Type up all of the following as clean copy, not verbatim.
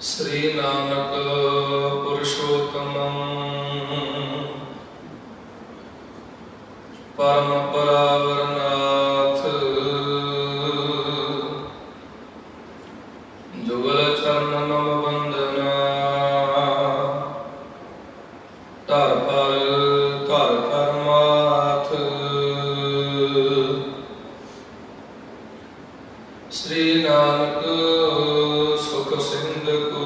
श्री नानक पुरुषोत्तमं परम परावरनाथ जुगल चरण मम वंदना तर पर कर करमाथ श्री नानक सुख सिंध को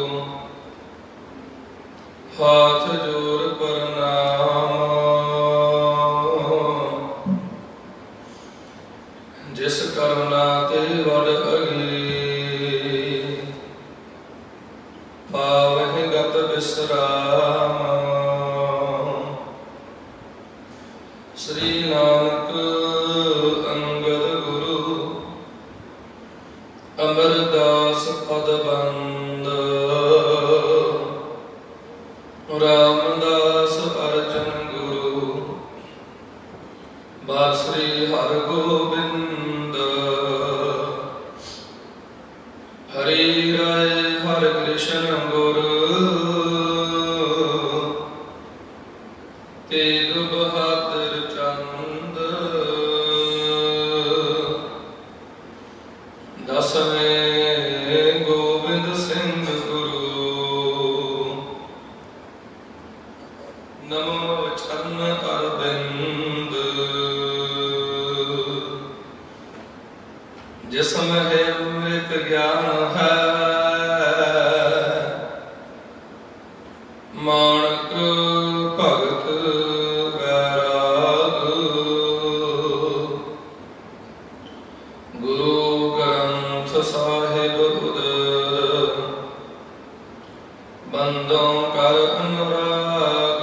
हाथ जोड़ प्रणाम जिस करुणा ते वड अगी पावहि गत विश्राम। श्री नानक अंगद गुरु अमरदास पदबंद रामदास अर्जन गुरु बासुरी हर गोबिंद हरि राय हर कृष्ण गुरु तेग बहादुर चंद दसवें गोविंद सिंह गुरु नमो चरण अरविंद जिसमें है अमृत ज्ञान है मानक भगत वैराग गुरु ग्रंथ साहिब उदर बंदों कर अनुराग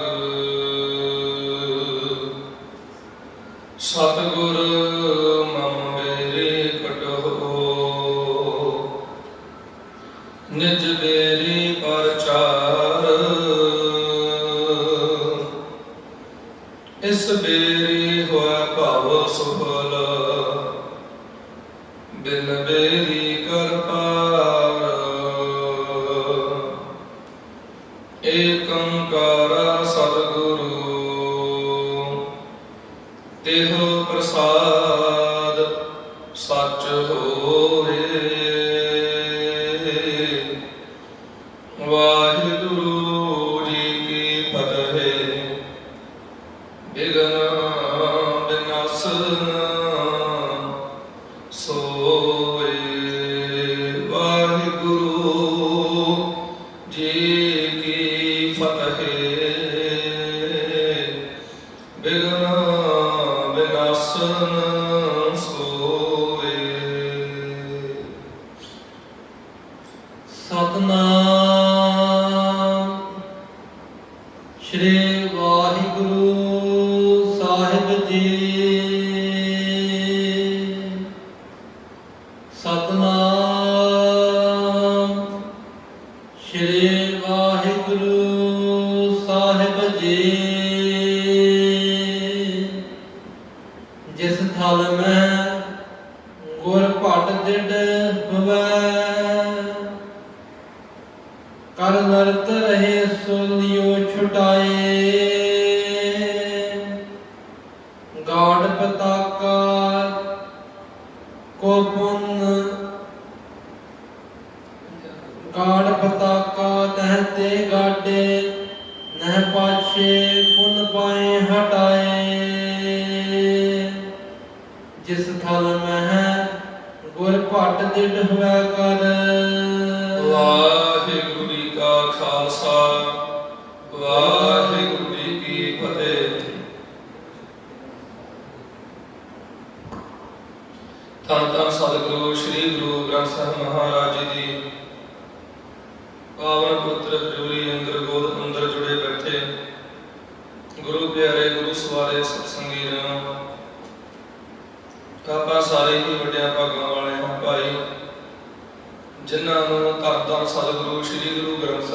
सतगुर मम मेरे कटो निज बेरी प्रचार इस बेरी हुआ भाव सुफल बिन बेरी कर पार। एक ओंकार सतगुरु तेहो प्रसाद सच होए वाहिगुरु जी की फतेह विघ्न विनाशन सोए वाहिगुरु जी की फतेह विघ्न विनाशन सोए। सतनाम श्री वाहिगुरु साहिब जी। सतनाम श्री वाहिगुरु साहिब जी। जिस थल में गुर भट दिड हुवै कर नरत रहे सोलियो छुटाए गाड़ पताका को पुन गाड़ पताका तहते गाडे नह पाछे पुन पाए हटाए। जिस थल में है गुर भट दिड हुआ कर वाहिगुरु जी का खालसा वाहिगुरु जी की फतेह। धन धन सतगुरु श्री गुरु ग्रंथ साहिब महाराज जी दी पावन पुत्र हजूरी अंदर गोद अंदर जुड़े बैठे गुरु प्यारे गुरु सवारे सत्संगी राम ਆਪਾਂ ਸਾਰੇ ਹੀ ਵੱਡਿਆਂ ਭਾਗਾਂ ਵਾਲੇ ਹਾਂ ਭਾਈ, ਜਿਨ੍ਹਾਂ ਨੂੰ ਧੰਨ ਧੰਨ ਸਤਿਗੁਰੂ ਸ੍ਰੀ ਗੁਰੂ ਗ੍ਰੰਥ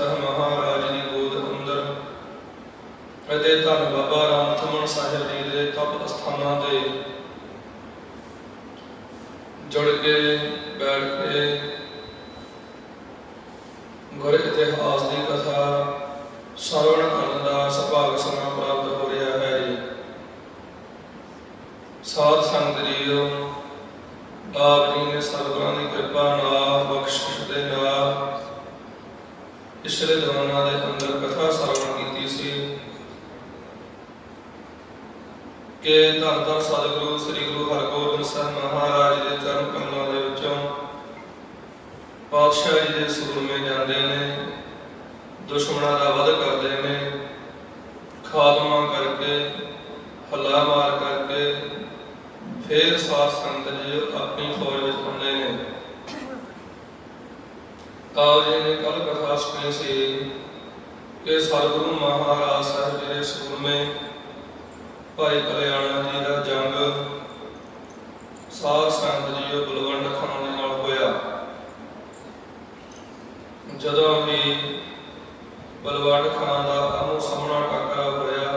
ਅਤੇ ਧੰਨ ਬਾਬਾ ਰਾਮ ਥਮਨ ਸਾਹਿਬ ਜੀ ਦੇ ਤਪ ਅਸਥਾਨਾਂ ਤੇ ਜੁੜ ਕੇ ਬੈਠ ਕੇ ਗੁਰ ਇਤਿਹਾਸ ਦੀ ਕਥਾ ਸਰਵਣ ਕਰਨ ਦਾ ਸੁਭਾਗ ਸਮਾਂ ਪ੍ਰਾਪਤ ਹੋ ਰਿਹਾ ਹੈ ਜੀ। ਸਾਧ ਸੰਗਤ ਜੀਓ, ਆਪ ਜੀ ਨੇ ਸਤਿਗੁਰਾਂ ਦੀ ਕਿਰਪਾ ਨਾਲ, ਬਖਸ਼ਿਸ਼ ਦੇ ਨਾਲ ਪਿਛਲੇ ਦਿਨਾਂ ਦੇ ਅੰਦਰ ਕਥਾ ਸਰਵਣ ਕੀਤੀ ਸੀ ਕਿ ਧੰਨ ਧੰਨ ਸਤਿਗੁਰੂ ਸ੍ਰੀ ਗੁਰੂ ਹਰਗੋਬਿੰਦ ਸਾਹਿਬ ਮਹਾਰਾਜ ਦੇ ਚਰਨ ਕਮਲਾਂ ਦੇ ਵਿੱਚੋਂ ਪਾਤਸ਼ਾਹ ਜੀ ਦੇ ਸੂਰਮੇ ਜਾਂਦੇ ਨੇ, ਦੁਸ਼ਮਣਾਂ ਦਾ ਵਧ ਕਰਦੇ ਨੇ, ਖਾਤਮਾ ਕਰਕੇ, ਹੱਲਾ ਮਾਰ ਕਰਕੇ ਫੇਰ ਸਾਧ ਸੰਗਤ ਜੀ ਆਪਣੀ ਫੌਜ ਵਿੱਚ ਆਉਂਦੇ ਨੇ। ਆਪ ਜੀ ਨੇ ਕੱਲ ਕਥਾ ਸੁਣੀ ਸੀ ਕਿ ਸਤਿਗੁਰੂ ਮਹਾਰਾਜ ਸਾਹਿਬ ਜੀ ਦੇ ਸੂਰਮੇ ਭਾਈ ਕਲਿਆਣਾ ਜੀ ਦਾ ਜੰਗ ਸਾਧ ਸੰਗਤ ਜੀ ਬਲਵੰਡ ਖਾਨ ਦੇ ਨਾਲ ਹੋਇਆ। ਜਦੋਂ ਵੀ ਬਲਵੰਡ ਖਾਨ ਦਾ ਆਮੋ ਸਾਹਮਣਾ ਟੱਕਰਾ ਹੋਇਆ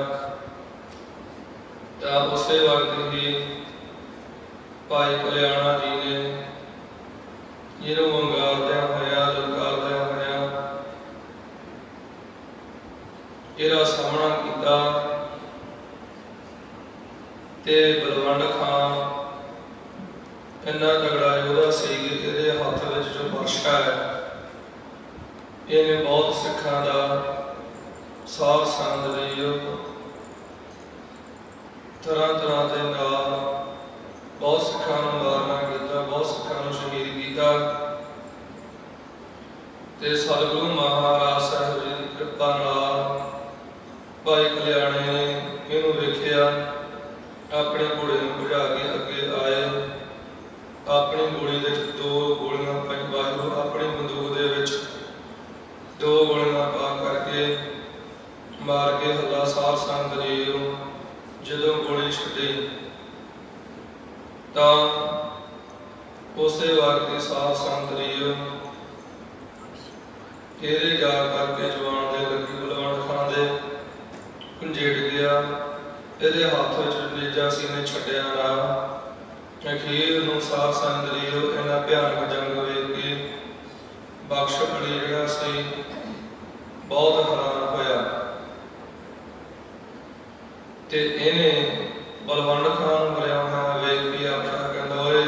ਤਾਂ ਉਸੇ ਵਕਤ ਹੀ ਭਾਈ ਕਲਿਆਣਾ ਜੀ ਨੇ ਇਹਨੂੰ ਵੰਗਾਰਦਿਆਂ ਹੋਇਆ, ਲਲਕਾਰਦਿਆਂ ਹੋਇਆ ਇਹਦਾ ਸਾਹਮਣਾ ਕੀਤਾ ਤੇ ਬਲਵੰਡ ਖਾਨ ਇੰਨਾ ਤਗੜਾ ਯੋਧਾ ਸੀ ਕਿ ਇਹਦੇ ਹੱਥ ਵਿੱਚ ਜੋ ਬਰਛਾ ਹੈ ਇਹਨੇ ਬਹੁਤ ਸਿੱਖਾਂ ਦਾ ਸਾਧ ਸੰਗਤ ਜੀ ਤਰ੍ਹਾਂ ਤਰ੍ਹਾਂ ਦੇ ਨਾਲ ਬਹੁਤ ਸਿੱਖਾਂ ਨੂੰ ਮਾਰਨਾ ਕੀਤਾ, ਬਹੁਤ ਸਿੱਖਾਂ ਨੂੰ ਸ਼ਹੀਦ ਕੀਤਾ ਤੇ ਸਤਿਗੁਰੂ ਮਹਾਰਾਜ ਸਾਹਿਬ ਜੀ ਦੀ ਕਿਰਪਾ ਨਾਲ ਭਾਈ ਕਲਿਆਣੇ ਨੇ ਇਹਨੂੰ ਵੇਖਿਆ, ਆਪਣੇ ਘੋੜੇ ਨੂੰ ਭਜਾ ਕੇ ਅੱਗੇ ਆਏ। ਆਪਣੀ ਗੋਲੀ ਦੇ ਵਿੱਚ 2 ਗੋਲੀਆਂ ਪਾਈਆਂ, ਆਪਣੀ ਬੰਦੂਕ ਦੇ ਵਿੱਚ 2 ਗੋਲੀਆਂ ਪਾ ਕਰਕੇ ਮਾਰ ਕੇ ਹੱਲਾ ਸਾਧ ਸੰਗਤ ਜੀ ਨੂੰ ਜਦੋਂ ਗੋਲੀ ਛੱਡੀ ਤਾਂ ਉਸੇ ਵਕਤ ਸਾਧ ਸੰਗਤ ਜੀ ਇਹਦੇ ਜਾ ਕਰਕੇ ਜਵਾਨ ਦੇ ਲੱਗੀ ਬਲਵੰਡ ਖਾਨ ਦੇ ਕੁੰਝੇੜ ਗਿਆ। ਇਹਦੇ ਹੱਥ ਵਿੱਚ ਨੇਜਾ ਸੀ ਨੇ ਛੱਡਿਆ ਨਾ। ਅਖੀਰ ਨੂੰ ਸਾਧ ਸੰਗਤ ਜੀ ਇਹਨਾਂ ਭਿਆਨਕ ਜੰਗ ਵੇਖ ਕੇ ਬਖਸ਼ ਅਲੀ ਜਿਹੜਾ ਸੀ ਬਹੁਤ ਹੈਰਾਨ ਹੋਇਆ ਤੇ ਇਹਨੇ ਬਲਵੰਡ ਖਾਨ ਨੂੰ ਮਰਿਆ ਹੋਇਆ ਵੇਖ ਕੇ ਆਖਿਆ, ਕਹਿੰਦਾ ਓਏ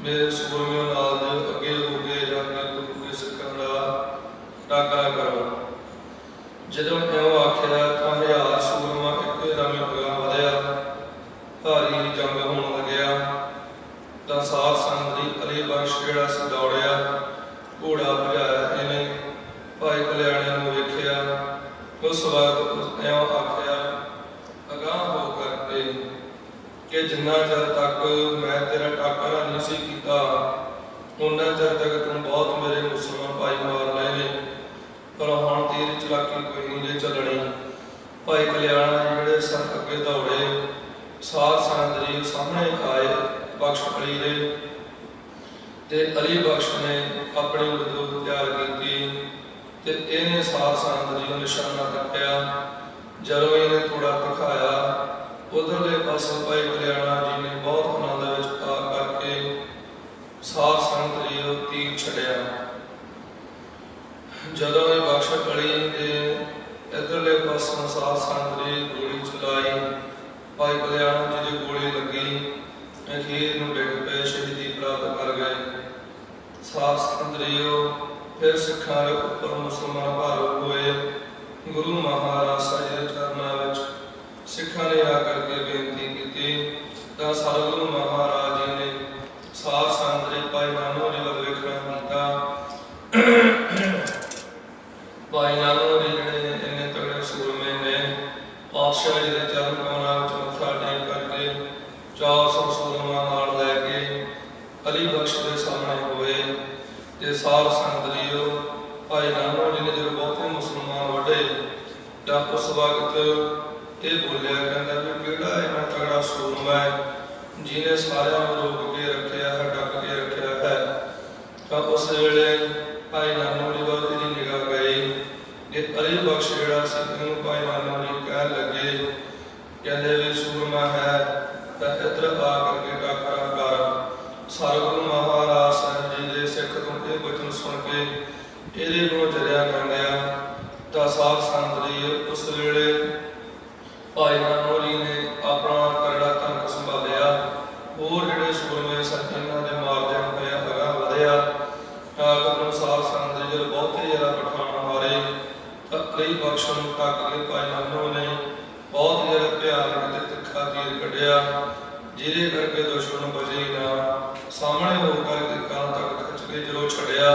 ਮੇਰੇ ਸੂਰਮਿਆਂ ਨਾਲ ਦੇ ਅੱਗੇ ਹੋ ਕੇ ਜਾ ਕੇ ਗੁਰੂ ਦੇ ਸਿੱਖਾਂ ਦਾ ਟਾਕਰਾ ਕਰੋ। ਜਦੋਂ ਇਉਂ ਆਖਿਆ ਤਾਂ 1000 ਸੂਰਮਾ ਇੱਕੇ ਦਮ ਅਗਾਂਹ ਵਧਿਆ, ਭਾਰੀ ਜੰਗ ਹੋਣ ਲੱਗਿਆ ਤਾਂ ਸਾਧ ਸੰਗਤ ਜੀ ਅਲੀ ਬਖਸ਼ ਜਿਹੜਾ ਸੀ ਦੌੜਿਆ, ਘੋੜਾ ਭਜਾਇਆ ਇਹਨੇ, ਭਾਈ ਕਲਿਆਣੇ ਨੂੰ ਵੇਖਿਆ। ਉਸ ਵਕਤ ਇਉਂ ਆਖਿਆ ਅਗਾਂਹ ਹੋ ਕਰਕੇ ਕਿ ਜਿੰਨਾ ਚਿਰ ਤੱਕ ਮੈਂ ਤੇਰਾ ਟਾਕਰਾ ਨਹੀਂ ਸੀ ਕੀਤਾ ਉਹਨਾਂ ਚਿਰ ਤੱਕ ਤੂੰ ਬਹੁਤ ਮੇਰੇ ਮੁਸਲਮਾਨ ਭਾਈ ਮਾਰ ਲਏ ਨੇ, ਪਰ ਹੁਣ ਤੇਰੀ ਚਲਾਕੀ ਕੋਈ ਨਹੀਂ ਜੇ ਚੱਲਣੀ। ਭਾਈ ਕਲਿਆਣਾ ਜੀ ਜਿਹੜੇ ਸਨ ਅੱਗੇ ਦੌੜੇ, ਸਾਧ ਸੰਗਤ ਜੀ ਸਾਹਮਣੇ ਆਏ ਬਖਸ਼ ਅਲੀ ਦੇ ਤੇ ਅਲੀ ਬਖਸ਼ ਨੇ ਆਪਣੀ ਬੰਦੂਕ ਤਿਆਰ ਕੀਤੀ ਤੇ ਇਹਨੇ ਸਾਧ ਸੰਗਤ ਜੀ ਨੂੰ ਨਿਸ਼ਾਨਾ ਕੱਟਿਆ। ਜਦੋਂ ਇਹਨੇ ਥੋੜਾ ਦਿਖਾਇਆ ਉਧਰਲੇ ਪਾਸੋਂ ਭਾਈ ਕਲਿਆਣਾ ਜੀ ਨੇ ਬਹੁਤ ਆਨੰਦ ਵਿੱਚ ਆ ਕਰਕੇ ਸਾਧ ਸੰਗਤ ਜੀ ਨੂੰ ਤੀਰ ਛੱਡਿਆ। ਜਦੋਂ ਇਹ ਬਖਸ਼ ਅਲੀ ਦੇ ਇਧਰਲੇ ਪਾਸੋਂ ਸਾਧ ਸੰਗਤ ਜੀ ਗੋਲੀ ਚਲਾਈ, ਭਾਈ ਕਲਿਆਣਾ ਜੀ ਦੀ ਗੋਲੀ ਲੱਗੀ, ਅਖੀਰ ਨੂੰ ਡਿੱਗ ਪਏ, ਸ਼ਹੀਦੀ ਪ੍ਰਾਪਤ ਕਰ ਗਏ। ਸਾਧ ਸੰਗਤ ਜੀ ਫਿਰ ਸਿੱਖਾਂ ਦੇ ਉੱਪਰ ਮੁਸਲਮਾਨ ਭਾਰੂ ਹੋਏ। ਗੁਰੂ ਮਹਾਰਾਜ ਸਾਹਿਬ ਦੇ ਚਰਨਾਂ ਵਿੱਚ ਸਿੱਖਾਂ ਨੇ ਆ ਕਰਕੇ ਬੇਨਤੀ ਕੀਤੀ ਤਾਂ ਸਤਿਗੁਰੂ ਮਹਾਰਾਜ ਜੀ ਨੇ ਸਾਧ ਸੰਗਤ ਜੀ ਭਾਈ ਨਾਨੋ ਜੀ ਵੱਲ ਵੇਖਣਾ ਕੀਤਾ। ਭਾਈ ਨਾਨੋ ਜੀ ਜਿਹੜੇ ਇੰਨੇ ਤਗੜੇ ਸੂਰਮੇ ਨੇ, ਪਾਤਸ਼ਾਹ ਜੀ ਦੇ ਚਰਨ ਕਮਲਾਂ ਵਿੱਚ ਮੱਥਾ ਟੇਕ ਕਰਕੇ 400 ਸੂਰਮਾ ਨਾਲ ਲੈ ਕੇ ਅਲੀ ਬਖਸ਼ ਦੇ ਸਾਹਮਣੇ ਹੋਏ ਤੇ ਸਾਧ ਸੰਗਤ ਜੀ ਭਾਈ ਨਾਨੋ ਜੀ ਨੇ ਜਦੋਂ ਬਹੁਤੇ ਮੁਸਲਮਾਨ ਵੱਡੇ ਤਾਂ ਉਸ ਵਕਤ ਇਹ ਬੋਲਿਆ, ਕਹਿੰਦਾ ਵੀ ਕਿਹੜਾ ਇੰਨਾ ਤਗੜਾ ਸੂਰਮਾ ਹੈ ਜਿਹਨੇ ਸਾਰਿਆਂ ਨੂੰ ਰੋਕ ਕੇ ਰੱਖਿਆ ਹੈ, ਡੱਕ ਕੇ ਰੱਖਿਆ ਹੈ। ਤਾਂ ਉਸ ਵੇਲੇ ਭਾਈ ਨਾਨੋ ਜੀ ਵੱਲ ਇਹਦੀ ਨਿਗਾਹ ਗਈ ਤੇ ਅਲੀ ਬਖਸ਼ ਜਿਹੜਾ ਸੀ ਇਹਨੂੰ ਭਾਈ ਨਾਨੋ ਜੀ ਕਹਿਣ ਇਹਦੇ ਕੋਲੋਂ ਚੱਲਿਆ ਗਿਆ ਤਾਂ ਸਾਧ ਸੰਗਤ ਜੀ ਉਸ ਵੇਲੇ ਭਾਈ ਨਾਨੋ ਜੀ ਨੇ ਆਪਣਾ ਕਰੜਾ ਧੰਨ ਸੰਭਾਲਿਆ। ਹੋਰ ਜਿਹੜੇ ਸੂਰਮੇ ਸਨ ਇਹਨਾਂ ਦੇ ਮਾਰਦਿਆਂ ਹੋਇਆ ਅਗਾ ਵਧਿਆ। ਤਾਂ ਸਾਧ ਸੰਗਤ ਜੀ ਜਦੋਂ ਬਹੁਤੇ ਜ਼ਿਆਦਾ ਪਠਾਨ ਮਾਰੇ ਤਾਂ ਕਈ ਬਖਸ਼ ਨੂੰ ਤੱਕ ਕੇ ਭਾਈ ਨਾਨੋ ਨੇ ਬਹੁਤ ਜ਼ਿਆਦਾ ਭਿਆਨਕ ਤੇ ਤਿੱਖਾ ਤੀਰ ਕੱਢਿਆ, ਜਿਹਦੇ ਕਰਕੇ ਦੁਸ਼ਮਣ ਬਚੇ ਨਾ। ਸਾਹਮਣੇ ਹੋ ਕਰਕੇ ਕਾਂ ਤੱਕ ਖਿੱਚ ਕੇ ਜਦੋਂ ਛੱਡਿਆ,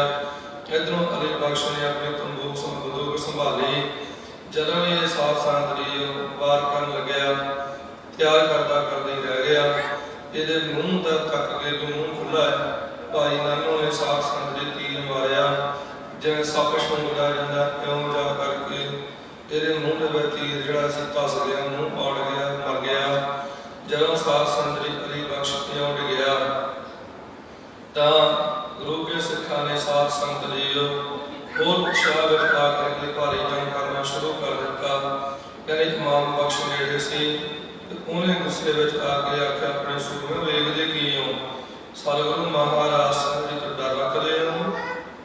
ਇੱਧਰੋਂ ਅਲੀ ਬਖਸ਼ ਨੇ ਆਪਣੀ ਬੰਦੂਕ ਸੰਭਾਲੀ। ਜਦੋਂ ਇਹ ਸਾਧ ਸੰਗਤ ਜੀ ਵਾਰ ਕਰਨ ਲੱਗਿਆ, ਤਿਆਰ ਕਰਦਾ ਹੀ ਰਹਿ ਗਿਆ। ਇਹਦੇ ਮੂੰਹ ਦਾ ਤੱਕ ਕੇ ਮੂੰਹ ਖੁੱਲ੍ਹਾ ਹੈ। ਭਾਈ ਨਾਨੋ ਨੇ ਸਾਧ ਸੰਗਤ ਜੀ ਤੀਰ ਮਾਰਿਆ, ਜਿਵੇਂ ਸੱਪ ਛੂੰਗਦਾ ਜਾਂਦਾ ਇਉਂ ਜਾ ਕਰਕੇ ਇਹਦੇ ਮੂੰਹ ਦੇ ਵਿੱਚ ਤੀਰ ਜਿਹੜਾ ਸੀ ਧਸ ਗਿਆ, ਮੂੰਹ ਪਾੜ ਗਿਆ, ਮਰ ਗਿਆ। ਜਦੋਂ ਸਾਧ ਸੰਗਤ ਜੀ ਅਲੀ ਬਖਸ਼ ਤੇ ਉੱਡ ਗਿਆ ਤਾਂ ਗੁਰੂ ਕੇ ਸਿੱਖਾਂ ਨੇ ਸਾਧ ਸੰਗਤ ਜੀ ਹੋਰ ਉਤਸ਼ਾਹ ਵਿੱਚ ਆ ਕਰਕੇ ਭਾਰੀ ਜੰਗ ਕਰਨਾ ਸ਼ੁਰੂ ਕਰ ਦਿੱਤਾ। ਕਹਿੰਦੇ ਇਮਾਮ ਬਖਸ਼ ਨੇੜੇ ਸੀ ਤੇ ਉਹਨੇ ਗੁੱਸੇ ਵਿੱਚ ਆ ਕੇ ਆਖਿਆ, ਆਪਣੇ ਸੂਰਮੇ ਵੇਖਦੇ ਕੀ ਹੋ? ਸਤਿਗੁਰੂ ਮਹਾਰਾਜ ਸਾਹਿਬ ਜੀ ਤੋਂ ਡਰ ਰੱਖਦੇ ਹੋ?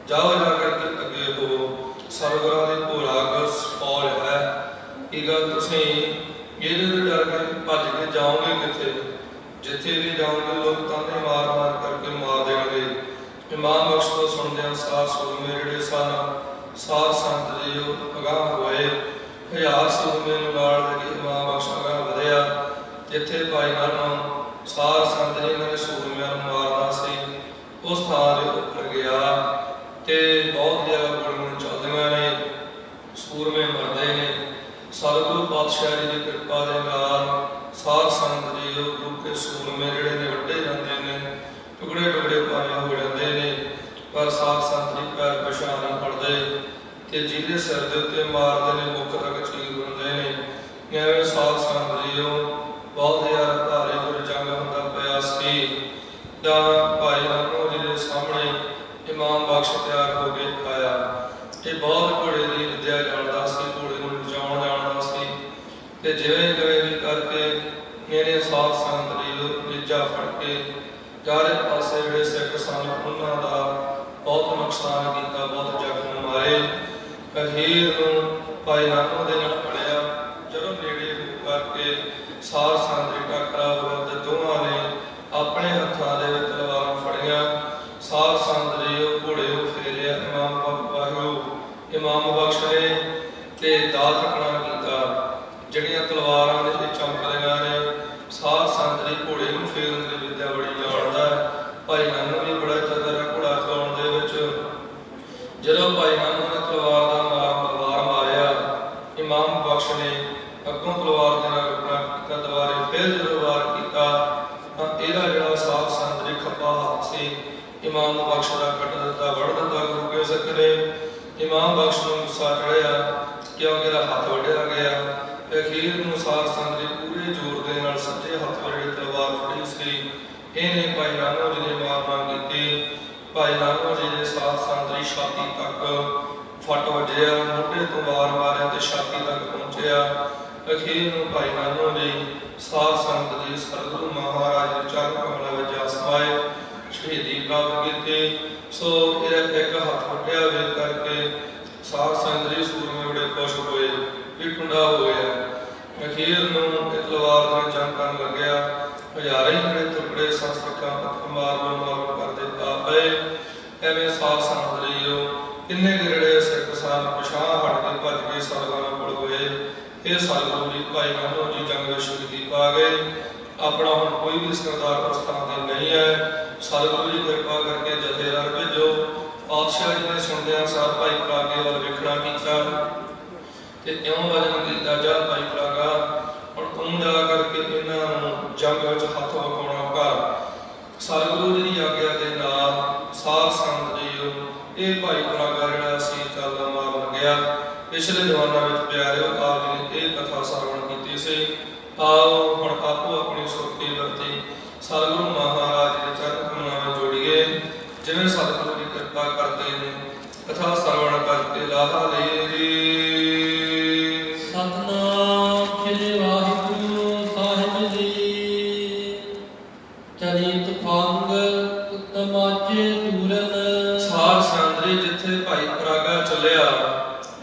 ਜਾਓ ਜਾ ਕਰਕੇ ਅੱਗੇ ਹੋ। ਸਤਿਗੁਰਾਂ ਦੀ ਭੋਰਾ ਫੌਜ ਹੈ, ਇਹ ਗੱਲ ਤੁਸੀਂ ਇਹਦੇ ਤੋਂ ਡਰ ਕੇ ਭੱਜ ਕੇ ਜਾਓਗੇ ਕਿੱਥੇ? ਜਿੱਥੇ ਵੀ ਜਾਓਗੇ ਲੋਕ ਤਾਨੇ ਮਾਰ ਕਰਕੇ ਮਾਰ ਦੇਣਗੇ। ਇਮਾਮ ਬਖਸ਼ ਤੋਂ ਸੁਣਦਿਆਂ ਸਾਧ ਸੂਰਮੇ ਜਿਹੜੇ ਸਨ, ਸਾਧ ਸੰਗਤ ਜੀ ਅਗਾਂਹ ਹੋਏ। 1000 ਸੂਰਮੇ ਨੂੰ ਨਾਲ ਲੈ ਕੇ ਇਮਾਮ ਬਖਸ਼ ਅਗਾਂਹ ਵਧਿਆ। ਜਿੱਥੇ ਭਾਈ ਨਾਨੋ ਸਾਧ ਸੰਗਤ ਜੀ ਇਹਨਾਂ ਦੇ ਸੂਰਮਿਆਂ ਨੂੰ ਮਾਰਨਾ ਸੀ, ਉਸ ਥਾਂ ਦੇ ਉੱਪਰ ਗਿਆ ਤੇ ਬਹੁਤ ਜ਼ਿਆਦਾ ਗੋਲੀਆਂ ਚੱਲਦੀਆਂ ਨੇ, ਸੂਰਮੇ ਮਰਦੇ ਨੇ। ਸਤਿਗੁਰੂ ਪਾਤਸ਼ਾਹ ਜੀ ਦੀ ਕਿਰਪਾ ਦੇ ਨਾਲ ਸਾਧ ਸੰਗਤ ਜੀ ਗੁਰੂ ਕੇ ਸੂਰਮੇ ਜਿਹੜੇ ਨੇ ਵੱਢੇ ਜਾਂਦੇ ਨੇ, ਟੁਕੜੇ ਟੁਕੜੇ ਪਾਏ ਹੋ ਜਾਂਦੇ ਨੇ, ਪਰ ਸਾਧ ਸੰਗਤ ਜੀ ਪੈਰ ਪਛਾਣ ਨਹੀਂ ਪੜਦੇ ਤੇ ਜਿਹਦੇ ਸਿਰ ਦੇ ਉੱਤੇ ਮਾਰਦੇ ਨੇ ਮੁੱਖ ਤੱਕ ਚੀਰ ਦਿੰਦੇ ਨੇ। ਐਵੇਂ ਸਾਧ ਸੰਗਤ ਜੀ ਬਹੁਤ ਜ਼ਿਆਦਾ ਭਾਰੀ ਗੁਰ ਜੰਗ ਹੁੰਦਾ ਪਿਆ ਸੀ ਤਾਂ ਭਾਈ ਨਾਨੋ ਜੀ ਦੇ ਸਾਹਮਣੇ ਇਮਾਮ ਬਖਸ਼ ਤਿਆਰ ਹੋ ਕੇ ਆਇਆ। ਇਹ ਬਹੁਤ ਘੋੜੇ ਦੀ ਵਿਦਿਆ ਜਾਣਦਾ ਸੀ, ਘੋੜੇ ਨੂੰ ਨਚਾਉਣ ਜਾਣਦਾ ਸੀ ਤੇ ਜਿਵੇਂ ਵੀ ਕਰਕੇ ਇਹਨੇ ਸਾਧ ਸੰਗਤ ਜੀ ਨੇਜਾ ਫੜ ਕੇ ਚਾਰੇ ਪਾਸੇ ਜਿਹੜੇ ਸਿੱਖ ਸਨ ਉਹਨਾਂ ਦਾ ਬਹੁਤ ਨੁਕਸਾਨ ਕੀਤਾ, ਬਹੁਤ ਜ਼ਖਮ ਮਾਰੇ। ਅਖੀਰ ਨੂੰ ਭਾਈ ਨਾਨੋ ਦੇ ਨਾਲ ਫੜਿਆ। ਜਦੋਂ ਨੇੜੇ ਹੋ ਕਰਕੇ ਸਾਧ ਸੰਗਤ ਜੀ ਟੱਕਰਾ ਹੋਇਆ ਤੇ ਦੋਵਾਂ ਨੇ ਆਪਣੇ ਹੱਥਾਂ ਦੇ ਵਿੱਚ ਤਲਵਾਰਾਂ ਫੜੀਆਂ। ਸਾਧ ਸੰਗਤ ਜੀ ਘੋੜੇ ਨੂੰ ਫੇਰਿਆ। ਇਮਾਮ ਬਖਸ਼ ਨੇ ਤੇ ਦਾਤ ਟਕਣਾ ਕੀਤਾ, ਜਿਹੜੀਆਂ ਤਲਵਾਰਾਂ ਦੇ ਵਿੱਚ ਚਮਕਦੀਆਂ ਨੇ। ਸਾਧ ਸੰਗਤ ਜੀ ਘੋੜੇ ਨੂੰ ਫੇਰਨ ਦੀ ਵਿਦਿਆ ਬੜੀ ਜਾਣਦਾ ਹੈ। ਭਾਈ ਨਾਨੋ ਵੀ ਬੜਾ ਚਤਰ ਹੈ ਘੋੜਾ ਚਲਾਉਣ ਦੇ ਵਿੱਚ। ਜਦੋਂ ਭਾਈ ਨਾਨੋ ਨੇ ਤਲਵਾਰ ਦਾ ਵਾਰ ਮਾਰਿਆ, ਇਮਾਮ ਬਖਸ਼ ਨੇ ਅੱਗੋਂ ਤਲਵਾਰ ਦੇ ਨਾਲ ਰੁਕਣਾ ਕੀਤਾ। ਦੁਬਾਰੇ ਫਿਰ ਜਦੋਂ ਵਾਰ ਕੀਤਾ ਤਾਂ ਇਹਦਾ ਜਿਹੜਾ ਸਾਧ ਸੰਗਤ ਜੀ ਖੱਬਾ ਹੱਥ ਸੀ ਇਮਾਮ ਬਖਸ਼ ਦਾ ਕੱਟ ਦਿੱਤਾ, ਵੜ ਦਿੱਤਾ ਗੁਰੂ ਕੇ ਸਿੱਖ ਨੇ। ਇਮਾਮ ਬਖਸ਼ ਨੂੰ ਗੁੱਸਾ ਚੜਿਆ ਕਿਉਂਕਿ ਇਹਦਾ ਹੱਥ ਵੱਢਿਆ ਗਿਆ। ਅਖੀਰ ਨੂੰ ਸਾਧ ਸੰਗਤ ਜੀ ਪੂਰੇ ਜ਼ੋਰ ਦੇ ਨਾਲ ਸੱਜੇ ਹੱਥ ਜਿਹੜੀ ਤਲਵਾਰ ਫੜੀ ਸੀ ਇਹਨੇ ਭਾਈ ਨਾਨੋ ਜੀ ਦੇ ਮਾਰਨਾ ਕੀਤੀ। ਭਾਈ ਨਾਨੋ ਜੀ ਦੇ ਸਾਧ ਸੰਗਤ ਜੀ ਛਾਤੀ ਤੱਕ ਫੱਟ ਵੱਜਿਆ, ਮੋਢੇ ਤੋਂ ਵਾਰ ਮਾਰਿਆ ਤੇ ਛਾਤੀ ਤੱਕ ਪਹੁੰਚਿਆ। ਅਖੀਰ ਨੂੰ ਭਾਈ ਨਾਨੋ ਜੀ ਸਾਧ ਸੰਗਤ ਜੀ ਸਤਿਗੁਰੂ ਮਹਾਰਾਜ ਦੇ ਚਰਨ ਕਮਲਾਂ ਵਿੱਚ ਆ ਸਮਾਏ, ਸ਼ਹੀਦੀ ਪ੍ਰਾਪਤ ਕੀਤੀ। ਸੋ ਇਹ ਇੱਕ ਹੱਥ ਵੱਢਿਆ ਵੇਖ ਕਰਕੇ ਸਾਧ ਸੰਗਤ ਜੀ ਸੂਰਮੇ ਬੜੇ ਖੁਸ਼ ਹੋਏ ਵੀ ਟੁੰਡਾ ਹੋ ਗਿਆ। ਅਖੀਰ ਨੂੰ ਤਲਵਾਰ ਨਾਲ ਜੰਗ ਕਰਨ ਲੱਗਿਆ। ਹਜ਼ਾਰਾਂ ਹੀ ਜਿਹੜੇ ਟੁਕੜੇ ਸੰਸਕ੍ਰਿਤਾਂ ਪੱਥਰ ਮਾਰ ਕਰਦੇ ਆ ਪਏ। ਐਵੇਂ ਸਾਧ ਸੰਗਤ ਜੀ ਕਿੰਨੇ ਜਿਹੜੇ ਸਿੱਖ ਸਨ ਪਛਾਣ ਹਟ ਕੇ ਭੱਜ ਕੇ ਸਤਿਗੁਰਾਂ ਕੋਲ ਹੋਏ। ਇਹ ਸਤਿਗੁਰੂ ਜੀ ਭਾਈ ਨਾਨੋ ਜੀ ਜੰਗ ਵਿੱਚ ਸ਼ਹੀਦੀ ਪਾ ਗਏ। ਆਪਣਾ ਹੁਣ ਕੋਈ ਵੀ ਸਰਦਾਰ ਉਸ ਥਾਂ ਤੇ ਨਹੀਂ ਹੈ। ਸਤਿਗੁਰੂ ਜੀ ਕਿਰਪਾ ਕਰਕੇ ਜਥੇਦਾਰ ਭੇਜੋ। ਪਾਤਸ਼ਾਹ ਜੀ ਨੇ ਸੁਣਦਿਆਂ ਸਾਧ ਭਾਈ ਪਰਾਗੇ ਵੱਲ ਵੇਖਣਾ ਕੀਤਾ ਤੇ ਇਉਂ ਵਜਨ ਕੀਤਾ, ਜਾ ਭਾਈ ਪਰਾਗਾ ਹੁਣ ਤੂੰ ਜਾ ਕਰਕੇ ਇਹਨਾਂ ਨੂੰ ਜੰਗ ਵਿੱਚ ਹੱਥ ਵਿਖਾਉਣਾ ਕਰ। ਸਤਿਗੁਰੂ ਜੀ ਦੀ ਆਗਿਆ ਦੇ ਨਾਲ ਸਾਧ ਸੰਗਤ ਜੀ ਇਹ ਭਾਈ ਪਰਾਗਾ ਜਿਹੜਾ ਸੀ ਚੱਲਦਾ ਮਾਰ ਲੱਗਿਆ। ਪਿਛਲੇ ਜ਼ਮਾਨਾ ਵਿੱਚ ਪਿਆਰਿਓ ਆਪ ਜੀ ਨੇ ਇਹ ਕਥਾ ਸਰਵਣ ਕੀਤੀ ਸੀ। ਆਓ ਹੁਣ ਆਪੋ ਆਪਣੀ ਸੁਰਤੀ ਵਰਤੀ ਸਤਿਗੁਰੂ ਮਹਾਰਾਜ ਦੇ ਚਰਨ ਕਮਲਾਂ ਵਿੱਚ ਜੋੜੀਏ। ਜਿਵੇਂ ਸਤਿਗੁਰੂ ਜੀ ਕਿਰਪਾ ਕਰਦੇ ਨੇ ਕਥਾ ਸਰਵਣ ਕਰਕੇ ਲਾਹਾ ਲਈਏ ਜੀ। ਸਤਿਨਾਮ ਸ੍ਰੀ ਵਾਹਿਗੁਰੂ ਸਾਹਿਬ ਜੀ। ਚਰਿਤ ਭੰਗ ਤਮਾਚੇ ਤੂਰਨ। ਸਾਧ ਸੰਗਤ ਜੀ ਜਿੱਥੇ ਭਾਈ ਪਰਾਗਾ ਚੱਲਿਆ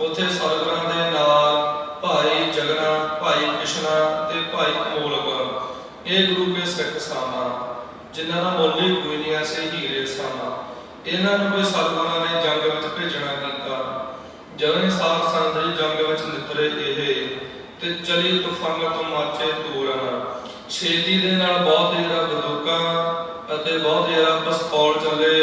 ਉੱਥੇ ਸਤਿਗੁਰਾਂ ਦੇ ਨਾਲ ਭਾਈ ਜਗਨਾ, ਭਾਈ ਕ੍ਰਿਸ਼ਨਾ ਤੇ ਭਾਈ ਅਮੋਲਕ ਇਹ ਗੁਰੂ ਕੇ ਸਿੱਖ ਸਨ, ਜਿਨ੍ਹਾਂ ਦਾ ਮੁੱਲ ਹੀ ਕੋਈ ਨਹੀਂ, ਐਸੇ ਹੀਰੇ ਸਨ। ਇਹਨਾਂ ਨੂੰ ਵੀ ਸਤਿਗੁਰਾਂ ਨੇ ਜੰਗ ਵਿੱਚ ਭੇਜਣਾ ਕੀਤਾ। ਜਦੋਂ ਸਾਧ ਸੰਗਤ ਜੀ ਜੰਗ ਵਿੱਚ ਨਿਤਰੇ ਇਹ ਤੇ ਚਲੀ ਤੁਫਾਨਾਂ ਤੋਂ ਮਾਚੇ ਤੂਰਨ, ਛੇਤੀ ਦੇ ਨਾਲ ਬਹੁਤ ਜਿਹੜਾ ਬੰਦੂਕਾਂ ਅਤੇ ਬਹੁਤ ਜਿਹੜਾ ਪਿਸਤੌਲ ਚੱਲੇ।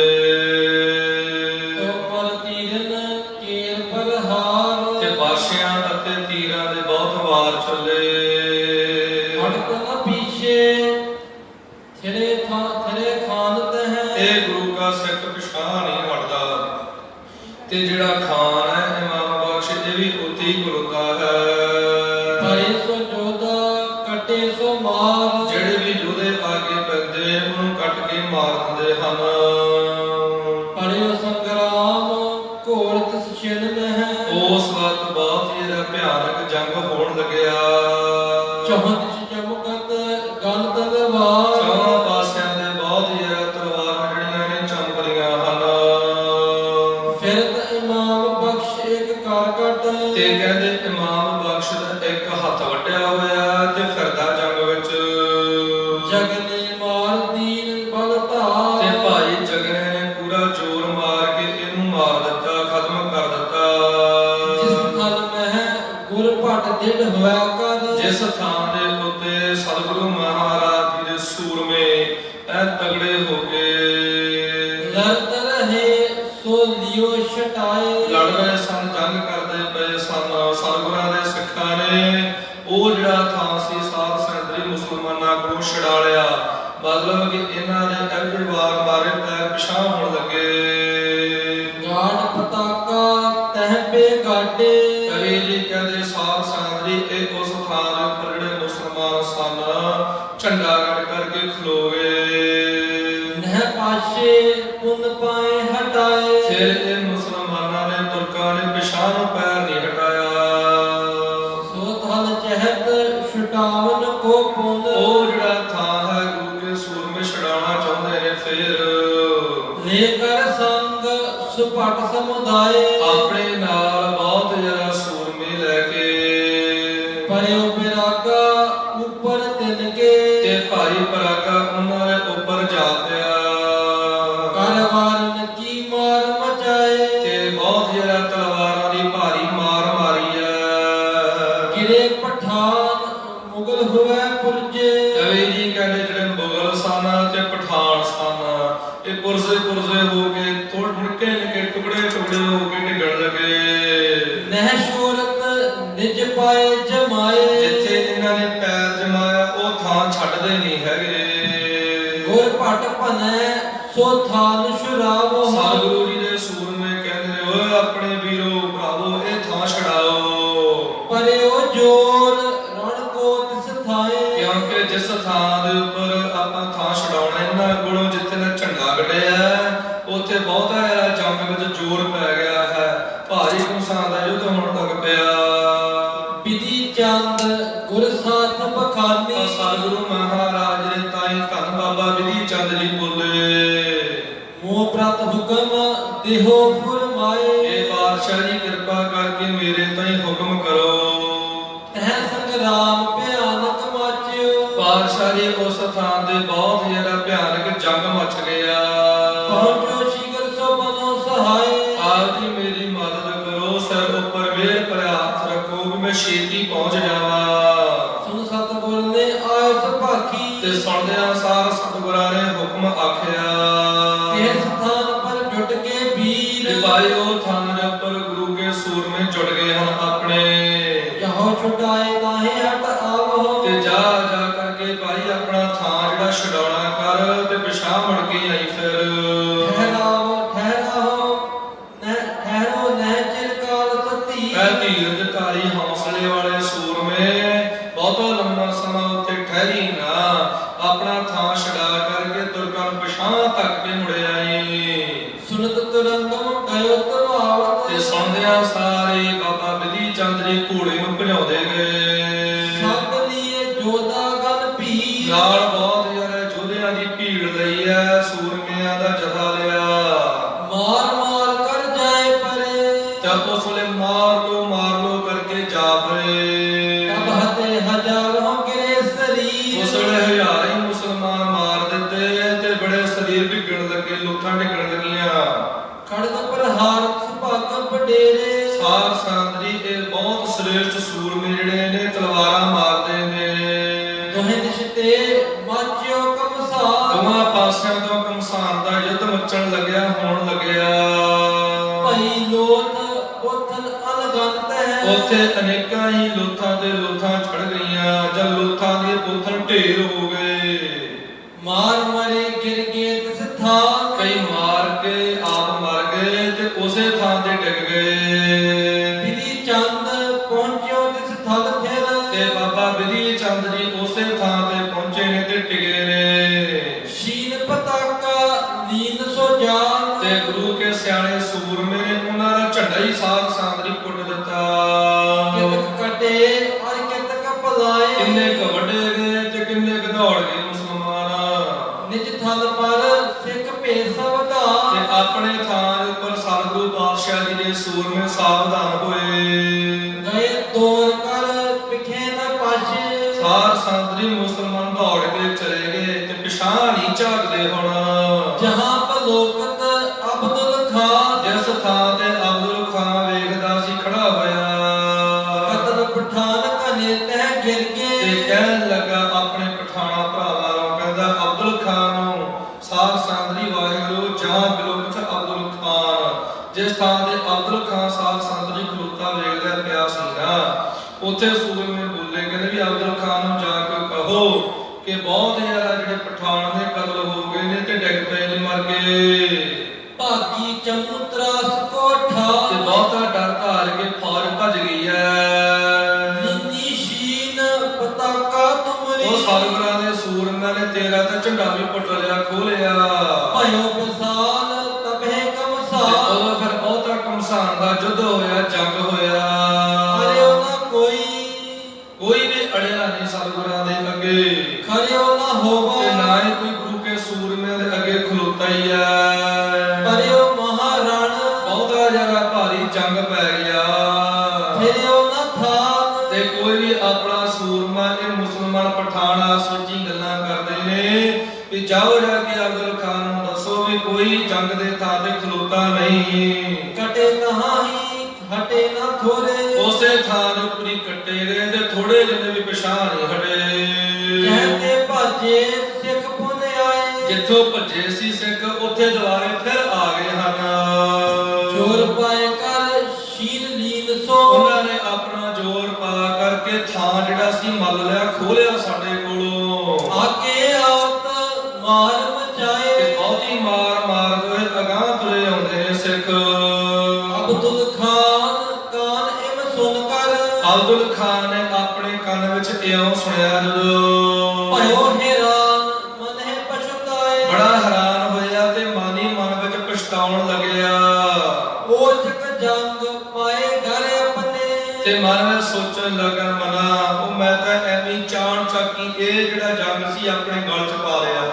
ਤੇ ਬਾਸ਼ਿਆਂ ਅਤੇ ਤੀਰਾਂ ਦੇ ਬਹੁਤ ਵਾਰ ਚੱਲੇ। ਇਹ ਗੁਰੂ ਕਾ ਸਿੱਖ ਪਿਛਾਂਹ ਨਹੀਂ ਹਟਦਾ। ਤੇ ਜਿਹੜਾ ਖਾਨ ਹੈ ਇਮਾਮ ਬਖਸ਼, ਇਹ ਵੀ ਉੱਥੇ ਹੀ ਖਲੋਤਾ ਹੈ। ਜਿਹੜੇ ਵੀ ਯੋਧੇ ਆਗੇ ਪੈਂਦੇ ਉਹਨੂੰ ਕੱਟ ਕੇ ਮਾਰ ਦਿੰਦੇ ਹਨ। ਉਸ ਵਕਤ ਬਹੁਤ ਹੀ ਜਿਹੜਾ ਭਿਆਨਕ ਜੰਗ ਹੋਣ ਲੱਗਿਆ। ਚੌਹਾਂ ਪਾਸਿਆਂ ਦੇ ਬਹੁਤ ਹੀ ਜਿਹੜਾ ਤਲਵਾਰਾਂ ਜਿਹੜੀਆਂ ਨੇ ਚਮਕ ਰਹੀਆਂ ਹਨ। ਤੇ ਕਹਿੰਦੇ ਇਮਾਮ ਬਖਸ਼ ਦਾ ਇੱਕ ਹੱਥ ਵੱਢਿਆ ਹੋਇਆ ਤੇ ਫਿਰਦਾ ਜੰਗ ਵਿੱਚ। ਤੇ ਭਾਈ ਜਗਨੇ ਨੇ ਪੂਰਾ ਜ਼ੋਰ ਮਾਰ ਕੇ ਇਹਨੂੰ ਮਾਰ ਦਿੱਤਾ, ਖਤਮ ਕਰ ਦਿੱਤਾ। ਜਿਸ ਥਾਂ ਦੇ ਉੱਤੇ ਸਤਿਗੁਰੂ ਮਹਾਰਾਜ ਜੀ ਦੇ ਸੂਰਮੇ ਐ ਤਗੜੇ ਹੋ ਕੇ ਲੜ ਰਹੇ ਸਨ, ਜੰਗ ਕਰਦੇ ਪਏ ਸਨ। ਸਤਿਗੁਰਾਂ ਦੇ ਸਿੱਖਾਂ ਨੇ ਉਹ ਜਿਹੜਾ ਥਾਂ ਸੀ ਸਾਧ ਸੰਗਤ ਮੁਸਲਮਾਨਾਂ ਕੋਲੋਂ ਛੁਡਾ ਲਿਆ। ਮਤਲਬ ਕਿ ਇਹਨਾਂ ਦੇ ਐਡੇ ਵਾਰ ਮਾਰੇ ਪੈਰ ਪਿਛਾਂਹ ਹੋਣ ਲੱਗੇ। ਕਵੀ ਜੀ ਕਹਿੰਦੇ ਸਾਧ ਸੰਗਤ ਜੀ ਇਹ ਉਸ ਥਾਂ ਦੇ ਉੱਪਰ ਜਿਹੜੇ ਮੁਸਲਮਾਨ ਸਨ ਝੰਡਾ ਗੱਡ ਕਰਕੇ ਖਲੋ ਗਏ। ਫਿਰ ਇਹ ਮੁਸਲਮਾਨਾਂ ਨੇ ਤੁਰਕਾਂ ਨੇ ਪਿਛਾਂਹ ਨੂੰ ਪੈਰ ਨਹੀਂ ਹਟਾਇਆ। ਉਹ ਜਿਹੜਾ ਥਾਂ ਹੈ ਗੁਰੂ ਕੇ ਸੂਰਮੇ ਛਡਾਉਣਾ ਚਾਹੁੰਦੇ ਨੇ। ਫਿਰ ਆਪਣੇ ਨਾਲ ਬਹੁਤ ਜ਼ਿਆਦਾ ਸੂਰਮੇ ਲੈ ਕੇ ਤੇ ਭਾਈ ਪਰਾਗਾ ਉਹਨਾਂ ਦੇ ਉੱਪਰ ਜਾ ਪਿਆ। ਤੇ ਬਹੁਤ ਜਿਹੜਾ ਤਲਵਾਰਾਂ ਦੀ ਭਾਰੀ ਮਾਰ ਮਾਰੀ ਹੈ। ਕਵੀ ਜੀ ਕਹਿੰਦੇ ਜਿਹੜੇ ਮੁਗਲ ਸਨ ਤੇ ਪਠਾਨ ਸਨ ਇਹ ਪੁਰਜ਼ੇ ਹੋ ਕੇ ਥੋੜੇ ਨਿੱਕੇ ਟੁਕੜੇ ਹੋ ਕੇ ਡਿੱਗਣ ਲੱਗੇ। ਜਿੱਥੇ ਇਹਨਾਂ ਨੇ ਪੈਰ ਜਮਾਇਆ ਉਹ ਥਾਂ ਛੱਡਦੇ ਨਹੀਂ ਹੈਗੇ। ਸਤਿਗੁਰੂ ਜੀ ਦੇ ਸੂਰਮੇ ਕਹਿੰਦੇ ਓਏ ਆਪਣੇ ਵੀਰੋ ਭਰਾਵੋ ਇਹ ਥਾਂ ਛਡਾਓ। ਕਿਉਂਕਿ ਜਿਸ ਥਾਂ ਦੇ ਉੱਪਰ ਆਪਾਂ ਥਾਂ ਛਡਾਉਣਾ ਇਹਨਾਂ ਕੋਲੋਂ ਜਿੱਥੇ ਦਾ ਝੰਡਾ ਕੱਢਿਆ ਉੱਥੇ ਬਹੁਤਾ ਜੰਗ ਵਿੱਚ ਜ਼ੋਰ ਪੈ ਗਿਆ ਹੈ। ਭਾਰੀ ਘੁਸਾਂ ਦਾ ਯੁੱਧ ਹੋਣ ਲੱਗ ਪਿਆ। ਸਤਿਗੁਰੂ ਮਹਾਰਾਜ ਦੇ ਤਾਈ ਧੰਨ ਬਾਬਾ ਵਿਧੀ ਚੰਦ ਜੀ ਬੋਲੇ ਇਹ ਬਾਦਸ਼ਾਹ ਜੀ ਕਿਰਪਾ ਕਰਕੇ ਮੇਰੇ ਤਾਈਂ ਹੁਕਮ ਕਰੋ। ਬਾਦਸ਼ਾਹ ਜੀ ਉਸ ਥਾਂ ਤੇ ਬਹੁਤ ਜ਼ਿਆਦਾ ਭਿਆਨਕ ਜੰਗ ਮਚ ਗਿਆ। ਆਪ ਜੀ ਮੇਰੀ ਮਦਦ ਕਰੋ, ਸਿਰ ਉੱਪਰ ਮੇਰ ਭਰਿਆ ਹੱਥ ਰੱਖੋ ਵੀ ਮੈਂ ਛੇਤੀ ਪਹੁੰਚ ਜਾਵਾਂ। ਤੇ ਸੁਣਦਿਆਂ ਸਾਰ ਸਤਿਗੁਰਾਂ ਨੇ ਹੁਕਮ ਆਖਿਆ। ਭਾਈ ਉਹ ਥਾਂ ਦੇ ਉੱਪਰ ਗੁਰੂ ਕੇ ਸੂਰਮੇ ਜੁੜ ਗਏ ਹਨ ਆਪਣੇ। ਤੇ ਜਾ ਕਰਕੇ ਭਾਈ ਆਪਣਾ ਥਾਂ ਜਿਹੜਾ ਛਡਾਉਣਾ ਕਰ ਤੇ ਪਿਛਾਂਹ ਮੁੜ ਕੇ ਆਈ। ਫਿਰ ਧੀਰਜਧਾਰੀ ਹੌਸਲੇ ਵਾਲੇ ਸੂਰਮੇ ਬਹੁਤਾ ਲੰਮਾ ਸਮਾਂ ਉੱਥੇ ਠਹਿਰੀ ਨਾ, ਆਪਣਾ ਥਾਂ ਛਡਾ ਕਰਕੇ ਤੁਰਕਾਂ ਪਿਛਾਂਹ ਤੱਕ ਕੇ ਮੁੜ ਆਈ। ਤੇ ਸੁਣਦਿਆਂ ਸਾਰੇ ਬਾਬਾ ਵਿਧੀ ਚੰਦ ਜੀ ਘੋੜੇ ਨੂੰ ਭਜਾਉਂਦੇ ਗਏ। ਨਾਲ ਬਹੁਤ ਜ਼ਿਆਦਾ ਯੋਧਿਆਂ ਦੀ ਭੀੜ ਲਈ ਹੈ। ਸੂਰਮਿਆਂ ਦਾ ਜਥਾ ਲਿਆ। उस वेले मार लो करके जाप रहे। तब हते हजारों गिरे शरीर। उस वेले हज़ार ही मुसलमान मार दिते ते बड़े शरीर विगण लगे, लुत्थां डिगण लगियां। खड़ग प्रहार सुभागन वडेरे। साध संत जी ये बहुत श्रेष्ठ सूरमे जिहड़े ने तलवारां मारदे ने। दोहे निशते माचियो कमसार। दोवां पासिਆਂ ਤੋਂ ਕਮਸਾਨ ਦਾ ਯੁੱਧ ਮੱਚਣ ਲੱਗਿਆ, ਹੋਣ ਲੱਗਿਆ। ਭਈ ਲੋਥ ਉਥਲ ਅਲਗੰਤ ਹੈ। ਉੱਥੇ ਅਨੇਕਾਂ ਹੀ ਲੋਥਾਂ ਤੇ ਲੋਥਾਂ ਚੜ ਗਈਆਂ, ਜਦ ਲੋਥਾਂ ਦੇ ਪੋਥਲ ਢੇਰ ਹੋ ਗਏ। ਮਾਰ ਮਰੇ ਗਿਰ ਗਏ ਤਿਸ ਥਾਂ। ਕਈ ਮਾਰ ਕੇ ਆਪ ਮਰ ਗਏ ਤੇ ਉਸੇ ਥਾਂ ਤੇ ਡਿੱਗ ਗਏ। ਬਿਧੀ ਚੰਦ ਪਹੁੰਚਿਓ ਤਿਸ ਥਲ ਫਿਰ। ਤੇ ਬਾਬਾ ਬਿਧੀ ਚੰਦ ਜੀ ਉਸੇ ਥਾਂ ਤੇ ਪਹੁੰਚੇ ਨੇ ਤੇ ਟਿਕੇ ਨੇ। ਸ਼ੀਨ ਪਤਾਕਾ ਲੀਨ ਸੋ ਜਾਨ। ਤੇ ਗੁਰੂ ਕੇ ਸਿਆਣੇ ਸੂਰਮੇ ਨੇ ਉਹਨਾਂ ਦਾ ਝੰਡਾ ਹੀ ਸਾਧ ਸੰਤ ਜੀ ਪੁੱਟ ਦਿੱਤਾ। ਕਿਤਕ ਕਟੇ ਔਰ ਕਿਤਕ ਭਲਾਏ। ਕਿੰਨੇ ਕੁ ਵੱਡੇ ਗਏ ਤੇ ਕਿੰਨੇ ਕੁ ਦੌੜ ਗਏ ਮੁਸਲਮਾਨ। ਨਿਜ ਥਲ ਪਰ ਸਿੱਖ ਭੇਸ ਵਧਾ। ਤੇ ਆਪਣੇ ਥਾਂ ਦੇ ਉੱਪਰ ਸਤਿਗੁਰੂ ਪਾਤਸ਼ਾਹ ਜੀ ਦੇ ਸੂਰਮੇ ਸਾਵਧਾਨ ਹੋਏ। ਗਏ ਤੋਰ ਕਰ ਪਿਖੇ ਨ ਪਾਛੇ। ਸਾਧ ਸੰਤ ਜੀ ਮੁਸਲਮਾਨ ਦੌੜ ਕੇ ਚਲੇ ਗਏ ਤੇ ਪਿਛਾਂਹ ਨਹੀਂ ਝਾਕਦੇ ਹੁਣ। ਜਹਾਂ ਪਲੋਕਤ ਅਬਦੁਲ ਖਾਨ। ਜਿਸ ਥਾਂ ਤੇ ਅਬਦੁਲ ਖਾਨ ਵੇਖਦਾ ਸੀ ਖੜਾ ਹੋਇਆ। ਕਤਲ ਪਠਾਨ ਘਨੇ ਤਹਿ ਗਿਰ ਤੇ ਗਏ। ਕਹਿਣ ਲੱਗਾ ਆਪਣੇ ਪਠਾਣਾ ਭਰਾਵਾਂ ਨੂੰ, ਕਹਿੰਦਾ ਅਬਦੁਲ ਖਾਨ ਨੂੰ ਸਾਧ ਸੰਤ ਜੀ ਵਾਹਿਗੁਰੂ ਜਾਂ ਬਿਲੋਕਤ ਅਬਦੁਲ ਖਾਨ। ਜਿਸ ਥਾਂ ਤੇ ਅਬਦੁਲ ਖਾਨ ਸਾਧ ਸੰਤ ਜੀ ਖਲੋਤਾ ਵੇਖਦਾ ਪਿਆ ਸੀ ਨਾ, ਉੱਥੇ ਸੂਰਮੇ ਬੋਲੇ, ਕਹਿੰਦੇ ਵੀ ਅਬਦੁਲ ਖਾਨ ਨੂੰ ਜਾ ਕੇ ਕਹੋ ਕਿ ਬਹੁਤ ਜ਼ਿਆਦਾ ਜਿਹੜੇ ਪਠਾਨ ਦੇ ਕਤਲ ਹੋ ਗਏ ਨੇ ਤੇ ਡਿੱਗ ਪਏ ਨੇ, ਮਰ ਗਏ। ਭਾਗੀ ਚਮੂ ਤਰਾਸ ਕੋਠਾ। ਤੇ ਬਹੁਤਾ ਡਰ ਧਾਰ ਕੇ ਫੌਜ ਭੱਜ ਗਈ ਹੈ। ਨਿੰਨੀ ਸ਼ੀਨ ਪਤਾਕਾ ਤੁਮਰੀ। ਉਹ ਸਤਿਗੁਰਾਂ ਦੇ ਸੂਰਮਿਆਂ ਨੇ ਤੇਰਾ ਤਾਂ ਝੰਡਾ ਵੀ ਪੁੱਟ ਲਿਆ, ਖੋਲਿਆ। ਭਇਓ ਵਿਸਾਲ ਤਬੇ ਤੇ ਕਮਸਾਲ। ਉਦੋਂ ਫਿਰ ਬਹੁਤਾ ਕਮਸਾਨ ਦਾ ਯੁੱਧ ਹੋਇਆ, ਜੰਗ ਹੋਇਆ। ਖਰਿਓ ਨਾ ਕੋਈ ਵੀ ਅੜਿਆ ਨਹੀਂ ਸਤਿਗੁਰਾਂ ਦੇ ਅੱਗੇ। ਖਰਿਓ ਨਾ ਹੋਵਾ। ਤੇ ਨਾ ਹੀ ਕੋਈ ਗੁਰੂ ਕੇ ਸੂਰਮਿਆਂ ਦੇ ਅੱਗੇ ਖਲੋਤਾ ਹੀ ਹੈ। ਪਰਿਓ ਮਹਾਰਣ। ਬਹੁਤਾ ਜ਼ਿਆਦਾ ਭਾਰੀ ਜੰਗ ਪੈ ਗਿਆ। ਫਿਰਿਓ ਨਾ ਥਾਨ। ਤੇ ਕੋਈ ਵੀ ਆਪਣਾ ਸੂਰਮਾ, ਇਹ ਮੁਸਲਮਾਨ ਪਠਾਨ ਆਪਸ ਵਿੱਚ ਹੀ ਗੱਲਾਂ ਕਰਦੇ ਨੇ ਵੀ ਜਾਓ ਜਾ ਕੇ ਅਬਦੁਲ ਖਾਨ ਨੂੰ ਦੱਸੋ ਵੀ ਕੋਈ ਜੰਗ ਦੇ ਥਾਂ ਤੇ ਖਲੋਤਾ ਨਹੀਂ। ਕਟੇ ਕਹਾਹੀ ਹਟੇ ਨਾ ਥੋਰੇ। ਉਸੇ ਥਾਂ ਦੇ ਉੱਪਰ ਹੀ ਕੱਟੇ ਗਏ ਤੇ ਥੋੜੇ ਜਿਹੇ ਵੀ ਪਿਛਾਂਹ ਨਹੀਂ ਹਟੇ। ਕਹਿੰਦੇ ਭਾਜੇ ਸਿੱਖ ਪੁੰਨ ਆਏ। ਜਿੱਥੋਂ ਭੱਜੇ ਸੀ ਸਿੱਖ ਉੱਥੇ ਦੁਬਾਰੇ ਫਿਰ ਆ ਗਏ ਹਨ। ਜੋਰ ਪਾਏ ਕਰ ਸ਼ੀਨ ਲੀਨ ਸੋ। ਉਹਨਾਂ ਨੇ ਆਪਣਾ ਜ਼ੋਰ ਪਾ ਕਰਕੇ ਥਾਂ ਜਿਹੜਾ ਸੀ ਮੱਲ ਲਿਆ, ਖੋਲਿਆ ਸਾਡੇ ਕੋਲੋਂ। ਆਗੇ ਆਉਤ ਮਾਰ ਤੇ ਮਚਾਏ। ਬਹੁਤੀ ਮਾਰ ਦੋਏ ਅਗਾਂਹ ਤੁਰੇ ਆਉਂਦੇ ਨੇ ਸਿੱਖ। ਅਬਦੁਲ ਖਾਨ ਕਾਨ ਇਮ ਸੁਨ ਕਰ। ਅਬਦੁਲ ਖਾਨ ਨੇ ਆਪਣੇ ਕੰਨ ਵਿੱਚ ਇਉਂ ਸੁਣਿਆ ਜਦੋਂ। ਭਇਓ ਹੈਰਾਨ ਮਨ ਹੈ ਪਛਤਾਏ। ਬੜਾ ਹੈਰਾਨ ਹੋਇਆ ਤੇ ਮਨ ਵਿੱਚ ਪਛਤਾਉਣ ਲੱਗਿਆ। ਓਚਕ ਜੰਗ ਪਾਏ ਘਰ ਆਪਣੇ। ਤੇ ਮਨ ਵਿੱਚ ਸੋਚਣ ਲੱਗਾ, ਮਨਾ ਉਹ ਮੈਂ ਤਾਂ ਐਵੇਂ ਚਾਣ ਚੱਕੀ ਇਹ ਜਿਹੜਾ ਜੰਗ ਸੀ ਆਪਣੇ ਗਲ 'ਚ ਪਾ ਲਿਆ।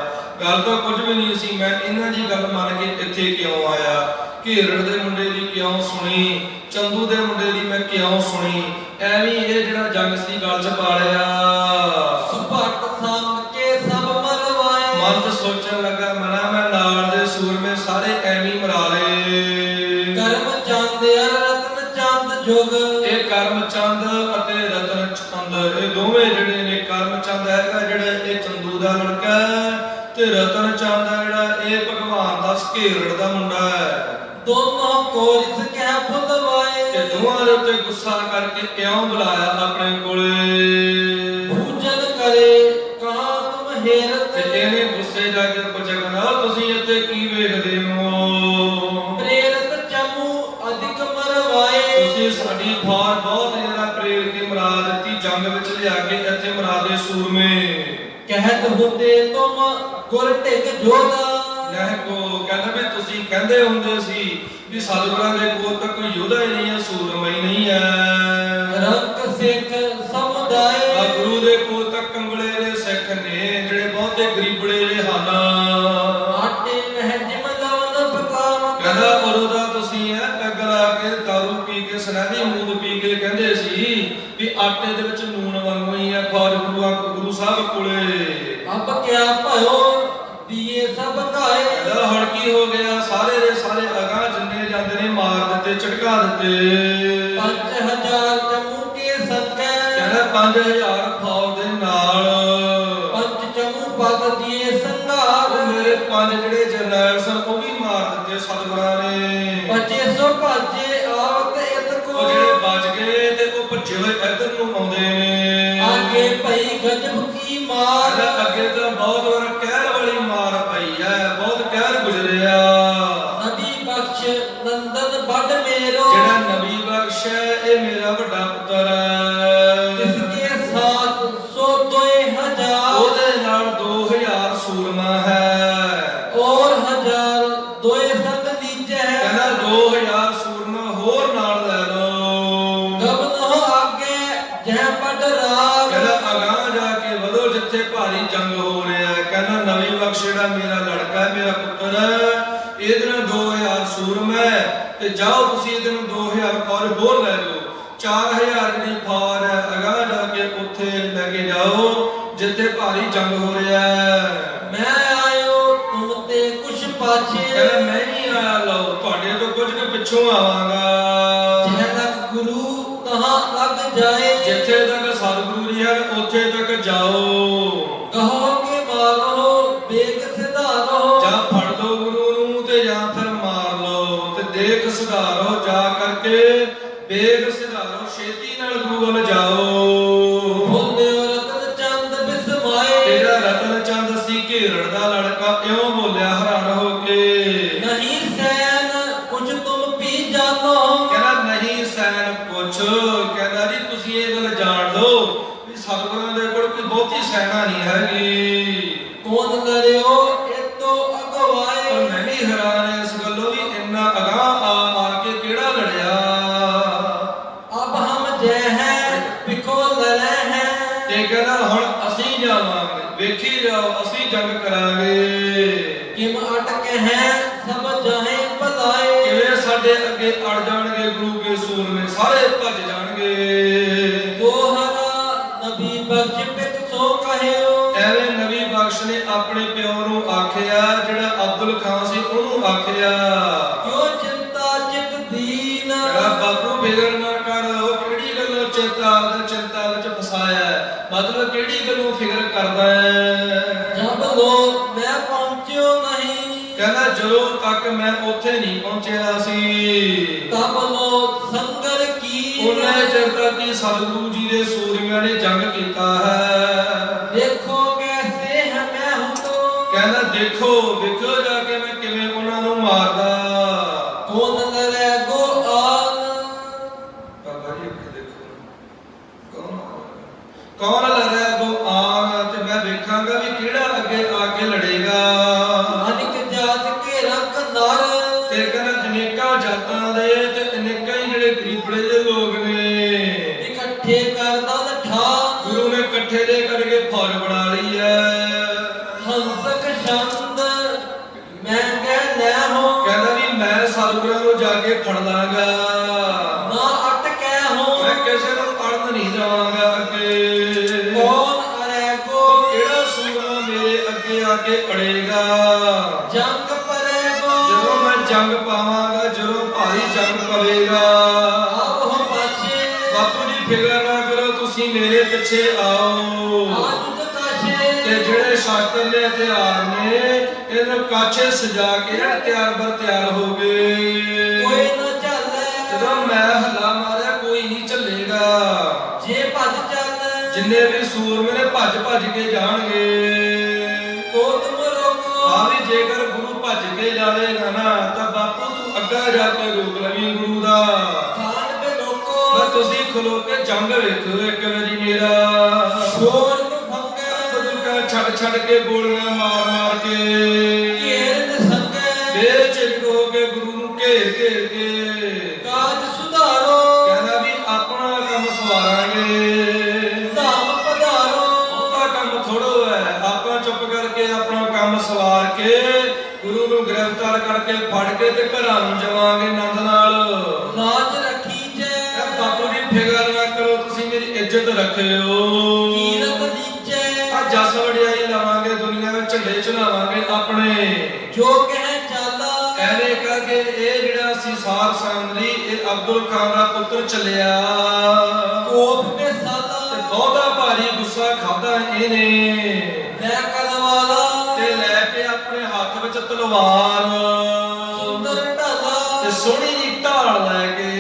ਗੱਲ ਤਾਂ ਕੁਝ ਵੀ ਨਹੀਂ ਸੀ, ਮੈਂ ਇਹਨਾਂ ਦੀ ਗੱਲ ਮੰਨ ਕੇ ਇੱਥੇ ਕਿਉਂ ਆਇਆ। ਘੇਰੜ ਦੇ ਮੁੰਡੇ ਦੀ ਕਿਉਂ ਸੁਣੀ, ਚੰਦੂ ਦੇ ਮੁੰਡੇ ਦੀ ਮੈਂ ਕਿਉਂ ਸੁਣੀ। ਐਵੇਂ ਇਹ ਜਿਹੜਾ ਜੰਗ ਸੀ ਗਲ 'ਚ ਪਾ ਲਿਆ। ਸੁਭਟ ਸੰਗ ਕੇ ਸਭ ਮਰਵਾਏ। ਮਨ 'ਚ ਸੋਚਣ ਲੱਗਾ, ਮਨਾ ਮੈਂ ਨਾਲ ਦੇ ਸੂਰਮੇ ਸਾਰੇ ਐਵੇਂ ਮਰਾ ਲਏ। ਕਰਮ ਚੰਦ ਰਤਨ ਚੰਦ ਜੁਗ। ਇਹ ਕਰਮ ਚੰਦ ਅਤੇ ਰਤਨ ਚੰਦ ਇਹ ਦੋਵੇਂ ਜਿਹੜੇ ਨੇ, ਕਰਮ ਚੰਦ ਹੈਗਾ ਜਿਹੜਾ ਇਹ ਚੰਦੂ ਦਾ ਲੜਕਾ ਹੈ, ਤੇ ਰਤਨ ਚੰਦ ਹੈ ਜਿਹੜਾ ਇਹ ਭਗਵਾਨ ਦਾ ਘੇਰੜ ਦਾ ਮੁੰਡਾ ਹੈ। ਦੋਨੋਂ ਕੋਰਿਸ ਕਹਿ ਫੁੱਲਵਾਏ। ਤੇ ਦੋਵਾਂ ਦੇ ਉੱਤੇ ਗੁੱਸਾ ਕਰਕੇ ਕਿਉਂ ਬੁਲਾਇਆ ਆਪਣੇ ਕੋਲੇ। ਪੂਜਨ ਕਰੇ ਕਹਾ ਤੁਮ ਹੇਰਤ। ਤੇ ਇਹਨੇ ਗੁੱਸੇ ਜਾ ਕੇ ਪੁੱਛਿਆ, ਕਹਿੰਦਾ ਤੁਸੀਂ ਇੱਥੇ ਕੀ ਵੇਖਦੇ ਹੋ। ਪ੍ਰੇਰਤ ਚਮੂ ਅਧਿਕ ਮਰਵਾਏ। ਤੁਸੀਂ ਸਾਡੀ ਫੌਜ ਬਹੁਤ ਜਿਹੜਾ ਪ੍ਰੇਰ ਕੇ ਮਰਾ ਦਿੱਤੀ, ਜੰਗ ਵਿੱਚ ਲਿਆ ਕੇ ਇੱਥੇ ਮਰਾ ਦੇ ਸੂਰਮੇ। ਕਹਿਤ ਹੁੰਦੇ ਤੁਮ ਗੁਰ ਢਿਕ ਜੋਧਾ। ਲਹਿ ਕੋ ਕਹਿੰਦਾ ਵੀ ਤੁਸੀਂ ਕਹਿੰਦੇ ਹੁੰਦੇ ਸੀ ਵੀ ਸਤਿਗੁਰਾਂ ਦੇ ਕੋਲ ਤਾਂ ਕੋਈ ਯੋਧਾ ਹੀ ਨਹੀਂ ਹੈ, ਸੂਰਮਾ ਹੀ ਨਹੀਂ ਹੈ। ਰੰਗ ਸਿੱਖ ਸਮੁਦਾਏ। ਆ ਗੁਰੂ ਦੇ ਕੋਲ ਤਾਂ ਕੰਬਲੇ ਦੇ ਸਿੱਖ ਨੇ ਜਿਹੜੇ ਬਹੁਤੇ ਗਰੀਬੜੇ ਜਿਹੇ ਹਨ। ਆਟੇ ਮਹਿ ਜਿਮ ਲਵਨ ਪਕਾਮ। ਕਹਿੰਦਾ ਉਦੋਂ ਦਾ ਤੁਸੀਂ ਪੈਗ ਲਾ ਕੇ ਦਾਰੂ ਪੀ ਕੇ ਕੇ ਸੁਨਹਿਰੀ ਮੂਦ ਪੀ ਕੇ ਕਹਿੰਦੇ ਸੀ ਵੀ ਆਟੇ ਦੇ ਵਿੱਚ ਨੂਣ ਵਾਂਗੂ ਹੀ ਆ ਫੌਜ ਗੁਰੂ ਸਾਹਿਬ ਕੋਲੇ। ਅਬ ਕਿਆ ਭਇਓ ਦੀਏ ਸਭ ਘਾਏ। ਕਹਿੰਦਾ ਹੁਣ ਕੀ ਹੋ ਗਿਆ, ਸਾਰੇ ਦੇ ਸਾਰੇ ਅਗਾਂਹ ਜਿੰਨੇ ਜਾਂਦੇ ਨੇ ਮਾਰ ਦਿੱਤੇ, ਝਟਕਾ ਦਿੱਤੇ। 5000 ਚਮੂ ਕੇ ਸੰਕੈ। ਕਹਿੰਦਾ 5000 ਫੌਜ ਦੇ ਨਾਲ ਪੰਜ ਚਮੂ ਪਦ ਦੀਏ ਸੰਘਾਰ। ਮੇਰੇ 5 ਜਿਹੜੇ ਜਰਨੈਲ ਸਨ ਉਹ ਵੀ ਮਾਰ ਦਿੱਤੇ ਸਤਿਗੁਰਾਂ ਨੇ। ਬਚੇ ਸੋ ਭਾਜੇ ਆਵਤ ਇਤ ਕੋ। ਉਹ ਜਿਹੜੇ ਬਚ ਗਏ ਤੇ ਉਹ ਭੱਜੇ ਹੋਏ ਇੱਧਰ ਨੂੰ ਆਉਂਦੇ ਨੇ। ਆਗੇ ਭਈ ਗਜਬ ਕੀ ਮਾਰ। ਅੱਗੇ ਤਾਂ ਬਹੁਤ ਵਾਰ ਕਹਿਰ ਵਾਲੀ ਮਾਰ ਪਈ ਹੈ, ਬਹੁਤ ਕਹਿਰ ਗੁਜ਼ਰਿਆ। ਨਬੀ ਬਖਸ਼ ਨੰਦਨ ਵੱਡ ਮੇਰੋ। ਜਿਹੜਾ ਨਬੀ ਬਖਸ਼ ਹੈ ਇਹ ਮੇਰਾ ਵੱਡਾ ਪੁੱਤਰ ਹੈ। ਇਸਕੇ ਸਾਥ ਸੋ 2000। ਉਹਦੇ ਨਾਲ 2000 ਸੂਰਮਾ ਹੈ ਔਰ 1000 ਦੋਏ ਸੰਗ ਨੀਚੇ ਹੈ। ਕਹਿੰਦਾ 2000 ਸੂਰਮਾ ਹੋਰ ਨਾਲ ਲੈ ਲਓ। ਗਬਨ ਹੋ ਆਗੇ ਜਹ ਪਟ ਰਾਗ। ਕਹਿੰਦਾ ਅਗਾਂਹ ਜਾ ਕੇ ਵਧੋ ਜਿੱਥੇ ਭਾਰੀ ਜੰਗ ਹੋ ਰਿਹਾ ਹੈ। ਕਹਿੰਦਾ ਨਬੀ ਬਖਸ਼ ਜਿਹੜਾ ਮੇਰਾ ਲੜਕਾ ਹੈ, ਮੇਰਾ ਪੁੱਤਰ ਹੈ, ਇਹਦੇ ਨਾਲ 2000 ਸੂਰਮਾ ਹੈ ਤੇ ਜਾਓ ਤੁਸੀਂ ਇਹਦੇ ਨੂੰ 2000 ਫੌਜ ਹੋਰ ਲੈ ਲਓ। 4000 ਦੀ ਫੌਜ ਹੈ, ਅਗਾਂਹ ਜਾ ਕੇ ਉੱਥੇ ਲੈ ਕੇ ਜਾਓ ਜਿੱਥੇ ਭਾਰੀ ਜੰਗ ਹੋ ਰਿਹਾ ਹੈ। ਮੈਂ ਆਇਓ ਤੁਮ ਤੇ ਕੁਛ ਪਾਛੇ। ਕਹਿੰਦਾ ਮੈਂ ਨਹੀਂ ਆਇਆ ਲਓ ਤੁਹਾਡੇ ਤੋਂ ਕੁਝ ਕੁ ਪਿੱਛੋਂ ਆਵਾਂਗਾ। ਜਿਹ ਤੱਕ ਗੁਰੂ ਤਹਾਂ ਲੱਗ ਜਾਏ। ਜਿੱਥੇ ਤੱਕ ਸਤਿਗੁਰੂ ਜੀ ਹਨ ਉੱਥੇ ਤੱਕ ਜਾਓ। ਕਹੋ ਕਿ ਮਾਰੋ ਬੇਗ ਸਿਧਾਰੋ। ਜਾਂ ਫੜ ਲਓ ਗੁਰੂ ਨੂੰ ਤੇ ਜਾਂ ਫਿਰ ਮਾਰ ਲਓ ਤੇ ਦੇਖ ਸੁਧਾਰੋ। ਜਾ ਕਰਕੇ ਬੇਗ ਸੁਧਾਰੋ, ਛੇਤੀ ਨਾਲ ਗੁਰੂ ਵੱਲ ਜਾਓ। ਬੋਲਿਓ ਰਤਨ ਚੰਦ ਬਿਸਮਾਏ। ਤੇਰਾ ਰਤਨ ਚੰਦ ਸੀ ਘੇਰੜ ਦਾ ਲੜਕਾ ਇਉਂ ਬੋਲਿਆ ਹੈਰਾਨ ਹੋ ਕੇ। ਨਹੀਂ ਸੈਨ ਕੁਝ ਤੁਮ ਵੀ ਜਾਣੋ। ਕਹਿੰਦਾ ਨਹੀਂ ਸੈਨ ਪੁੱਛ। ਕਹਿੰਦਾ ਜੀ ਤੁਸੀਂ ਇਹ ਗੱਲ ਜਾਣ ਲਓ ਵੀ ਸਤਿਗੁਰਾਂ ਦੇ ਕੋਲ ਕੋਈ ਬਹੁਤੀ ਸੈਨਾ ਨਹੀਂ ਹੈਗੀ। ਕੌਣ ਲੜਿਓ ਇਤੋਂ ਅਗਵਾਏ। ਪਰ ਮੈਂ ਵੀ ਹੈਰਾਨ ਇਸ ਗੱਲੋਂ ਵੀ ਇੰਨਾ ਅਗਾਂਹ ਆ ਕੇ ਕਿਹੜਾ ਲੜਿਆ। ਅਬ ਹਮ ਜੈ ਹੈ ਵਿਖੋ ਲੜੈ ਹੈ। ਤੇ ਕਹਿੰਦਾ ਹੁਣ ਅਸੀਂ ਜਾਵਾਂਗੇ, ਵੇਖੀ ਜਾਓ ਅਸੀਂ ਜੰਗ ਕਰਾਂਗੇ। ਕਿਮ ਅਟਕ ਹੈ ਸਭ ਜਾਹੇ ਭਲਾਏ। ਕਿਵੇਂ ਸਾਡੇ ਅੱਗੇ ਅੜ ਜਾਣਗੇ ਗੁਰੂ ਕੇ ਸੂਰਮੇ, ਸਾਰੇ ਭੱਜ ਜਾਣਗੇ। ਦੋਹਰਾ ਨਬੀ ਬਖਸ਼ ਪਿਤ ਸੋ ਕਹਿਓ। ਐਵੇਂ ਨਬੀ ਬਖਸ਼ ਨੇ ਆਪਣੇ ਪਿਓ ਨੂੰ ਆਖਿਆ, ਜਿਹੜਾ ਅਬਦੁਲ ਖਾਨ ਸੀ ਉਹਨੂੰ ਆਖਿਆ, ਕਿਉਂ ਚਿੰਤਾ ਚਿਤ ਦੀਨ। ਮੇਰਾ ਬਾਪੂ ਫਿਕਰ ਨਾ ਕਰ। ਉਹ ਕਿਹੜੀ ਗੱਲੋਂ ਚਿੰਤਾ ਵਿੱਚ ਫਸਾਇਆ ਹੈ, ਮਤਲਬ ਕਿਹੜੀ ਗੱਲੋਂ ਫਿਕਰ ਕਰਦਾ ਹੈ। ਜਬ ਲੋ ਮੈਂ ਪਹੁੰਚਿਓ ਨਹੀਂ। ਕਹਿੰਦਾ ਜਦੋਂ ਤੱਕ ਮੈਂ ਉੱਥੇ ਨਹੀਂ ਪਹੁੰਚਿਆ ਸੀ ਤਬ ਲੋ ਸੰਗਰ ਕੀ। ਉਹਨੇ ਚਿਰ ਤੱਕ ਹੀ ਸਤਿਗੁਰੂ ਜੀ ਦੇ ਸੂਰਮਿਆਂ ਨੇ ਜੰਗ ਕੀਤਾ ਹੈ। ਦੇਖੋ ਕੈਸੇ ਹੈ ਮੈਂ ਹੁਤੋ। ਕਹਿੰਦਾ ਵੇਖੋ ਜਾ ਕੇ ਮੈਂ ਕਿਵੇਂ ਉਹਨਾਂ ਨੂੰ ਮਾਰਦਾ। ਕੌਣ ਲੜੈ ਗੋ ਆਨ। ਬਾਬਾ ਜੀ ਅੱਗੇ ਦੇਖੋ ਕੌਣ ਲੜਿਆ ਗੋ ਆਨ। ਤੇ ਮੈਂ ਵੇਖਾਂਗਾ ਵੀ ਕਿਹੜਾ ਅੱਗੇ ਆ ਕੇ ਲੜੇਗਾ। ਅਨਿਕ ਜਾਤ ਘੇਰਾ ਕੰਧਾਰ। ਤੇ ਕਹਿੰਦਾ ਅਨੇਕਾਂ ਜਾਤਾਂ ਦੇ ਤੇ ਅਨੇਕਾਂ ਹੀ ਜਿਹੜੇ ਗਰੀਬੜੇ ਦੇ ਲੋਕ ਨੇ ਇਕੱਠੇ ਕਰਦਾ ਲਠਾ। ਗੁਰੂ ਨੇ ਇਕੱਠੇ ਦੇ ਕਰਕੇ ਫੌਜ ਬਣਾ ਲਈ ਹੈ। ਹੰਸਕ ਛੰਦ ਮੈਂ ਕਹਿ ਲੈ ਹੋ। ਕਹਿੰਦਾ ਵੀ ਮੈਂ ਸਤਿਗੁਰਾਂ ਨੂੰ ਜਾ ਕੇ ਫੜ ਲਾਂਗਾ, ਨਾ ਅਟਕੈ ਹੋ। ਮੈਂ ਕਿਸੇ ਨੂੰ ਅੜਨ ਨਹੀਂ ਜਾਵਾਂਗਾ ਅੱਗੇ। ਕੌਣ ਅਰੈ ਗੋ। ਕਿਹੜਾ ਸੂਰਮਾ ਮੇਰੇ ਅੱਗੇ ਆ ਕੇ ਅੜੇਗਾ। ਜੰਗ ਪਰੈ ਗੋ। ਜਦੋਂ ਮੈਂ ਜੰਗ ਪਾਵਾਂਗਾ, ਜਦੋਂ ਭਾਰੀ ਜੰਗ ਪਵੇਗਾ। ਆਪ ਹੋ ਪਾਛੇ। ਬਾਪੂ ਜੀ ਫਿਕਰ ਨਾ ਕਰੋ, ਤੁਸੀਂ ਮੇਰੇ ਪਿੱਛੇ ਆਓ। ਆਜੁਦ ਕਾਸ਼ੇ। ਤੇ ਜਿਹੜੇ ਸ਼ਾਸਤਰ ਦੇ ਹਥਿਆਰ ਨੇ ਇਹਨੂੰ ਕਾਛੇ ਸਜਾ ਕੇ ਤਿਆਰ ਹੋ ਗਏ। ਕੋਈ ਨਾ ਚੱਲੈ। ਜਦੋਂ ਮੈਂ ਹੱਲਾ ਮਾਰਿਆ ਕੋਈ ਨਹੀਂ ਚੱਲੇਗਾ। ਜੇ ਭੱਜ ਚੱਲ। ਜਿੰਨੇ ਵੀ ਸੂਰਮੇ ਨੇ ਭੱਜ ਕੇ ਜਾਣਗੇ। ਤੋ ਤੁਮ ਰੋਕੋ। ਆ ਵੀ ਜੇਕਰ ਗੁਰੂ ਭੱਜ ਕੇ ਜਾਵੇਗਾ ਨਾ ਤਾਂ ਬਾਪੂ ਤੂੰ ਅੱਗਾ ਜਾ ਕੇ ਰੋਕ ਲਵੀਂ ਗੁਰੂ ਦਾ। ਖਾਨ ਕੇ ਲੋਕੋ। ਬਸ ਤੁਸੀਂ ਖਲੋ ਕੇ ਜੰਗ ਵੇਖੋ ਇੱਕ ਵਾਰੀ ਮੇਰਾ। ਸ਼ੋਰ ਨੂੰ ਫੰਗੇ। ਛੱਡ ਕੇ ਗੋਲੀਆਂ ਮਾਰ ਕੇ ਘੇਰ ਸੰਗੇ। ਬੇਝਿਜਕ ਹੋ ਕੇ ਗੁਰੂ ਨੂੰ ਘੇਰ ਕੇ ਕਾਜ ਸੁਧਾਰੋ। ਕਹਿੰਦਾ ਵੀ ਆਪਣਾ ਕੰਮ ਸਵਾਰਾਂਗੇ। ਧਾਮ ਪਧਾਰੋ। ਉਹਦਾ ਕੰਮ ਥੋੜੋ ਹੈ, ਆਪਾਂ ਚੁੱਪ ਕਰਕੇ ਆਪਣਾ ਕੰਮ ਸਵਾਰ ਕੇ ਗੁਰੂ ਨੂੰ ਗ੍ਰਿਫਤਾਰ ਕਰਕੇ ਫੜ ਕੇ ਤੇ ਘਰਾਂ ਨੂੰ ਜਾਵਾਂਗੇ ਆਨੰਦ ਨਾਲ। ਲਾਜ ਰੱਖੀ ਜੈ ਫਿਕਰ ਨਾ ਕਰੋ, ਤੁਸੀਂ ਮੇਰੀ ਇੱਜ਼ਤ ਰੱਖਿਓ। ਕੀਰਤ ਲੀਚੈ ਆ ਜਸ ਵਡਿਆਈ ਲਵਾਂਗੇ, ਦੁਨੀਆ ਵਿੱਚ ਝੰਡੇ ਚਲਾਵਾਂਗੇ ਆਪਣੇ। ਜੋ ਕਹਿ ਚਾਲਾ ਐਵੇਂ ਕਰਕੇ ਇਹ ਜਿਹੜਾ ਸੀ ਸਾਧ ਸੰਗਤ ਇਹ ਅਬਦੁਲ ਖਾਨ ਦਾ ਪੁੱਤਰ ਚੱਲਿਆ। ਕੋਪ ਕੇ ਸਾਲਾ ਤੇ ਬਹੁਤਾ ਭਾਰੀ ਗੁੱਸਾ ਖਾਦਾ ਇਹਨੇ। ਲੈ ਕਰਵਾਲਾ ਤੇ ਲੈ ਕੇ ਆਪਣੇ ਹੱਥ ਵਿੱਚ ਤਲਵਾਰ, ਸੁੰਦਰ ਢਾਲਾ ਤੇ ਸੋਹਣੀ ਜੀ ਢਾਲ ਲੈ ਕੇ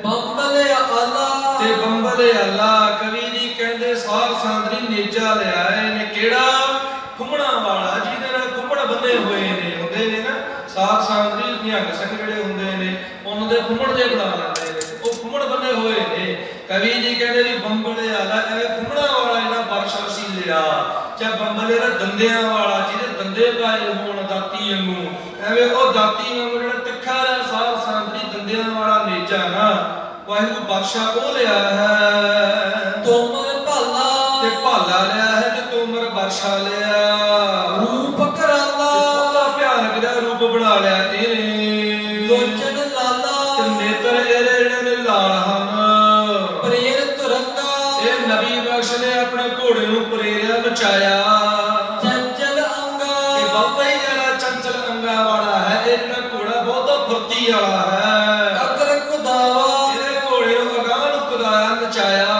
ਬੰਬਲੇ ਆਲਾ ਤੇ ਬੰਬਲੇ ਆਲਾ। ਕਵੀ ਜੀ ਕਹਿੰਦੇ ਸਾਧ ਸੰਗਤ ਨੇਜਾ ਲਿਆਏ ਨੇ ਕਿਹੜਾ? ਫੁੰਮਣਾ ਵਾਲਾ, ਜਿਹਦੇ ਨਾਲ ਫੁੰਮਣ ਬੰਨੇ ਹੋਏ ਨੇ ਹੁੰਦੇ ਨੇ ਨਾ ਸਾਧ ਸੰਗਤ ਨਿਹੰਗ ਸਿੰਘ ਜਿਹੜੇ ਹੁੰਦੇ ਨੇ ਉਹਨਾਂ ਦੇ ਫੁੰਮਣ ਦੇ ਬਣਾ ਲੈਂਦੇ ਨੇ, ਉਹ ਫੁੰਮਣ ਬੰਨੇ ਹੋਏ ਨੇ। ਕਵੀ ਜੀ ਕਹਿੰਦੇ ਵੀ ਬੰਬਲੇ ਆਲਾ ਐਵੇਂ ਫੁੰਮਣਾ ਵਾਲਾ ਜਿਹੜਾ ਬਰਸ਼ਾ ਸੀ ਲਿਆ, ਜਾਂ ਬੰਬਲੇ ਦਾ ਦੰਦਿਆਂ ਵਾਲਾ ਜਿਹਦੇ ਦੰਦੇ ਪਾਏ ਹੋਣ ਦਾਤੀ ਵਾਂਗੂ, ਐਵੇਂ ਉਹ ਦਾਤੀ ਵਾਂਗੂ ਜਿਹੜਾ ਤਿੱਖਾ ਰਿਹਾ ਸਾਧ ਸੰਗਤ ਦੰਦਿਆਂ ਵਾਲਾ ਨੇਜਾ ਨਾ ਵਾਹਿਗੁਰੂ ਬਖਸ਼ਾ ਉਹ ਲਿਆ ਹੈ। ਤੋਮਰ ਭਾਲਾ ਤੇ ਭਾਲਾ ਲਿਆ ਹੈ ਤੇ ਤੋਮਰ ਬਰਸ਼ਾ ਲਿਆ। ਰੂਪ ਕਰਾਲਾ ਉਹਦਾ ਭਿਆਨਕ ਦਾ ਰੂਪ ਬਣਾ ਲਿਆ ਇਹਨੇ। ਲੋਚਨ ਲਾਲਾ ਤੇ ਨੇਤਰ ਇਹਦੇ ਜਿਹੜੇ ਨੇ ਲਾਲ ਹਨ। ਪ੍ਰੇਰ ਤੁਰੰਗਾ ਇਹ ਨਬੀ ਬਖਸ਼ ਨੇ ਆਪਣੇ ਘੋੜੇ ਨੂੰ ਪ੍ਰੇਰਿਆ ਬਚਾਇਆ। ਚੰਚਲ ਅੰਗਾ ਇਹ ਬਾਬਾ ਹੀ ਜਿਹੜਾ ਚੰਚਲ ਅੰਗਾ ਵਾਲਾ ਹੈ, ਇਹ ਜਿਹੜਾ ਘੋੜਾ ਬਹੁਤਾ ਫੁਰਤੀ ਵਾਲਾ ਹੈ। ਅਗਰ ਕੁਦਾਵਾ ਇਹਦੇ ਘੋੜੇ ਨੂੰ ਅਗਾਂਹ ਨੂੰ ਕੁਦਾਇਆ ਨਚਾਇਆ।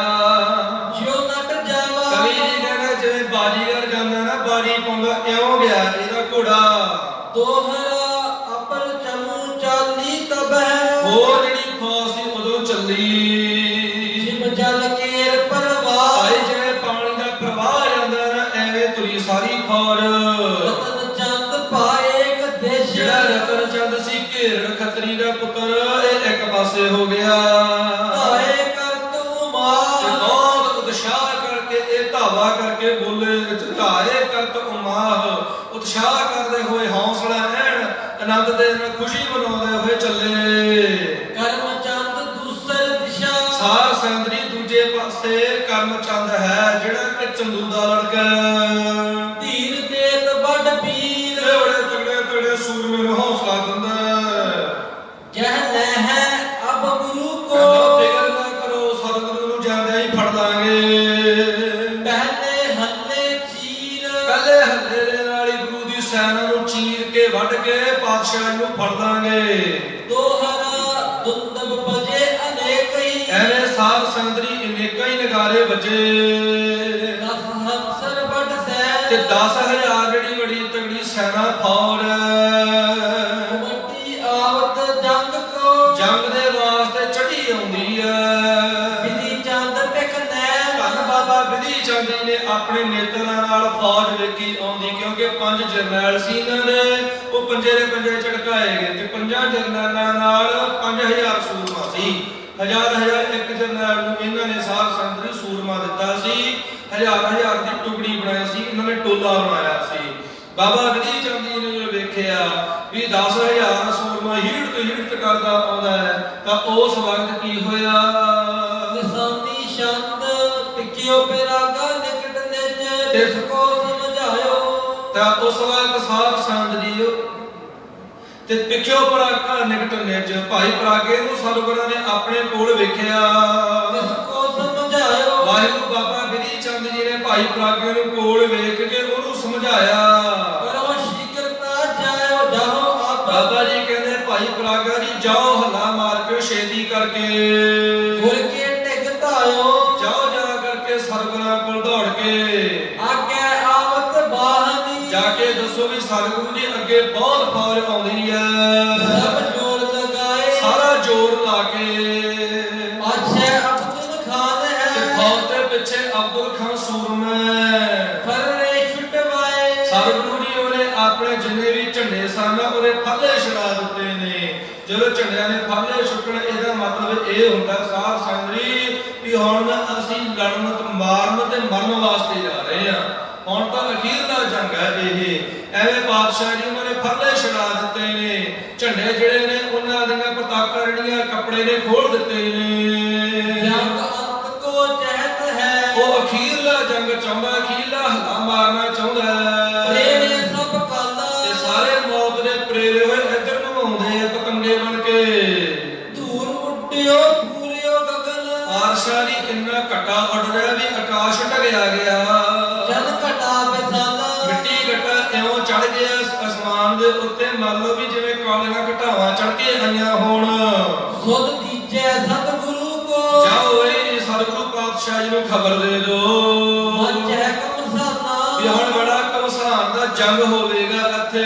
ਜਿਉ ਨਟ ਜਾਵਾ ਕਵੀ ਜੀ ਕਹਿੰਦਾ ਜਿਵੇਂ ਬਾਜੀਗਰ ਜਾਂਦਾ ਨਾ ਬਾਜੀ ਪਾਉਂਦਾ ਇਉਂ ਗਿਆ ਇਹਦਾ ਘੋੜਾ। ਦੋਹਰਾ ਅਪਰ ਚਮੂ ਚਾਲੀ ਤਬੈ ਹੋਰ ਜਿਹੜੀ ਫੌਜ ਸੀ ਉਦੋਂ ਚੱਲੀ। ਜਿਮ ਜਲ ਕੇਰ ਪਰਵਾਹ ਭਾਈ ਜਿਵੇਂ ਪਾਣੀ ਦਾ ਪ੍ਰਵਾਹ ਜਾਂਦਾ ਨਾ ਐਵੇਂ ਤੁਰੀ ਸਾਰੀ ਫੌਜ। ਰਤਨ ਚੰਦ ਪਾਏ ਕਦੇਸ਼ ਜਿਹੜਾ ਰਤਨ ਚੰਦ ਸੀ ਘੇਰੜ ਖੱਤਰੀ ਦਾ ਪੁੱਤਰ, ਇਹ ਇੱਕ ਪਾਸੇ ਹੋ ਗਿਆ। ਧਾਏ ਕਰਤ ਉਮਾ ਤੇ ਬਹੁਤ ਉਤਸ਼ਾਹ ਕਰਕੇ ਇਹ ਧਾਵਾ ਕਰਕੇ ਬੋਲੇ, ਧਾਏ ਕਰਤ ਉਮਾਹ, ਉਤਸ਼ਾਹ ਕਰਦੇ ਹੋਏ ਹੌਸਲਾ ਐਨ ਆਨੰਦ ਦੇ ਨਾਲ ਖੁਸ਼ੀ ਮਨਾਉਂਦੇ ਹੋਏ ਚੱਲੇ। ਕਰਮ ਚੰਦ ਦੂਸਰ ਦਿਸ਼ਾ ਸਾਧ ਸੰਗਤ ਦੂਜੇ ਪਾਸੇ ਕਰਮ ਚੰਦ ਹੈ ਜਿਹੜਾ ਕਿ ਚੰਦੂ ਦਾ ਲੜਕਾ। ਧੀਰ ਦੇਤ ਵੱਡ ਪੀਰ ਇਹ ਬੜੇ ਤਗੜੇ ਤਗੜੇ ਸੂਰਮੇ ਨੂੰ ਹੌਸਲਾ ਦਿੰਦਾ। ਕਹਿ ਲੈ ਹੈ ਅਬ ਗੁਰੂ ਕੋ ਫਿਕਰ ਨਾ ਕਰੋ, ਸਤਿਗੁਰੂ ਨੂੰ ਜਾਂਦਿਆਂ ਹੀ ਫੜ ਲਾਂਗੇ। ਪਹਿਲੇ ਹੱਲੇ ਚੀਰ ਪਹਿਲੇ ਹੱਲੇ ਦੇ ਨਾਲ ਹੀ ਗੁਰੂ ਦੀ ਸੈਨਾ ਨੂੰ ਚੀਰ ਕੇ ਵੱਢ ਕੇ ਪਾਤਸ਼ਾਹ ਨੂੰ ਫੜ ਲਾਂਗੇ। ਦੋਹਰਾ ਦੁੰਦਬ ਬਜੇ ਅਨੇਕ ਹੀ ਐਵੇਂ ਸਾਧ ਸੰਗਤ ਅਨੇਕਾਂ ਹੀ ਨਗਾਰੇ ਵੱਜੇ। ਦਸ ਹੰਸਰ ਵੱਡ ਸੈ ਤੇ 10,000 ਜਿਹੜੀ ਬੜੀ ਤਗੜੀ ਸੈਨਾ ਫੌਜ ਵੱਡੀ ਆਵਤ ਜੰਗ ਕੋ ਜੰਗ ਦੇ ਵਾਸਤੇ ਚੜੀ ਆਉਂਦੀ ਹੈ। ਬਿਧੀ ਚੰਦ ਟਿਕਨੈ ਧੰਨ ਬਾਬਾ ਬਿਧੀ ਚੰਦ ਜੀ ਨੇ ਆਪਣੇ ਨੇਤਰਾਂ ਨਾਲ ਫੌਜ ਵੇਖੀ ਆਉਂਦੀ, ਕਿਉਂਕਿ 5 ਜਰਨੈਲ ਸੀ ਇਹਨਾਂ ਦੇ, ਉਹ ਪੰਜੇ ਦੇ ਪੰਜੇ ਝਟਕਾਏ ਗਏ ਤੇ 5 ਜਰਨੈਲਾਂ ਨਾਲ 5000 ਸੂਰਮਾ ਸੀ। ਹਜ਼ਾਰ ਇੱਕ ਜਰਨੈਲ ਨੂੰ ਇਹਨਾਂ ਨੇ ਸਾਧ ਸੰਗਤ ਸੂਰਮਾ ਦਿੱਤਾ ਸੀ। ਹਜ਼ਾਰ ਦੀ ਟੁਕੜੀ ਬਣਾਈ ਸੀ, ਇਹਨਾਂ ਨੇ ਟੋਲਾ ਬਣਾਇਆ ਸੀ। ਬਾਬਾ ਬਿਧੀ ਚੰਦ ਜੀ ਨੇ ਜਦੋਂ ਵੇਖਿਆ ਵੀ 10,000 ਸੂਰਮਾ ਹੀੜਤ ਕਰਦਾ ਆਉਂਦਾ ਹੈ ਤਾਂ ਉਸ ਵਕਤ ਕੀ ਹੋਇਆ? ਨਿਸ਼ਾਨੀ ਸ਼ੰਦ ਟਿਕਿਓ ਪਿਰਾਗਾ ਨਿਕਟ ਨਿਜ ਤਿਸ ਕੋ ਸਮਝਾਇਓ ਤਾਂ ਉਸ ਵਕਤ ਸਾਧ ਸੰਗਤ ਜੀ ਤੇ ਪਿੱਛੋਂ ਪਰਾਗਾ ਨਿਕਟ ਨਿਜ ਭਾਈ ਪਰਾਗੇ ਨੂੰ ਸਤਿਗੁਰਾਂ ਨੇ ਆਪਣੇ ਕੋਲ ਵੇਖਿਆ। ਤਿਸ ਕੋ ਸਮਝਾਇਓ ਵਾਹਿਗੁਰੂ ਬਾਬਾ ਬਿਧੀ ਚੰਦ ਜੀ ਨੇ ਭਾਈ ਪਰਾਗੇ ਨੂੰ ਕੋਲ ਵੇਖ ਕੇ ਉਹਨੂੰ ਸਮਝਾਇਆ। ਕਰੋ ਸ਼ੀਕਰਤਾ ਜਾਇਓ ਜਾਹੋ ਆਪ ਬਾਬਾ ਜੀ ਕਹਿੰਦੇ ਭਾਈ ਪਰਾਗਾ ਜੀ ਜਾਓ ਹੱਲਾ ਮਾਰ ਕੇ ਛੇਤੀ ਕਰਕੇ ਗੁਰ ਕੇ ਟਿਕ ਧਾਇਓ ਜਾਓ ਜਾ ਕਰਕੇ ਸਤਿਗੁਰਾਂ ਕੋਲ ਦੌੜ ਕੇ ਆਗੇ ਆਵਤ ਬਾਹਨੀ ਜਾ ਕੇ ਦੱਸੋ ਵੀ ਸਤਿਗੁਰੂ ਜੀ ਅੱਗੇ ਬਹੁਤ ਫੌਜ ਆਉਂਦੀ ਹੈ। ਸਭ ਜੋਰ ਲਗਾਏ ਸਾਰਾ ਜ਼ੋਰ ਲਾ ਕੇ ਪਾਛੇ ਅਬਦੁਲ ਖਾਨ ਤੇ ਹੈ ਫੌਜ ਦੇ ਪਿੱਛੇ ਅਬਦੁਲ ਖਾਨ ਸੂਰਮਾ ਫਰਰੇ ਛੁਟਵਾਏ ਸਤਿਗੁਰੂ ਜੀ ਉਹਨੇ ਆਪਣੇ ਜਿੰਨੇ ਵੀ ਝੰਡੇ ਸਨ ਉਹਦੇ ਫਾਲੇ ਛੁਡਾ ਦਿੱਤੇ ਨੇ। ਜਦੋਂ ਝੰਡਿਆਂ ਦੇ ਫਾਲੇ ਛੁੱਟਣ ਇਹਦਾ ਮਤਲਬ ਇਹ ਹੁੰਦਾ ਸਾਧ ਸੰਗਤ ਵੀ ਹੁਣ ਅਸੀਂ ਲੜਨ ਤੇ ਮਾਰਨ ਤੇ ਮਰਨ ਵਾਸਤੇ ਜਾ ਰਹੇ ਹਾਂ। ਹੁਣ ਤਾਂ ਅਖੀਰਲਾ ਜੰਗ ਹੈ ਇਹ। ਐਵੇਂ ਪਾਤਸ਼ਾਹ ਜੀ ਉਹਨਾਂ ਨੇ ਫਾਲੇ ਛੁਡਾ ਦਿੱਤੇ ਨੇ। ਝੰਡੇ ਜਿਹੜੇ ਨੇ ਉਹਨਾਂ ਦੀਆਂ ਪਤਾਕਾਂ ਜਿਹੜੀਆਂ ਕੱਪੜੇ ਨੇ ਖੋਲ ਦਿੱਤੇ ਨੇ। ਜੰਗ ਅੰਤ ਕੋ ਚਹਿਤ ਹੈ ਉਹ ਅਖੀਰਲਾ ਜੰਗ ਚਾਹੁੰਦਾ, ਅਖੀਰਲਾ ਹੱਲਾ ਮਾਰਨਾ ਚਾਹੁੰਦਾ। ਪ੍ਰੇਰੇ ਸਭ ਕਾਲਾ ਤੇ ਸਾਰੇ ਮੌਤ ਦੇ ਪ੍ਰੇਰੇ ਹੋਏ ਇੱਧਰ ਨੂੰ ਆਉਂਦੇ ਆ ਪਤੰਗੇ ਬਣ ਕੇ। ਧੂਰ ਉੱਡਿਓ ਪੂਰਿਓ ਪਾਤਸ਼ਾਹ ਦੀ ਇੰਨਾ ਘਟਾ ਉੱਡ ਰਿਹਾ ਵੀ ਆਕਾਸ਼ ਢਕਿਆ ਗਿਆ। ਜਦ ਘਟਾ ਬਿਸਾਲਾ ਮਿੱਟੀ ਘਟਾ ਇਉਂ ਚੜ ਗਿਆ ਅਸਮਾਨ ਦੇ ਉੱਤੇ, ਮੰਨ ਲਓ ਵੀ ਜਿਵੇਂ ਕਾਲੀਆਂ ਘਟਾਵਾਂ ਚੜ ਕੇ ਆਈਆਂ ਹੋਣ। ਸੁਧ ਦੀਜੈ ਸਤਿਗੁਰੂ ਕੋ ਜਾਓ ਏ ਸਤਿਗੁਰੂ ਪਾਤਸ਼ਾਹ ਜੀ ਨੂੰ ਖਬਰ ਦੇ ਦਿਓ ਮਚੈ ਕਮਸਾਨਾ ਵੀ ਹੁਣ ਬੜਾ ਘਮਸਾਨ ਦਾ ਜੰਗ ਹੋਵੇਗਾ ਇੱਥੇ।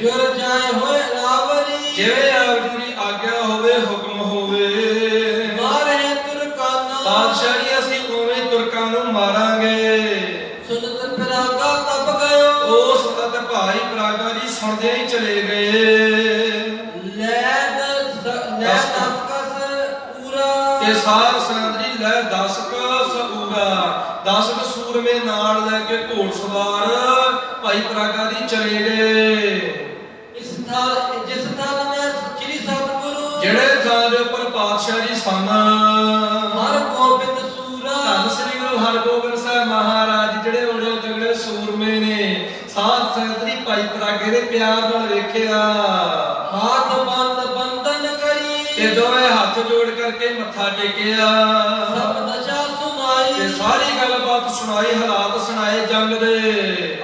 ਜੁਰ ਜਾਏ ਹੋਏ ਰਾਵਰੀ ਜਿਵੇਂ ਆਪ ਜੀ ਦੀ ਆਗਿਆ ਹੋਵੇ, ਹੁਕਮ ਹੋਵੇ। ਮਾਰੇ ਤੁਰਕਾਨਾ ਪਾਤਸ਼ਾਹ ਜੀ ਅਸੀਂ ਉਵੇਂ ਤੁਰਕਾਂ ਨੂੰ ਮਾਰਾਂਗੇ। ਸੁਨਤ ਪਰਾਗਾ ਤਪ ਗਇਓ ਉਸ ਤਤ ਭਾਈ ਪਰਾਗਾ ਜੀ ਸੁਣਦੇ ਹੀ ਚਲੇ ਗਏ। ਲੈ ਤਪਕਸ ਪੂਰਾ ਤੇ ਸਾਰ ਸੰਦਰੀ ਲੈ 10 ਕ ਸੂਰਾ 10 ਕ ਸੂਰਮੇ ਨਾਲ ਲੈ ਕੇ ਘੋੜ ਸਵਾਰ ਭਾਈ ਪਰਾਗਾ ਦੀ ਚਲੇ ਗਏ। ਇਸ ਥਾਂ ਜਿਸ ਥਾਂ ਮੈਂ ਸ੍ਰੀ ਸਤਿਗੁਰੂ ਜਿਹੜੇ ਥਾਂ ਦੇ ਉੱਪਰ ਪਾਤਸ਼ਾਹ ਜੀ ਸਨ, ਹਰ ਗੋਬਿੰਦ ਸੂਰਾ ਧੰਨ ਸ੍ਰੀ ਗੁਰੂ ਹਰਗੋਬਿੰਦ ਸਾਹਿਬ ਮਹਾਰਾਜ ਜਿਹੜੇ ਉਹਦੇ ਤਗੜੇ ਸੂਰਮੇ ਨੇ, ਸਾਧ ਸੰਗਤ ਦੀ ਭਾਈ ਪਰਾਗੇ ਦੇ ਪਿਆਰ ਨਾਲ ਵੇਖਿਆ। ਹਾਥ ਬੰਦਨ ਕਰੀ ਤੇ ਦੋਵੇਂ ਹੱਥ ਜੋੜ ਕਰਕੇ ਮੱਥਾ ਟੇਕਿਆ। ਸਭ ਦਸ਼ਾ ਸੁਨਾਈ ਤੇ ਸਾਰੀ ਗੱਲਬਾਤ ਸੁਣਾਈ, ਹਾਲਾਤ ਸੁਣਾਏ ਜੰਗ ਦੇ।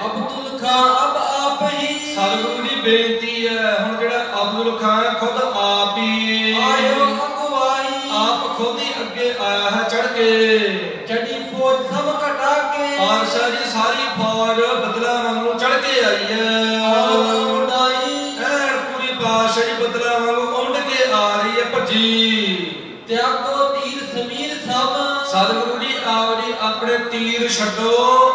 ਅਬਦੁਲ ਖਾਨ ਅਬ ਆਪ ਹੀ ਸਤਿਗੁਰੂ ਦੀ ਬੇਨਤੀ ਹੈ, ਹੁਣ ਜਿਹੜਾ ਅਬਦੁਲ ਖਾਨ ਖੁਦ ਆਪ ਹੀ ਆਇਓ ਅਗਵਾਈ ਆਪ ਖੁਦ ਹੀ ਅੱਗੇ ਆਇਆ ਹੈ ਚੜ ਕੇ। ਜੜੀ ਫੌਜ ਸਭ ਘਟਾ ਕੇ ਪਾਤਸ਼ਾਹ ਜੀ ਸਾਰੀ ਫੌਜ ਬਦਲਾ ਵਾਂਗੂ ਚੜ ਕੇ ਆਈ ਹੈ। ਉਡਾਈ ਐਨ ਪੂਰੀ ਪਾਤਸ਼ਾਹ ਜੀ ਬਦਲਾ ਵਾਂਗੂ ਉੱਡ ਕੇ ਆ ਰਹੀ ਹੈ ਭੱਜੀ। ਤਿਆਗੋ ਤੀਰ ਸਮੀਰ ਸਭ ਸਤਿਗੁਰੂ ਜੀ ਆਓ ਜੀ ਆਪਣੇ ਤੀਰ ਛੱਡੋ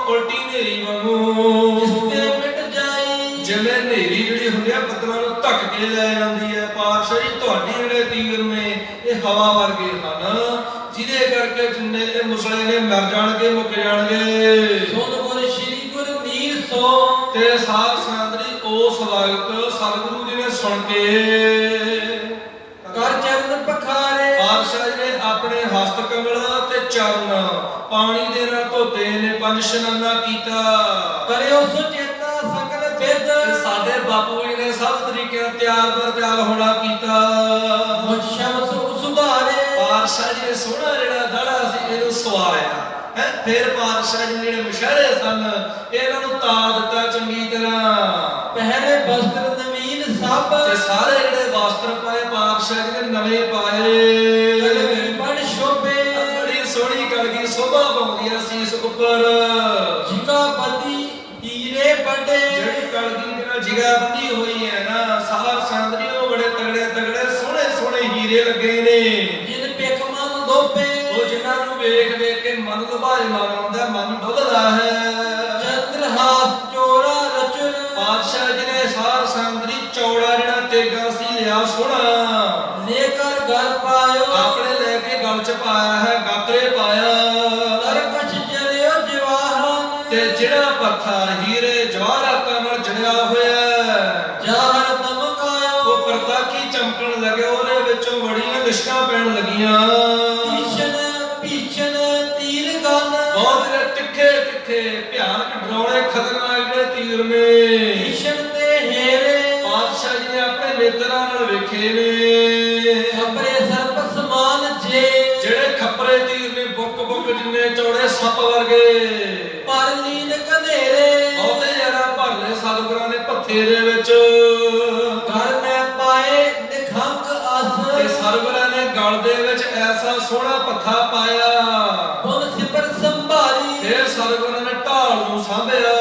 ਉਲਟੀ ਹਨੇਰੀ ਵਾਂਗੂ। ਜਿਸਤੇ ਮਿਟ ਜਾਈ ਜਿਵੇਂ ਹਨੇਰੀ ਜਿਹੜੀ ਹੁੰਦੀ ਹੈ ਬੱਦਲਾਂ ਨੂੰ ਧੱਕ ਕੇ ਲੈ ਜਾਂਦੀ ਹੈ, ਪਾਤਸ਼ਾਹ ਜੀ ਤੁਹਾਡੇ ਜਿਹੜੇ ਤੀਰ ਨੇ ਇਹ ਹਵਾ ਵਰਗੇ ਹਨ, ਜਿਹਦੇ ਕਰਕੇ ਜਿੰਨੇ ਇਹ ਮੁਸਲੇ ਨੇ ਮਰ ਜਾਣਗੇ, ਮੁੱਕ ਜਾਣਗੇ। ਸੁਣ ਗੁਰ ਸ਼੍ਰੀ ਗੁਰ ਮੀਰ ਸੋ ਤੇ ਸਾਧ ਸੰਗਤ ਜੀ ਉਸ ਵਕਤ ਸਤਿਗੁਰੂ ਜੀ ਨੇ ਸੁਣ ਕੇ ਕਰ ਚਰਨ ਪਖਾਰੇ ਪਾਤਸ਼ਾਹ ਜੀ ਨੇ ਆਪਣੇ ਹਸਤ ਕਮਲ ਤੇ ਚਰਨ ਪਾਣੀ ਦੇ ਨਾਲ ਧੋਤੇ ਨੇ, 5 ਇਸ਼ਨਾਨਾ ਕੀਤਾ। ਕਰਿਓ ਸੁਚੇਤਾ ਸਕਲ ਬਿਦ ਤੇ ਸਾਡੇ ਬਾਪੂ ਜੀ ਨੇ ਸਭ ਤਰੀਕੇ ਨਾਲ ਤਿਆਰ ਬਰ ਤਿਆਰ ਹੋਣਾ ਕੀਤਾ। ਮੁਸ਼ਮ ਸੁਧਾਰੇ ਪਾਤਸ਼ਾਹ ਜੀ ਨੇ ਸੋਹਣਾ ਜਿਹੜਾ ਦਾੜਾ ਸੀ ਇਹਨੂੰ ਸਵਾਰਿਆ ਹੈ। ਫਿਰ ਪਾਤਸ਼ਾਹ ਜੀ ਜਿਹੜੇ ਮੁਸ਼ਹਿਰੇ ਸਨ ਇਹਨਾਂ ਨੂੰ ਤਾਰ ਦਿੱਤਾ ਚੰਗੀ ਤਰ੍ਹਾਂ। ਪਹਿਰੇ ਬਸਤਰ ਨਵੀਨ ਸਭ ਤੇ ਸਾਰੇ ਜਿਹੜੇ ਵਸਤਰ ਪਾਏ ਪਾਤਸ਼ਾਹ ਜੀ ਨੇ ਨਵੇਂ ਪਾਏ। ਬੜ ਸ਼ੋਭੇ ਬੜੀ ਸੋਹਣੀ ਕਲਗੀ ਸੋਭਾ ਪਾਉਂਦੀ ਆ ਸੀਸ ਉੱਪਰ। ਜਿਗਾ ਬਦੀ ਹੀਰੇ ਬੜੇ ਜਿਹੜੀ ਕਲਗੀ ਦੇ ਨਾਲ ਜਿਗਾ ਬੰਦੀ ਹੋਈ ਹੈ ਨਾ, ਸਾਰ ਸੰਦਰੀ ਉਹ ਬੜੇ ਤਗੜੇ ਤਗੜੇ ਸੋਹਣੇ ਸੋਹਣੇ ਹੀਰੇ ਲੱਗੇ ਨੇ। ਜਿਨ ਪਿਖ ਮਨ ਦੋਪੇ ਉਹ ਜਿਨ੍ਹਾਂ ਨੂੰ ਵੇਖ ਵੇਖ ਕੇ ਮਨ ਲੁਭਾਇਮਾਨ ਹੁੰਦਾ, ਮਨ ਡੁੱਲਦਾ ਹੈ। ਚੰਦਰਹਾਸ ਚੋਰਾ ਰਚਨ ਪਾਤਸ਼ਾਹ ਜੀ ਨੇ ਸਾਰ ਸੰਦਰੀ ਚੌੜਾ ਜਿਹੜਾ ਤੇਗਾ ਸੀ ਲਿਆ ਸੋਹਣਾ, ਲੈ ਕਰ ਘਰ ਪਾਇਓ ਆਪਣੇ ਲੈ ਕੇ ਗਲ ਚ ਪਾਇਆ ਹੈ, ਗਾਤਰੇ ਪਾਇਆ। ਤਰਕਸ਼ ਜਰਿਓ ਜਵਾਹਰਨ ਤੇ ਜਿਹੜਾ ਪੱਥਾ ਹੀਰੇ ਜਵਾਹਰਾਤਾਂ ਨਾਲ ਜੜਿਆ ਹੋਇਆ ਜਾਹਰ ਦਮਕਾਇਓ ਉਹ ਪ੍ਰਤਾਖੀ ਚਮਕਣ ਲੱਗੇ, ਉਹਦੇ ਵਿੱਚੋਂ ਬੜੀਆਂ ਲਿਸ਼ਕਾਂ ਪੈਣ ਲੱਗੀਆਂ। ਭੀਸ਼ਣ ਤੀਰ ਗਨ ਬਹੁਤ ਜਿਹੜੇ ਤਿੱਖੇ ਤਿੱਖੇ ਭਿਆਨਕ ਡਰਾਉਣੇ ਖਤਰਨਾਕ ਜਿਹੜੇ ਤੀਰ ਨੇ ਭੀਸ਼ਣ ਤੇ ਹੇਰੇ ਪਾਤਸ਼ਾਹ ਜੀ ਨੇ ਆਪਣੇ ਨੇਤਰਾਂ ਨਾਲ ਵੇਖੇ ਨੇ। ਖਬਰੇ ਸਰਪ ਸਮਾਨ ਜੇ ਜਿਹੜੇ ਖੱਪਰੇ ਤੀਰ ਨੇ ਬੁੱਕ ਬੁੱਕ ਜਿੰਨੇ ਚੌੜੇ ਸੱਪ ਵਰਗੇ। ਪਰ ਲੀਨ ਕਨੇਰੇ ਬਹੁਤੇ ਜ਼ਿਆਦਾ ਭਰਲੇ ਸਤਿਗੁਰਾਂ ਨੇ ਭੱਥੇ ਦੇ ਵਿੱਚ। ਘਰ ਮੈਂ ਪਾਏ ਨਿਖੰਕ ਅਸ ਤੇ ਸਤਿਗੁਰਾਂ ਨੇ ਗਲ ਦੇ ਵਿੱਚ ਐਸਾ ਸੋਹਣਾ ਪੱਥਾ ਪਾਇਆ। ਹੁਣ ਸਿਪਰ ਸੰਭਾਲੀ ਫਿਰ ਸਤਿਗੁਰਾਂ ਨੇ ਢਾਲ ਨੂੰ ਸਾਂਭਿਆ।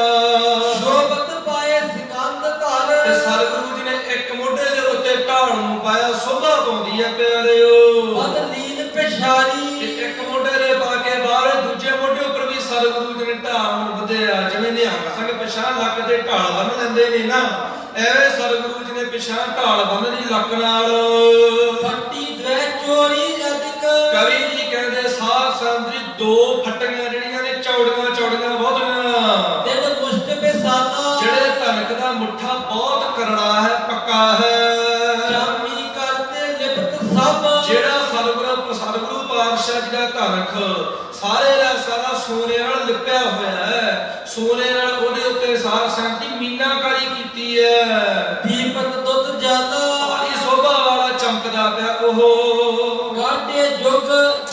ਸ਼ੋਭਤ ਪਾਏ ਸਿਕੰਦ ਧਰ ਤੇ ਸਤਿਗੁਰੂ ਜੀ ਨੇ ਇੱਕ ਮੋਢੇ ਦੇ ਉੱਤੇ ਢਾਲ ਨੂੰ ਪਾਇਆ, ਸੋਭਾ ਪਾਉਂਦੀ ਹੈ ਪਿਆਰਿਓ। ਬਦ ਲੀਨ ਪਿਸ਼ਾਰੀ ਇੱਕ ਮੋਢੇ ਦੇ ਪਾ ਕੇ ਬਾਹਰ ਦੂਜੇ ਮੋਢੇ ਉੱਪਰ ਵੀ ਸਤਿਗੁਰੂ ਜੀ ਨੇ ਢਾਲ ਨੂੰ ਵਧਿਆ। ਜਿਵੇਂ ਨਿਹੰਗ ਸਿੰਘ ਪਿਛਾਂ ਲੱਕ ਤੇ ਢਾਲ ਬੰਨ ਲੈਂਦੇ ਨੇ ਨਾ, ਐਵੇਂ ਸਤਿਗੁਰੂ ਜੀ ਨੇ ਪਿਛਾਂ ਢਾਲ ਬੰਨ੍ਹਦੀ ਲੱਕ ਨਾਲ। ਫੱਟੀ ਦਵੈ ਚੋਰੀ ਅਧਿਕ ਕਵੀ ਜੀ ਕਹਿੰਦੇ ਸਾਧ ਸੰਦਰੀ 2 ਫੱਟੀਆਂ ਜਿਹੜੀਆਂ ਨੇ ਚੌੜੀਆਂ ਚੌੜੀਆਂ ਬਹੁਤੀਆਂ। ਤਿੰਨ ਮੁਸ਼ਟ ਬਿਸਾਲਾ ਜਿਹੜੇ ਧਨਕ ਦਾ ਮੁੱਠਾ ਬਹੁਤ ਕਰੜਾ ਹੈ, ਪੱਕਾ ਹੈ। ਚਾਮੀ ਕਰਤੇ ਲਿਪਤ ਸਭ ਜਿਹੜਾ ਸਤਿਗੁਰੂ ਪਾਤਸ਼ਾਹ ਜੀ ਦਾ ਧਨਕ ਸਾਰੇ ਦਾ ਸਾਰਾ ਸੋਨੇ ਨਾਲ ਲਿਪਿਆ ਹੋਇਆ ਹੈ। ਸੋਨੇ ਨਾਲ ਉਹਦੇ ਉੱਤੇ ਸਾਰ ਸੰਤੀ ਮੀਨਾਕਾਰੀ ਕੀਤੀ ਹੈ। ਦੀਪਕ ਦੁੱਧ ਜਾਦਾ ਭਾਰੀ ਸੋਭਾ ਵਾਲਾ ਚਮਕਦਾ ਪਿਆ ਉਹ। ਗਾਡੇ ਜੁਗ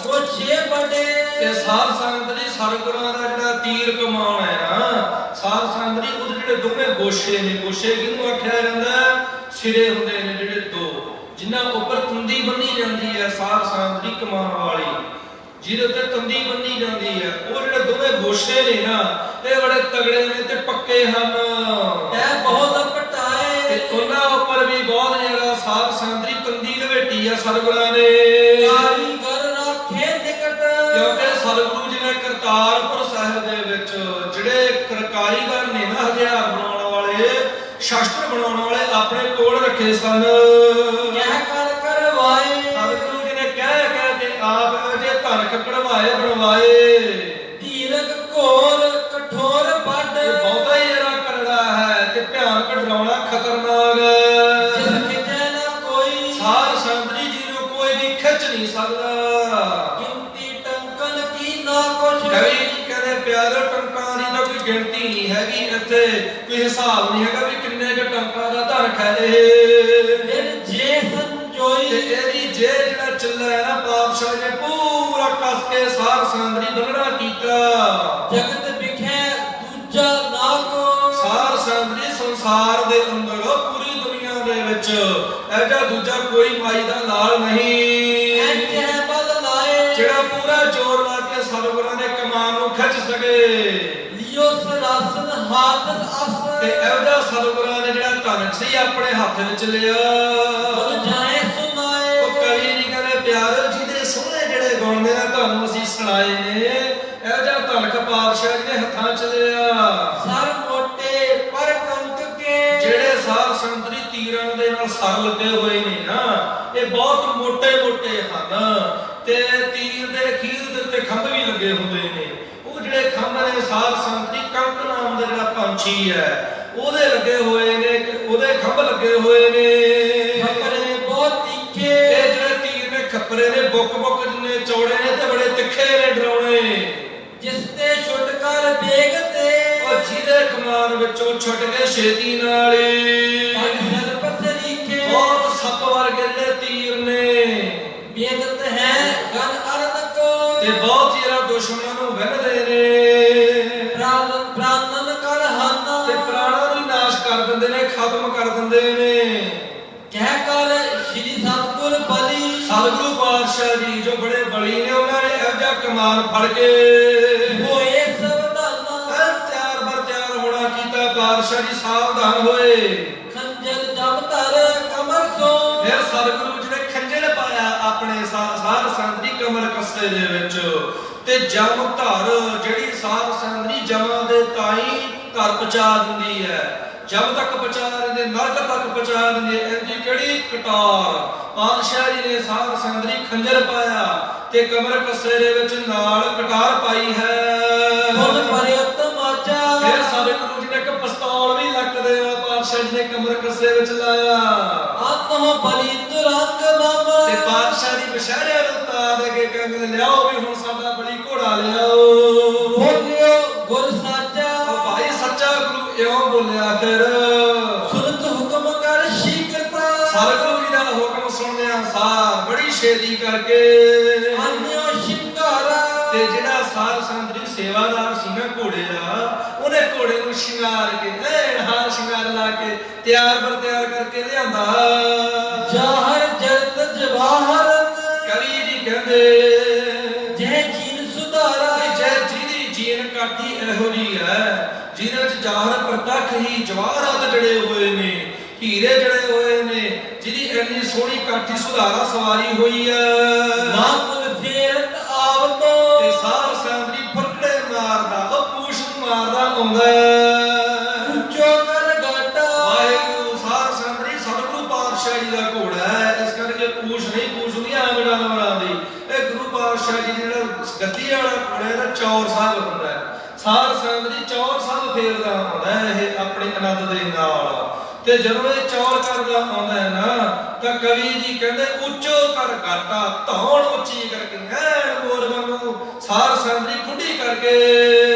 ਮੁਛ ਗੋਸ਼ੇ ਬੜੇ। ਤੇ ਸਾਧ ਸੰਗਤ ਦੀ ਸਤਿਗੁਰਾਂ ਦਾ ਜਿਹੜਾ ਤੀਰ ਕਮਾਨ ਹੈ ਨਾ, ਸਾਧ ਸੰਗਤ ਦੀ ਉਹਦੇ ਜਿਹੜੇ ਦੋਵੇਂ ਗੋਸ਼ੇ ਨੇ, ਗੋਸ਼ੇ ਕਿਹਨੂੰ ਆਖਿਆ ਜਾਂਦਾ? ਸਿਰੇ ਹੁੰਦੇ ਨੇ ਜਿਹੜੇ ਦੋ, ਜਿਨ੍ਹਾਂ ਉੱਪਰ ਤੰਦੀ ਬੰਨੀ ਜਾਂਦੀ ਹੈ ਸਾਧ ਸੰਗਤ ਦੀ ਕਮਾਨ ਵਾਲੀ, ਜਿਹਦੇ ਉੱਤੇ ਤੰਦੀ ਬੰਨੀ ਜਾਂਦੀ ਹੈ, ਉਹ ਜਿਹੜੇ ਦੋਵੇਂ ਗੋਸ਼ੇ ਨੇ ਨਾ, ਇਹ ਬੜੇ ਤਗੜੇ ਨੇ ਤੇ ਪੱਕੇ ਹਨ। ਇਹ ਬਹੁਤ ਪਟਾਏ ਤੇ ਉਹਨਾਂ ਉੱਪਰ ਵੀ ਬਹੁਤ ਜਿਹੜਾ ਸਾਧ ਸੰਗਤ ਦੀ ਤੰਦੀ ਲਵੇਟੀ ਆ ਸਤਿਗੁਰਾਂ ਨੇ। ਕਾਰੀਗਰ ਰਾਖੇ ਨਿਕਟ। ਕਿਉਂਕਿ ਸਤਿਗੁਰੂ ਜੀ ਨੇ ਕਰਤਾਰਪੁਰ ਸਾਹਿਬ ਦੇ ਵਿੱਚ ਜਿਹੜੇ ਕਾਰੀਗਰ ਨੇ ਨਾ, ਹਥਿਆਰ ਬਣਾਉਣ ਵਾਲੇ, ਸ਼ਸਤਰ ਬਣਾਉਣ ਵਾਲੇ, ਆਪਣੇ ਕੋਲ ਰੱਖੇ ਸਨ। ਕਹਿ ਕਰ ਕਰਵਾਏ। ਸਤਿਗੁਰੂ ਜੀ ਨੇ ਕਹਿ ਕੇ ਆਪ ਅਜੇ ਧਨਕ ਕਢਵਾਏ ਬਣਵਾਏ। ਤੀਰਕ ਘੋਰ ਕਠੋਰ ਵੱਡ। ਬਹੁਤਾ ਹੀ ਜਿਹੜਾ ਕਰੜਾ ਹੈ ਤੇ ਭਿਆਨਕ ਡਰਾਉਣਾ ਖਤਰਨਾਕ। ਜਿਸ ਖਿਚੈ ਨਾ ਕੋਈ। ਸਾਧ ਸੰਗਤ ਜੀ ਨੂੰ ਕੋਈ ਵੀ ਖਿੱਚ ਨਹੀਂ ਸਕਦਾ। ਗਿਣਤੀ ਟੰਕਨ ਕੀ ਨਾ ਕੁਛ। ਕਵੀ ਕਹਿੰਦੇ ਪਿਆਰੋ ਟੰਕਾਂ ਦੀ ਤਾਂ ਕੋਈ ਗਿਣਤੀ ਨਹੀਂ ਹੈਗੀ, ਇੱਥੇ ਕੋਈ ਹਿਸਾਬ ਨਹੀਂ ਹੈਗਾ ਵੀ ਕਿੰਨੇ ਕੁ ਟੰਕਾਂ ਦਾ ਧਨਕ ਹੈ ਇਹ। ਫਿਰ ਜੇ ਸੰਜੋਈ। ਤੇ ਇਹਦੀ ਜੇ ਜਿਹੜਾ ਚੱਲਿਆ ਹੈ ਨਾ, ਪਾਤਸ਼ਾਹ ਨੇ ਪੂਰਾ ਕੱਸ ਕੇ ਸਾਧ ਸੰਗਤ ਦੀ ਬੰਨਣਾ ਕੀਤਾ। ਜਗਤ ਵਿਖੇ ਦੂਜਾ ਨਾ ਕੋ। ਸਾਧ ਸੰਗਤ ਦੀ ਸੰਸਾਰ ਦੇ ਅੰਦਰ, ਪੂਰੀ ਦੁਨੀਆ ਦੇ ਵਿੱਚ ਐਡਾ ਦੂਜਾ ਕੋਈ ਮਾਈ ਦਾ ਲਾਲ ਨਹੀਂ। ਐ ਬਲ ਲਾਏ। ਜਿਹੜਾ ਪੂਰਾ ਜ਼ੋਰ ਲਾ ਕੇ ਸਤਿਗੁਰਾਂ ਦੇ ਕਮਾਨ ਨੂੰ ਖਿੱਚ ਸਕੇ। ਲਿਓ ਸਰਾਸਨ ਹਾਥ ਅਸ। ਤੇ ਇਹਦਾ ਸਤਿਗੁਰਾਂ ਨੇ ਜਿਹੜਾ ਧਨਕ ਸੀ ਆਪਣੇ ਹੱਥ ਵਿੱਚ ਲਿਆ। ਜਾਏ ਸੁਨਾਏ। ਉਹ ਕਵੀ ਜੀ ਕਹਿੰਦੇ ਪਿਆਰੋ ਜਿਹਦੇ ਸੋਹਣੇ ਜਿਹੜੇ ਗੁਣ ਨੇ ਤੁਹਾਨੂੰ ਅਸੀਂ ਸੁਣਾਏ ਨੇ, ਇਹਦਾ ਧਨਕ ਪਾਤਸ਼ਾਹ ਜੀ ਦੇ ਹੱਥਾਂ 'ਚ ਲਿਆ। ਸਰ ਮੋਟੇ ਪਰ ਕੰਕ ਕੇ। ਜਿਹੜੇ ਸਾਧ ਸੰਗਤ ਦੀ ਤੀਰਾਂ ਦੇ ਨਾਲ ਸਰ ਲੱਗੇ ਹੋਏ ਨੇ ਨਾ, ਇਹ ਬਹੁਤ ਮੋਟੇ ਮੋਟੇ ਹਨ ਤੇ ਤੀਰ ਦੇ ਅਖੀਰ ਦੇ ਉੱਤੇ ਖੰਭ ਵੀ ਲੱਗੇ ਹੁੰਦੇ ਨੇ। ਉਹ ਜਿਹੜੇ ਖੰਭ ਨੇ ਸਾਧ ਸੰਗਤ ਦੀ ਕੰਕ ਨਾਮ ਦਾ ਜਿਹੜਾ ਪੰਛੀ ਹੈ ਉਹਦੇ ਲੱਗੇ ਹੋਏ ਨੇ, ਉਹਦੇ ਖੰਭ ਲੱਗੇ ਹੋਏ ਨੇ। ਖੱਪਰੇ ਬਹੁਤ ਤਿੱਖੇ। ਇਹ ਜਿਹੜੇ ਤੀਰ ਨੇ ਖੱਪਰੇ ਨੇ, ਬੁੱਕ ਬੁੱਕ ਜਿੰਨੇ ਚੌੜੇ ਨੇ ਤੇ ਬੜੇ ਤਿੱਖੇ ਨੇ, ਡਰਾਉਣੇ। ਜਿਸ ਤੇ ਛੁੱਟ ਕਰ ਵੇਗ ਤੇ। ਉਹ ਜਿਹਦੇ ਕਮਾਨ ਵਿੱਚੋਂ ਛੁੱਟ ਕੇ ਛੇਤੀ ਨਾਲ ਹੀ ਸਿਰ ਪਥਰੀਖੇ। ਬਹੁਤ ਸੱਪ ਵਰਗੇ ਜਿਹੜੇ ਤੀਰ ਨੇ। ਬੇਦਤ ਹੈ ਗਨ ਅਰਦ ਕੋ। ਤੇ ਬਹੁਤ ਜਿਹੜਾ ਦੁਸ਼ਮਣਾਂ ਨੂੰ ਵਿੰਨ੍ਹਦੇ ਨੇ। ਪ੍ਰਾਨਨ ਕਰ ਹੰਨ। ਤੇ ਪ੍ਰਾਣਾਂ ਨੂੰ ਨਾਸ਼ ਕਰ ਦਿੰਦੇ ਨੇ, ਖਤਮ ਕਰ ਦਿੰਦੇ ਨੇ। ਕਹਿ ਕਰ ਸ਼੍ਰੀ ਸਤਿਗੁਰ ਬਲੀ। ਸਤਿਗੁਰੂ ਪਾਤਸ਼ਾਹ ਜੀ ਜੋ ਬੜੇ ਬਲੀ ਨੇ, ਉਹਨਾਂ ਨੇ ਇਹੋ ਜਿਹਾ ਕਮਾਨ ਫੜ ਕੇ ਹੋਏ ਸਾਵਧਾਨ। ਤਿਆਰ ਬਰ ਤਿਆਰ ਹੋਣਾ ਕੀਤਾ। ਪਾਤਸ਼ਾਹ ਜੀ ਸਾਵਧਾਨ ਹੋਏ। ਖੰਜਰ ਜਬ ਧਰ ਕਮਰ ਸੋ। ਫਿਰ ਸਤਿਗੁਰੂ ਜੀ ਨੇ ਖੰਜਰ ਪਾਇਆ ਆਪਣੇ ਸਾਧ ਸੰਗਤ ਦੀ ਕਮਰ ਕੱਸੇ ਦੇ ਵਿੱਚ। ਤੇ ਜਮ ਧਰ, ਜਿਹੜੀ ਸਾਧ ਸੰਗਤ ਦੀ ਜਮਾਂ ਦੇ ਤਾਈ ਘਰ ਪਹੁੰਚਾ ਦਿੰਦੀ ਹੈ, ਜਬ ਤੱਕ ਪਹੁੰਚਾ ਦਿੰਦੇ, ਨਰਕ ਤੱਕ ਪਹੁੰਚਾ ਦਿੰਦੇ। ਇਹਦੀ ਕਿਹੜੀ ਕਟਾਰ। ਪਾਤਸ਼ਾਹ ਜੀ ਨੇ ਸਾਧ ਸੰਗਤ ਦੀ ਖੰਜਰ ਪਾਇਆ ਤੇ ਕਮਰ ਕੱਸੇ ਦੇ ਵਿੱਚ ਨਾਲ ਕਟਾਰ ਪਾਈ ਹੈ। ਹੁਣ ਪਰਿਅਤ ਮਾਚਾ। ਫਿਰ ਸਤਿਗੁਰੂ ਜੀ ਨੇ ਇੱਕ ਪਿਸਤੌਲ ਵੀ ਲੱਕ ਦੇ ਨਾਲ ਪਾਤਸ਼ਾਹ ਜੀ ਨੇ ਕਮਰ ਕੱਸੇ ਵਿੱਚ ਲਾਇਆ। ਆਤਮ ਬਲੀ ਤੁਰੰਗ ਮਮ। ਤੇ ਪਾਤਸ਼ਾਹ ਦੀ ਬਸ਼ਹਿਰੇ ਨੂੰ ਤਾਰ ਦੇ ਕੇ ਕਹਿੰਦੇ ਲਿਆਓ ਵੀ ਹੁਣ ਸਾਡਾ ਬਲੀ ਘੋੜਾ ਲਿਆਓ। ਬੋਲਿਓ ਗੁਰ ਸਾਚਾ। ਉਹ ਭਾਈ ਸੱਚਾ ਗੁਰੂ ਇਉਂ ਬੋਲਿਆ। ਫਿਰ ਸੁਰਤ ਹੁਕਮ ਕਰ ਸ਼ੀਕਰਤਾ। ਸਤਿਗੁਰੂ ਜੀ ਦਾ ਹੁਕਮ ਸੁਣਦਿਆਂ ਸਾਰ ਬੜੀ ਛੇਤੀ ਕਰਕੇ ਆਨਿਓ ਸ਼ਿੰਗਾਰਾ। ਤੇ ਜਿਹੜਾ ਸਾਧ ਸੰਗਤ ਦੀ ਸੇਵਾਦਾਰ ਸੀ ਨਾ ਘੋੜੇ ਦਾ, ਉਹਨੇ ਘੋੜੇ ਨੂੰ ਸ਼ਿੰਗਾਰ ਕੇ ਹਾਰ ਸ਼ਿੰਗਾਰ ਲਾ ਕੇ ਤਿਆਰ ਬਰ ਤਿਆਰ ਕਰਕੇ ਲਿਆਂਦਾ। ਜਾਹਰ ਜਰਤ ਜਵਾਹਰ। ਕਵੀ ਜੀ ਕਹਿੰਦੇ ਜੈ ਜੀਨ ਸੁਧਾਰਾ। ਜੈ ਜਿਹਦੀ ਜੀਨ ਕਾਠੀ ਇਹੋ ਜੀ ਹੈ ਜਿਹਦੇ ਵਿੱਚ ਜਾਹਰ ਪ੍ਰਤੱਖ ਹੀ ਜਵਾਹਰਾਤ ਜੜੇ ਹੋਏ ਨੇ, ਹੀਰੇ ਜੜੇ ਹੋਏ ਨੇ, ਜਿਹਦੀ ਇੰਨੀ ਸੋਹਣੀ ਕਾਠੀ ਸੁਧਾਰਾ ਸਵਾਰੀ ਹੋਈ ਹੈ। ਨਾਮ ਫੇਰਤ ਆਵਤੋ। ਤੇ ਸਾਧ ਸੰਗਤ ਦੀ ਫਰਕੜੇ ਮਾਰਦਾ, ਉਹ ਪੂਛ ਮਾਰਦਾ ਆਉਂਦਾ। ਉੱਚੋ ਕਰ ਗਾਟਾ। ਵਾਹਿਗੁਰੂ ਸਾਧ ਸੰਗਤ ਦੀ ਸਤਿਗੁਰੂ ਪਾਤਸ਼ਾਹ ਜੀ ਦਾ ਘੋੜਾ ਹੈ, ਇਸ ਕਰਕੇ ਪੂਛ ਨਹੀਂ, ਪੂਛ ਨਹੀਂ ਆਮ ਜਾਨਵਰਾਂ ਦੀ। ਇਹ ਗੁਰੂ ਪਾਤਸ਼ਾਹ ਜੀ ਜਿਹੜਾ ਗੱਦੀ ਵਾਲਾ ਘੋੜਾ ਦਾ ਚੌਰ ਸਾਹਿਬ ਹੁੰਦਾ ਹੈ। ਸਾਧ ਸੰਗਤ ਦੀ ਚੌਰ ਸਾਹਿਬ ਫੇਰਦਾ ਆਉਂਦਾ ਇਹ ਆਪਣੇ ਆਨੰਦ ਦੇ ਨਾਲ। ਤੇ ਜਦੋਂ ਇਹ ਚੌਰ ਕਰਦਾ ਆਉਂਦਾ ਹੈ ਨਾ, ਤਾਂ ਕਵੀ ਜੀ ਕਹਿੰਦੇ ਉੱਚੋ ਕਰ ਗਾਟਾ, ਧੌਣ ਉੱਚੀ ਕਰਕੇ ਐਨ ਮੋਰ ਵਾਂਗੂ ਸਾਧ ਸੰਗਤ ਦੀ ਖੁੱਡੀ ਕਰਕੇ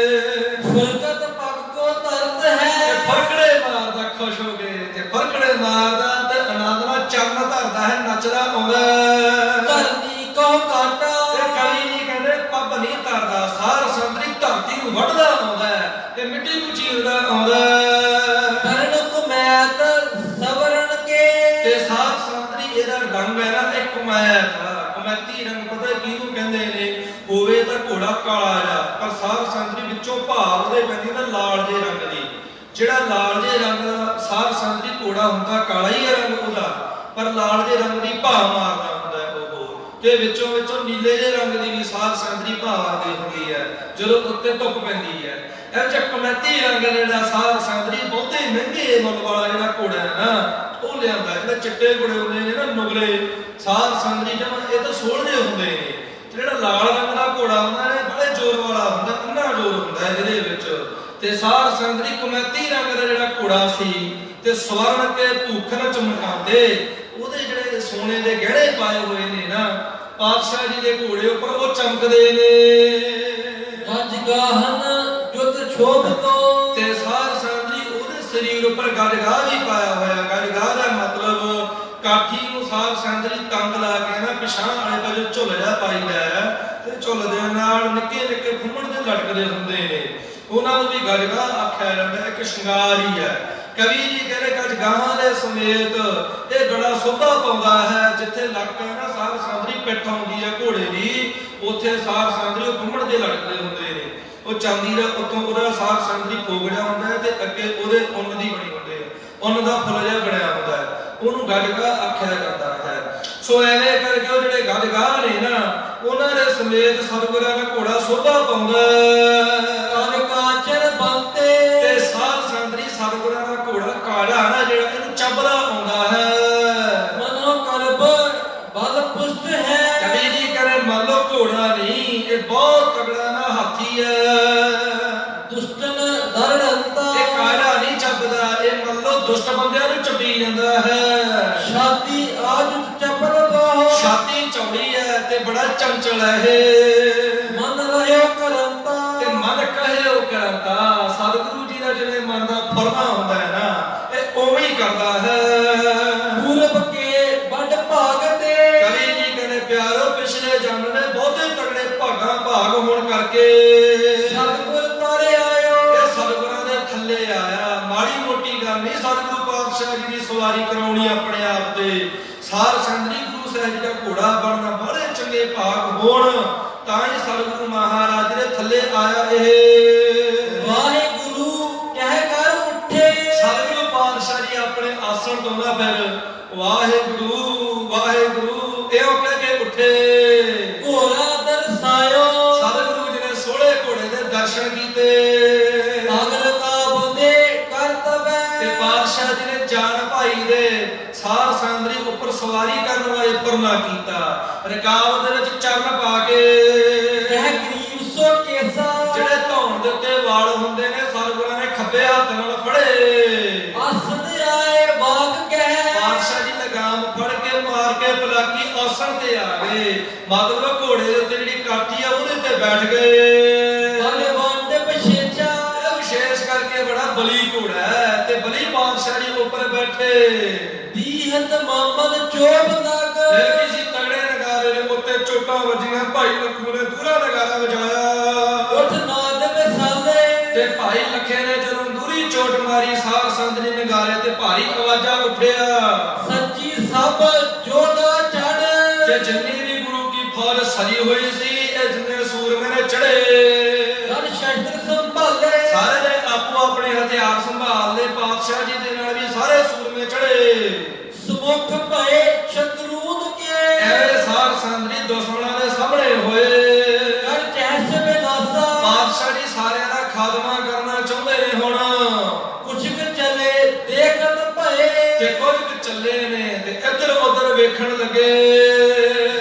ਫੁਰਕਤ ਪੱਗ ਕੋ ਤਰਤ ਹੈ। ਫਰਕੜੇ ਮਾਰਦਾ ਖੁਸ਼ ਹੋ ਕੇ, ਤੇ ਫਰਕੜੇ ਮਾਰਦਾ ਤੇ ਆਨੰਦ ਨਾਲ ਚਰਨ ਧਰਦਾ ਹੈ, ਨੱਚਦਾ ਆਉਂਦਾ। ਧਰਤੀ ਕੋ ਕਾਟਾ। ਤੇ ਕਵੀ ਜੀ ਚੀਰਦਾ ਆਉਂਦਾ ਕਰਨ ਕੁਮੈਤ ਸਵਰਨ ਕੇ ਤੇ ਸਾਧ ਸੰਤਰੀ ਇਹਦਾ ਰੰਗ ਹੈ ਨਾ ਇੱਕ ਕੁਮੈਤ ਕੁਮੈਤੀ ਰੰਗ ਪਤਾ ਕਿਹਨੂੰ ਕਹਿੰਦੇ ਨੇ ਹੋਵੇ ਤਾਂ ਘੋੜਾ ਕਾਲਾ ਜਾ ਪਰ ਸਾਧ ਸੰਤਰੀ ਵਿੱਚੋਂ ਭਾਵ ਉਹਦੇ ਪੈਂਦੀ ਨਾ ਲਾਲ ਜੇ ਰੰਗ ਦੀ ਜਿਹੜਾ ਲਾਲ ਜੇ ਰੰਗ ਦਾ ਸਾਧ ਸੰਤਰੀ ਘੋੜਾ ਹੁੰਦਾ ਕਾਲਾ ਹੀ ਹੈ ਰੰਗ ਉਹਦਾ ਪਰ ਲਾਲ ਜੇ ਰੰਗ ਦੀ ਭਾਵ ਮਾਰਦਾ ਹੁੰਦਾ ਉਹ ਤੇ ਵਿੱਚੋਂ ਨੀਲੇ ਜੇ ਰੰਗ ਦੀ ਵੀ ਸਾਧ ਸੰਤਰੀ ਭਾਵ ਆਉਂਦੀ ਹੁੰਦੀ ਹੈ ਜਦੋਂ ਉੱਤੇ ਧੁੱਪ ਪੈਂਦੀ ਹੈ ਇਹ ਚੱਕਮੈਤੀ ਰੰਗ ਜਿਹੜਾ ਸਾਧ ਸੰਤਰੀ ਬਹੁਤੇ ਮਹਿੰਗੇ ਮੁੱਲ ਵਾਲਾ ਜਿਹੜਾ ਘੋੜਾ ਹੈ ਨਾ ਉਹ ਲਿਆਂਦਾ ਜਿਹੜਾ ਚਿੱਟੇ ਘੋੜੇ ਹੁੰਦੇ ਨੇ ਨਾ ਨੁਗਲੇ ਸਾਧ ਸੰਤਰੀ ਜਮਾ ਇਹ ਤਾਂ ਸੋਹਣੇ ਹੁੰਦੇ ਨੇ ਜਿਹੜਾ ਲਾਲ ਰੰਗ ਦਾ ਘੋੜਾ ਹੁੰਦਾ ਨੇ ਬੜੇ ਜ਼ੋਰ ਵਾਲਾ ਹੁੰਦਾ ਅੰਨਾ ਜ਼ੋਰ ਹੁੰਦਾ ਇਹਦੇ ਵਿੱਚ ਤੇ ਸਾਧ ਸੰਤਰੀ ਕੁਮੈਤੀ ਰੰਗ ਦਾ ਜਿਹੜਾ ਘੋੜਾ ਸੀ ਤੇ ਸਵਰਨ ਕੇ ਭੂਖਨ ਚਮਕਾਉਂਦੇ ਉਹਦੇ ਜਿਹੜੇ ਸੋਨੇ ਦੇ ਗਹਿਣੇ ਪਾਏ ਹੋਏ ਨੇ ਨਾ ਪਾਤਸ਼ਾਹ ਜੀ ਦੇ ਘੋੜੇ ਉੱਪਰ ਉਹ ਚਮਕਦੇ ਨੇ ਗੱਜ ਗਾਹਨ ਜੁਤ ਛੋਭ ਤੋਂ ਤੇ ਸਾਧ ਸੰਤਰੀ ਉਹਦੇ ਸਰੀਰ ਉੱਪਰ ਗੱਜਗਾਹ ਵੀ ਪਾਇਆ ਹੋਇਆ ਗੱਜਗਾਹ ਦਾ ਮਤਲਬ ਕਾਠੀ ਨੂੰ ਸਾਧ ਸੰਤਰੀ ਤੰਗ ਲਾ ਕੇ ਨਾ ਪਿਛਾਂ ਵਾਲੇ ਪਾਸੇ ਝੁੱਲ ਜਾ ਪਾਈਦਾ ਤੇ ਝੁੱਲ ਦੇ ਨਾਲ ਨਿੱਕੇ ਨਿੱਕੇ ਫੁੰਮਣ ਦੇ ਲਟਕਦੇ ਹੁੰਦੇ ਨੇ ਉਹਨਾਂ ਨੂੰ ਵੀ ਗੱਜਗਾਹ ਆਖਿਆ ਜਾਂਦਾ ਇੱਕ ਸ਼ਿੰਗਾਰ ਹੀ ਹੈ ਕਵੀ ਜੀ ਕਹਿੰਦੇ ਗੱਜਗਾਹਾਂ ਦੇ ਸਮੇਤ ਇਹ ਬੜਾ ਸੋਭਾ ਪਾਉਂਦਾ ਹੈ ਜਿੱਥੇ ਲੱਕ ਹੈ ਨਾ ਸਾਧ ਸੰਤਰੀ ਪਿੱਠ ਆਉਂਦੀ ਹੈ ਘੋੜੇ ਦੀ ਉੱਥੇ ਸਾਧ ਸੰਤਰੀ ਉਹ ਫੁੰਮਣ ਦੇ ਲਟਕਦੇ ਹੁੰਦੇ ਨੇ ਉਹ ਚਾਂਦੀ ਦਾ ਉੱਤੋਂ ਉਹਦਾ ਸਾਧ ਸੰਤਰੀ ਫੋਗੜਿਆ ਹੁੰਦਾ ਹੈ ਤੇ ਅੱਗੇ ਉਹਦੇ ਉੱਨ ਦੀ ਬਣੀ ਹੁੰਦੀ ਹੈ ਉੱਨ ਦਾ ਫੁੱਲ ਜਿਹਾ ਬਣਿਆ ਹੁੰਦਾ ਹੈ ਉਹਨੂੰ ਗੱਜਗਾਹ ਆਖਿਆ ਜਾਂਦਾ ਹੈ ਸੋ ਐਵੇਂ ਕਰਕੇ ਉਹ ਜਿਹੜੇ ਗੱਜਗਾਹ ਨੇ ਨਾ ਉਹਨਾਂ ਦੇ ਸਮੇਤ ਸਤਿਗੁਰਾਂ ਦਾ ਘੋੜਾ ਸੋਭਾ ਪਾਉਂਦਾ ਕਨ ਕਾਚਰ ਬੰਤੇ ਤੇ ਸਾਧ ਸੰਤਰੀ ਸਤਿਗੁਰਾਂ ਦਾ ਘੋੜਾ ਕਾਲਾ ਨਾ ਜਿਹੜਾ ਇਹਨੂੰ ਚੱਬਦਾ ਆਉਂਦਾ ਹੈ ਮਨੋ ਕਰਬ ਬਲ ਪੁਸ਼ਟ ਹੈ ਕਵੀ ਜੀ ਕਹਿੰਦੇ ਮੰਨ ਲਓ ਘੋੜਾ ਨਹੀਂ ਇਹ ਬਹੁਤ ਤਗੜਾ ਨਾ ਹਾਥੀ ਹੈ ਦੁਸ਼ਟਨ ਦਰੜੰਤਾ ਇਹ ਕਾਲਾ ਨਹੀਂ ਚੱਬਦਾ ਇਹ ਮੰਨ ਲਓ ਦੁਸ਼ਟ ਬੰਦਿਆਂ ਨੂੰ ਚੱਬੀ ਜਾਂਦਾ ਹੈ ਛਾਤੀ ਆਜ ਚੱਪਲ ਬਾਹ ਛਾਤੀ ਚੌੜੀ ਹੈ ਤੇ ਬੜਾ ਚੰਚਲ ਹੈ ਇਹ ਮਨ ਰਹਿਓ ਕਰੰਤਾ ਤੇ ਮਨ ਕਹੇ ਉਹ ਕਰਦਾ ਸਤਿਗੁਰੂ ਜੀ ਦਾ ਜਿਵੇਂ ਮਨ ਦਾ ਫਰਮਾ ਹੁੰਦਾ ਹੈ ਨਾ ਇਹ ਉਵੇਂ ਹੀ ਕਰਦਾ ਹੈ ਪੂਰਬ ਕੇ ਵੱਡ ਭਾਗ ਤੇ ਕਵੀ ਜੀ ਕਹਿੰਦੇ ਪਿਆਰੋ ਪਿਛਲੇ ਜਨਮ ਨੇ ਬਹੁਤੇ ਤਗੜੇ ਭਾਗਾਂ ਭਾਗ ਹੋਣ ਕਰਕੇ ਸਤਿਗੁਰ ਤਾਰੇ ਆਇਓ ਇਹ ਸਤਿਗੁਰਾਂ ਦੇ ਥੱਲੇ ਆਇਆ ਮਾੜੀ ਮੋਟੀ ਗੱਲ ਨਹੀਂ ਸਤਿਗੁਰੂ ਪਾਤਸ਼ਾਹ ਜੀ ਦੀ ਸਵਾਰੀ ਕਰਾਉਣੀ ਆਪਣੇ ਆਪ ਤੇ ਸਾਧ ਸੰਤਰੀ ਗੁਰੂ ਸਾਹਿਬ ਜੀ ਦਾ ਘੋੜਾ ਬਣਨਾ ਬੜੇ ਚੰਗੇ ਭਾਗ ਹੋਣ ਤਾਂ ਹੀ ਸਤਿਗੁਰੂ ਮਹਾਰਾਜ ਦੇ ਥੱਲੇ ਆਇਆ ਇਹ ਵਾਹਿਗੁਰੂ ਕਹਿ ਕਰ ਉੱਠੇ ਸਤਿਗੁਰੂ ਪਾਤਸ਼ਾਹ ਜੀ ਆਪਣੇ ਆਸਣ ਤੋਂ ਨਾ ਫਿਰ ਵਾਹਿਗੁਰੂ ਵਾਹਿਗੁਰੂ ਇਹੋ ਕਹਿ ਕੇ ਉੱਠੇ ਘੋੜਾ ਦਰਸਾਇਓ ਸਤਿਗੁਰੂ ਜੀ ਨੇ ਸੋਹਣੇ ਘੋੜੇ ਦੇ ਦਰਸ਼ਨ ਕੀਤੇ ਅਗਲ ਕਾ ਬੰਦੇ ਕਰਤਬੈ ਤੇ ਪਾਤਸ਼ਾਹ ਜੀ ਨੇ ਜਾਨ ਭਾਈ ਦੇ ਸਾਧ ਸੰਤਰੀ ਉੱਪਰ ਸਵਾਰੀ ਕਰਨ ਵਾਲੇ ਪਰਨਾ ਕੀਤਾ ਰਕਾਬ ਦੇ ਵਿੱਚ ਚਰਨ ਪਾ ਕੇ ਕਹਿ ਗਰੀਬ ਸੋ ਕੇਸਾ ਜਿਹੜੇ ਧੌਣ ਦੇ ਉੱਤੇ ਵਾਲ ਹੁੰਦੇ ਨੇ ਸਤਿਗੁਰਾਂ ਨੇ ਖੱਬੇ ਹੱਥ ਨਾਲ ਫੜੇ ਆਸਨ ਆਏ ਬਾਗ ਕਹਿ ਪਾਤਸ਼ਾਹ ਜੀ ਲਗਾਮ ਫੜ ਕੇ ਮਾਰ ਕੇ ਪਲਾਕੀ ਆਸਣ ਤੇ ਆ ਗਏ ਮਤਲਬ ਘੋੜੇ ਦੇ ਉੱਤੇ ਜਿਹੜੀ ਕਾਠੀ ਆ ਉਹਦੇ ਤੇ ਬੈਠ ਗਏ ਬਲਵਾਨ ਦੇ ਵਿਸ਼ੇਸ਼ਾ ਇਹ ਵਿਸ਼ੇਸ਼ ਕਰਕੇ ਬੜਾ ਬਲੀ ਘੋੜਾ ਹੈ ਤੇ ਬਲੀ ਪਾਤਸ਼ਾਹ ਜੀ ਉੱਪਰ ਬੈਠੇ ਬੀਹਤ ਮਾਮਨ ਚੋਬ ਲਗ ਫਿਰ ਕਿਸੇ ਤਗੜੇ ਨਗਾਰੇ ਦੇ ਉੱਤੇ ਚੋਟਾਂ ਵੱਜੀਆਂ ਭਾਈ ਲੱਖੂ ਨੇ ਦੂਰਾ ਨਗਾਰਾ ਵਜਾਇਆ ਉਠ ਨਾਦ ਵਿਸਾਲੇ ਤੇ ਭਾਈ ਲੱਖੇ ਨੇ ਜਦੋਂ ਦੂਰੀ ਚੋਟ ਮਾਰੀ ਸਾਧ ਸੰਤਰੀ ਨਗਾਰੇ ਤੇ ਭਾਰੀ ਆਵਾਜ਼ਾਂ ਉੱਠਿਆ ਸੱਚੀ ਸਭ ਜੋਦਾ ਚੜ ਤੇ ਜਿੰਨੀ ਵੀ ਗੁਰੂ ਕੀ ਫੌਜ ਸਜੀ ਹੋਈ ਸੀ ਇਹ ਜਿੰਨੇ ਸੂਰਮੇ ਨੇ ਚੜੇ ਗਨ ਸ਼ਸਤਰ ਸੰਭਾਲੇ ਸਾਰੇ ਨੇ ਆਪੋ ਆਪਣੇ ਹਥਿਆਰ ਸੰਭਾਲ ਲਏ ਪਾਤਸ਼ਾਹ ਜੀ ਦੇ ਨਾਲ ਵੀ ਸਾਰੇ ਸੂਰਮੇ ਚੜੇ ਸਮੁਖ ਭਏ ਸ਼ਤਰੂਨ ਕੇ ਐਵੇਂ ਸਾਧ ਸੰਤਰੀ ਦੁਸ਼ਮਣਾਂ ਦੇ ਸਾਹਮਣੇ ਹੋਏ ਕਰ ਚੈਸ ਵਿਨਾਸਾ ਪਾਤਸ਼ਾਹ ਜੀ ਸਾਰਿਆਂ ਦਾ ਖਾਤਮਾ ਕਰਨਾ ਚਾਹੁੰਦੇ ਨੇ ਹੁਣ ਕੁਛ ਕੁ ਚਲੇ ਦੇਖਤ ਭਏ ਤੇ ਕੁਝ ਕੁ ਚੱਲੇ ਨੇ ਤੇ ਇੱਧਰ ਉੱਧਰ ਵੇਖਣ ਲੱਗੇ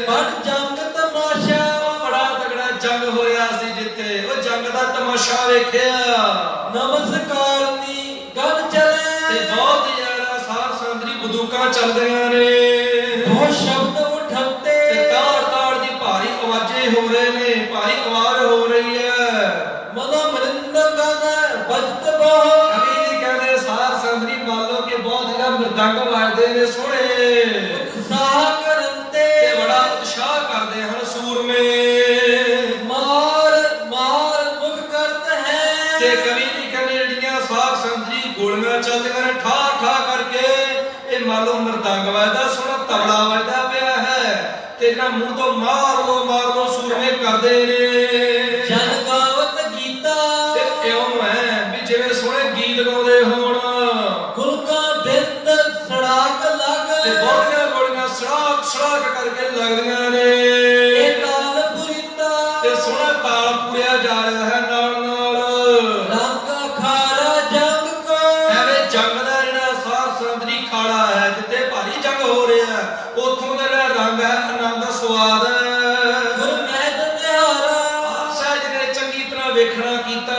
ਬੜ ਜੰਗ ਤਮਾਸ਼ਾ ਬੜਾ ਤਗੜਾ ਜੰਗ ਹੋਇਆ ਸੀ ਜਿੱਥੇ ਉਹ ਜੰਗ ਦਾ ਤਮਾਸ਼ਾ ਵੇਖਿਆ ਨਮਸਕਾਰ ਨੀ ਗਨ ਚਲੇ ਤੇ ਬਹੁਤ ਹੀ ਜ਼ਿਆਦਾ ਸਾਧ ਸੰਤਰੀ ਬੰਦੂਕਾਂ ਚੱਲਦੀਆਂ ਨੇ ਬਹੁਤ ਸ਼ਬਦ ਉਠੰਤੇ ਤੇ ਤਾੜ ਤਾੜ ਦੀ ਭਾਰੀ ਆਵਾਜ਼ੇ ਹੋ ਰਹੇ ਨੇ ਭਾਰੀ ਆਵਾਜ਼ ਹੋ ਰਹੀ ਹੈ ਮਨਾ ਮਰਿੰਦ ਗਨ ਬਜਤ ਬਹੁ ਕਵੀ ਜੀ ਕਹਿੰਦੇ ਸਾਧ ਸੰਤਰੀ ਮੰਨ ਲਓ ਕਿ ਬਹੁਤ ਜਿਹੜਾ ਮਰਦੰਗ ਵੱਜਦੇ ਨੇ ਸੋਹਣੇ ਉਤਸਾਹ ਕਰੰਤੇ ਤੇ ਬੜਾ ਉਤਸ਼ਾਹ ਕਰਦੇ ਹਨ ਸੂਰਮੇ ਮਾਰ ਮਾਰ ਮੁਖ ਕਰਤ ਹੈ ਤੇ ਕਵੀ ਜੀ ਕਹਿੰਦੇ ਜਿਹੜੀਆਂ ਕਰਦੇ ਨੇ। ਜਨ ਗਾਵਤ ਗੀਤਾ ਤੇ ਇਉਂ ਹੈ ਵੀ ਜਿਵੇਂ ਸੋਹਣੇ ਗੀਤ ਗਾਉਂਦੇ ਹੋਣ, ਗੁਲਕਾ ਬਿੰਦ ਸੜਾਕ ਲੱਗ ਤੇ ਬਹੁਤੀਆਂ ਗੋਲੀਆਂ ਸੜਾਕ ਸੜਾਕ ਕਰਕੇ ਲੱਗਦੀਆਂ ਨੇ। ਇਹ ਤਾਲ ਪੁਰੀਤਾ ਤੇ ਸੋਹਣਾ ਤਾਲ ਪੂਰਿਆ ਜਾ ਰਿਹਾ ਹੈ ਨਾਲ ਨਾਲ। ਰੰਗ ਖਾਰਾ ਜੰਗ ਕੋ ਐਵੇਂ ਜੰਗ ਦਾ ਜਿਹੜਾ ਸਾਰ ਸੰਦਰੀ ਖਾੜਾ ਹੈ, ਜਿੱਥੇ ਭਾਰੀ ਜੰਗ ਹੋ ਰਿਹਾ ਹੈ, ਉੱਥੋਂ ਦਾ ਜਿਹੜਾ ਰੰਗ ਹੈ, ਆਨੰਦ ਸਵਾਦ ਹੈ। ਗੁਰਮਹਿਤ ਤਿਹਾਰਾ ਪਾਤਸ਼ਾਹ ਜੀ ਨੇ ਚੰਗੀ ਤਰ੍ਹਾਂ ਵੇਖਣਾ ਕੀਤਾ।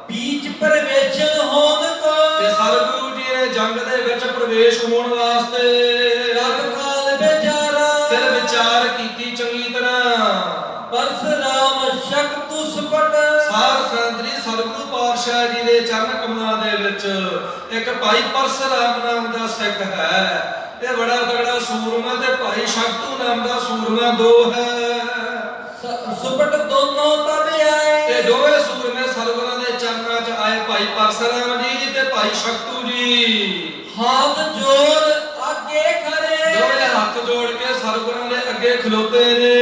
ਬੀਚ ਪ੍ਰਵੇਸ਼ਨ ਹੋਣ ਕੋ ਤੇ ਸਤਿਗੁਰੂ ਜੀ ਨੇ ਜੰਗ ਦੇ ਵਿੱਚ ਪ੍ਰਵੇਸ਼ ਹੋਣ ਵਾਸਤੇ ਰਬ ਕਾਲ ਵਿਚਾਰਾ ਫਿਰ ਵਿਚਾਰ ਕੀਤੀ ਚੰਗੀ ਤਰ੍ਹਾਂ। ਪਰਸਰਾਮ ਸ਼ਕਤੁ ਸੁਪਟ ਸਾਰ ਸੰਦਰੀ ਸਤਿਗੁਰੂ ਪਾਤਸ਼ਾਹ ਜੀ ਦੇ ਚਰਨ ਕਮਲਾਂ ਦੇ ਵਿੱਚ ਇੱਕ ਭਾਈ ਪਰਸਰਾਮ ਨਾਮ ਦਾ ਸਿੱਖ ਹੈ। ਇਹ ਬੜਾ ਤਗੜਾ ਸੂਰਮਾ, ਤੇ ਭਾਈ ਸ਼ਕਤੂ ਨਾਮ ਦਾ ਸੂਰਮਾ ਦੋ ਹੈ। ਸੁਪਟ ਦੋਨੋਂ ਤਬ ਆਏ ਤੇ ਦੋਵੇਂ ਸੂਰਮੇ ਸਤਿਗੁਰਾਂ ਦੇ ਚਰਨਾਂ 'ਚ ਆਏ, ਭਾਈ ਪਰਸਰਾਮ ਜੀ ਤੇ ਭਾਈ ਸ਼ਕਤੂ ਜੀ। ਹਾਥ ਜੋੜ ਅੱਗੇ ਖੜੇ ਦੋਵੇਂ ਹੱਥ ਜੋੜ ਕੇ ਸਤਿਗੁਰਾਂ ਦੇ ਅੱਗੇ ਖਲੋਤੇ ਨੇ।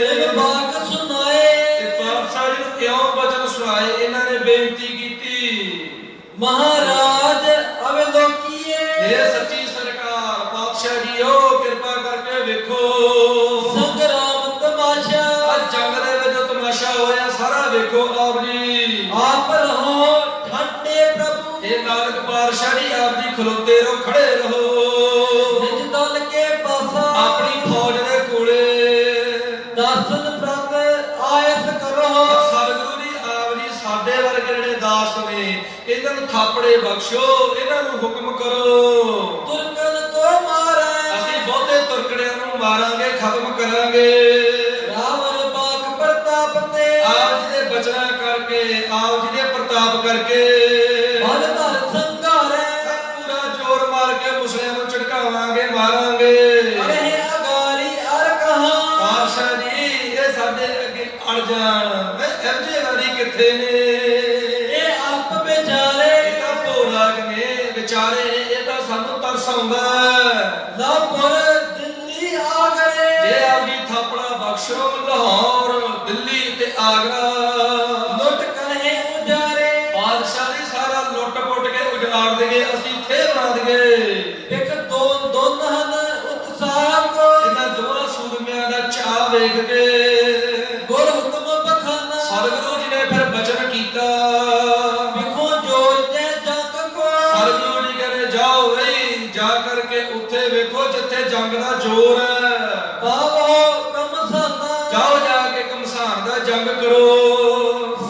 ਇਹ ਬਾਤ ਸੁਣਾਏ ਤੇ ਪਾਤਸ਼ਾਹ ਜੀ ਨੂੰ ਕਿਉਂ ਬਚਨ ਸੁਣਾਏ? ਇਹਨਾਂ ਨੇ ਬੇਨਤੀ ਕੀਤੀ, ਮਹਾਰਾਜ ਅਵਲੋਕੀਏ ਇਹ ਸੱਚੀ ਸਰਕਾਰ ਪਾਤਸ਼ਾਹ ਜੀ ਉਹ ਕਿਰਪਾ ਕਰਕੇ ਵੇਖੋ ਸੰਗਰਾਮ ਤਮਾਸ਼ਾ ਅੱਜ ਜੰਗ ਦੇ ਵਿੱਚ ਤਮਾਸ਼ਾ ਹੋਇਆ ਸਾਰਾ ਵੇਖੋ ਆਪ ਜੀ। ਆਪ ਰਹੋ ਠੰਡੇ ਪ੍ਰਭੂ ਇਹ ਨਾਨਕ ਪਾਤਸ਼ਾਹ ਜੀ ਆਪ ਜੀ ਖਲੋਤੇ ਰਹੋ, ਖੜੇ ਰਹੋ ਨਿਜ ਦਲ ਕੇ ਪਾਸਾ ਆਪਣੀ ਫੌਜ ਦੇ ਕੋਲੇ। ਦਰਸ਼ਨ ਪ੍ਰਭ ਆਇਸ ਕਰੋ ਸਤਿਗੁਰੂ ਜੀ ਆਪ ਜੀ ਸਾਡੇ ਵਰਗੇ ਜਿਹੜੇ ਦਾਸ ਨੇ, ਇਹਨਾਂ ਨੂੰ ਥਾਪੜੇ ਬਖਸ਼ੋ, ਇਹਨਾਂ ਨੂੰ ਹੁਕਮ ਕਰੋ। ਤੁਰਕਨ ਕੋ ਮਾਰੇ ਅਸੀਂ ਬਹੁਤੇ ਤੁਰਕੜਿਆਂ ਨੂੰ ਮਾਰਾਂਗੇ, ਖਤਮ ਕਰਾਂਗੇ। ਰਾਵਣ ਬਾਗ ਪ੍ਰਤਾਪ ਤੇ ਆਪ ਜੀ ਦੇ ਬਚਨਾਂ ਕਰਕੇ, ਆਪ ਜੀ ਦੇ ਪ੍ਰਤਾਪ ਕਰਕੇ ਬਲ ਧਰ ਸੰਘਾਰੇ ਪੂਰਾ ਜ਼ੋਰ ਮਾਰ ਕੇ ਮੁਸਲਿਆਂ ਨੂੰ ਝਟਕਾਵਾਂਗੇ, ਮਾਰਾਂਗੇ। ਅਰੇ ਅਗਾਰੀ ਅਰ ਕਹਾ ਪਾਤਸ਼ਾਹ ਜੀ ਇਹ ਸਾਡੇ ਅੱਗੇ ਅੜ ਜਾਣ, ਮੈਂ ਅਰਜੇ ਵਾਰੀ ਕਿੱਥੇ ਨੇ? ਇਹ ਆਪ ਵਿਚਾਰੇ ਇਹ ਤਾਂ ਭੋਲਾਕ ਨੇ, ਵਿਚਾਰੇ ਨੇ, ਇਹ ਤਾਂ ਸਾਨੂੰ ਤਰਸ ਆਉਂਦਾ। ਲਾਪੁਰ ਦਿੱਲੀ ਆ ਗਏ ਜੇ ਆਪ ਜੀ ਥਾਪੜਾ ਬਖਸ਼ੋ, ਲਾਹੌਰ, ਦਿੱਲੀ ਤੇ ਆਗਰਾ ਲੁੱਟ ਕਰੇ ਉਜਾਰੇ ਬਾਦਸ਼ਾਹ ਦੀ ਸਾਰਾ ਲੁੱਟ ਪੁੱਟ ਕੇ ਉਜਾੜ ਦੇਗੇ, ਅਸੀਂ ਥੇ ਬਣਾ ਦੇਗੇ। ਇੱਕ ਦੋਨ ਹਨ ਉਤਸਾਹ ਕੋ ਇਹਨਾਂ ਦੋਵਾਂ ਸੂਰਮਿਆਂ ਦਾ ਚਾਅ ਵੇਖ ਕੇ ਗੁਰ ਹੁਕਮ ਬਖਾਨਾ ਸਤਿਗੁਰੂ ਜੀ ਨੇ ਫਿਰ ਬਚਨ ਕੀਤਾ। ਵਿਖੋ ਜੋਰ ਤੇ ਜੰਗ ਕੋ ਸਤਿਗੁਰੂ ਜੀ ਕਹਿੰਦੇ ਜਾਓ ਬਈ, ਜਾ ਕਰਕੇ ਉੱਥੇ ਵੇਖੋ ਜਿੱਥੇ ਜੰਗ ਦਾ ਜ਼ੋਰ ਹੈ, ਬਾਵੋ ਕਮਸਾਨਾ ਜਾਓ ਜਾ ਕੇ ਘਮਸਾਨ ਦਾ ਜੰਗ ਕਰੋ।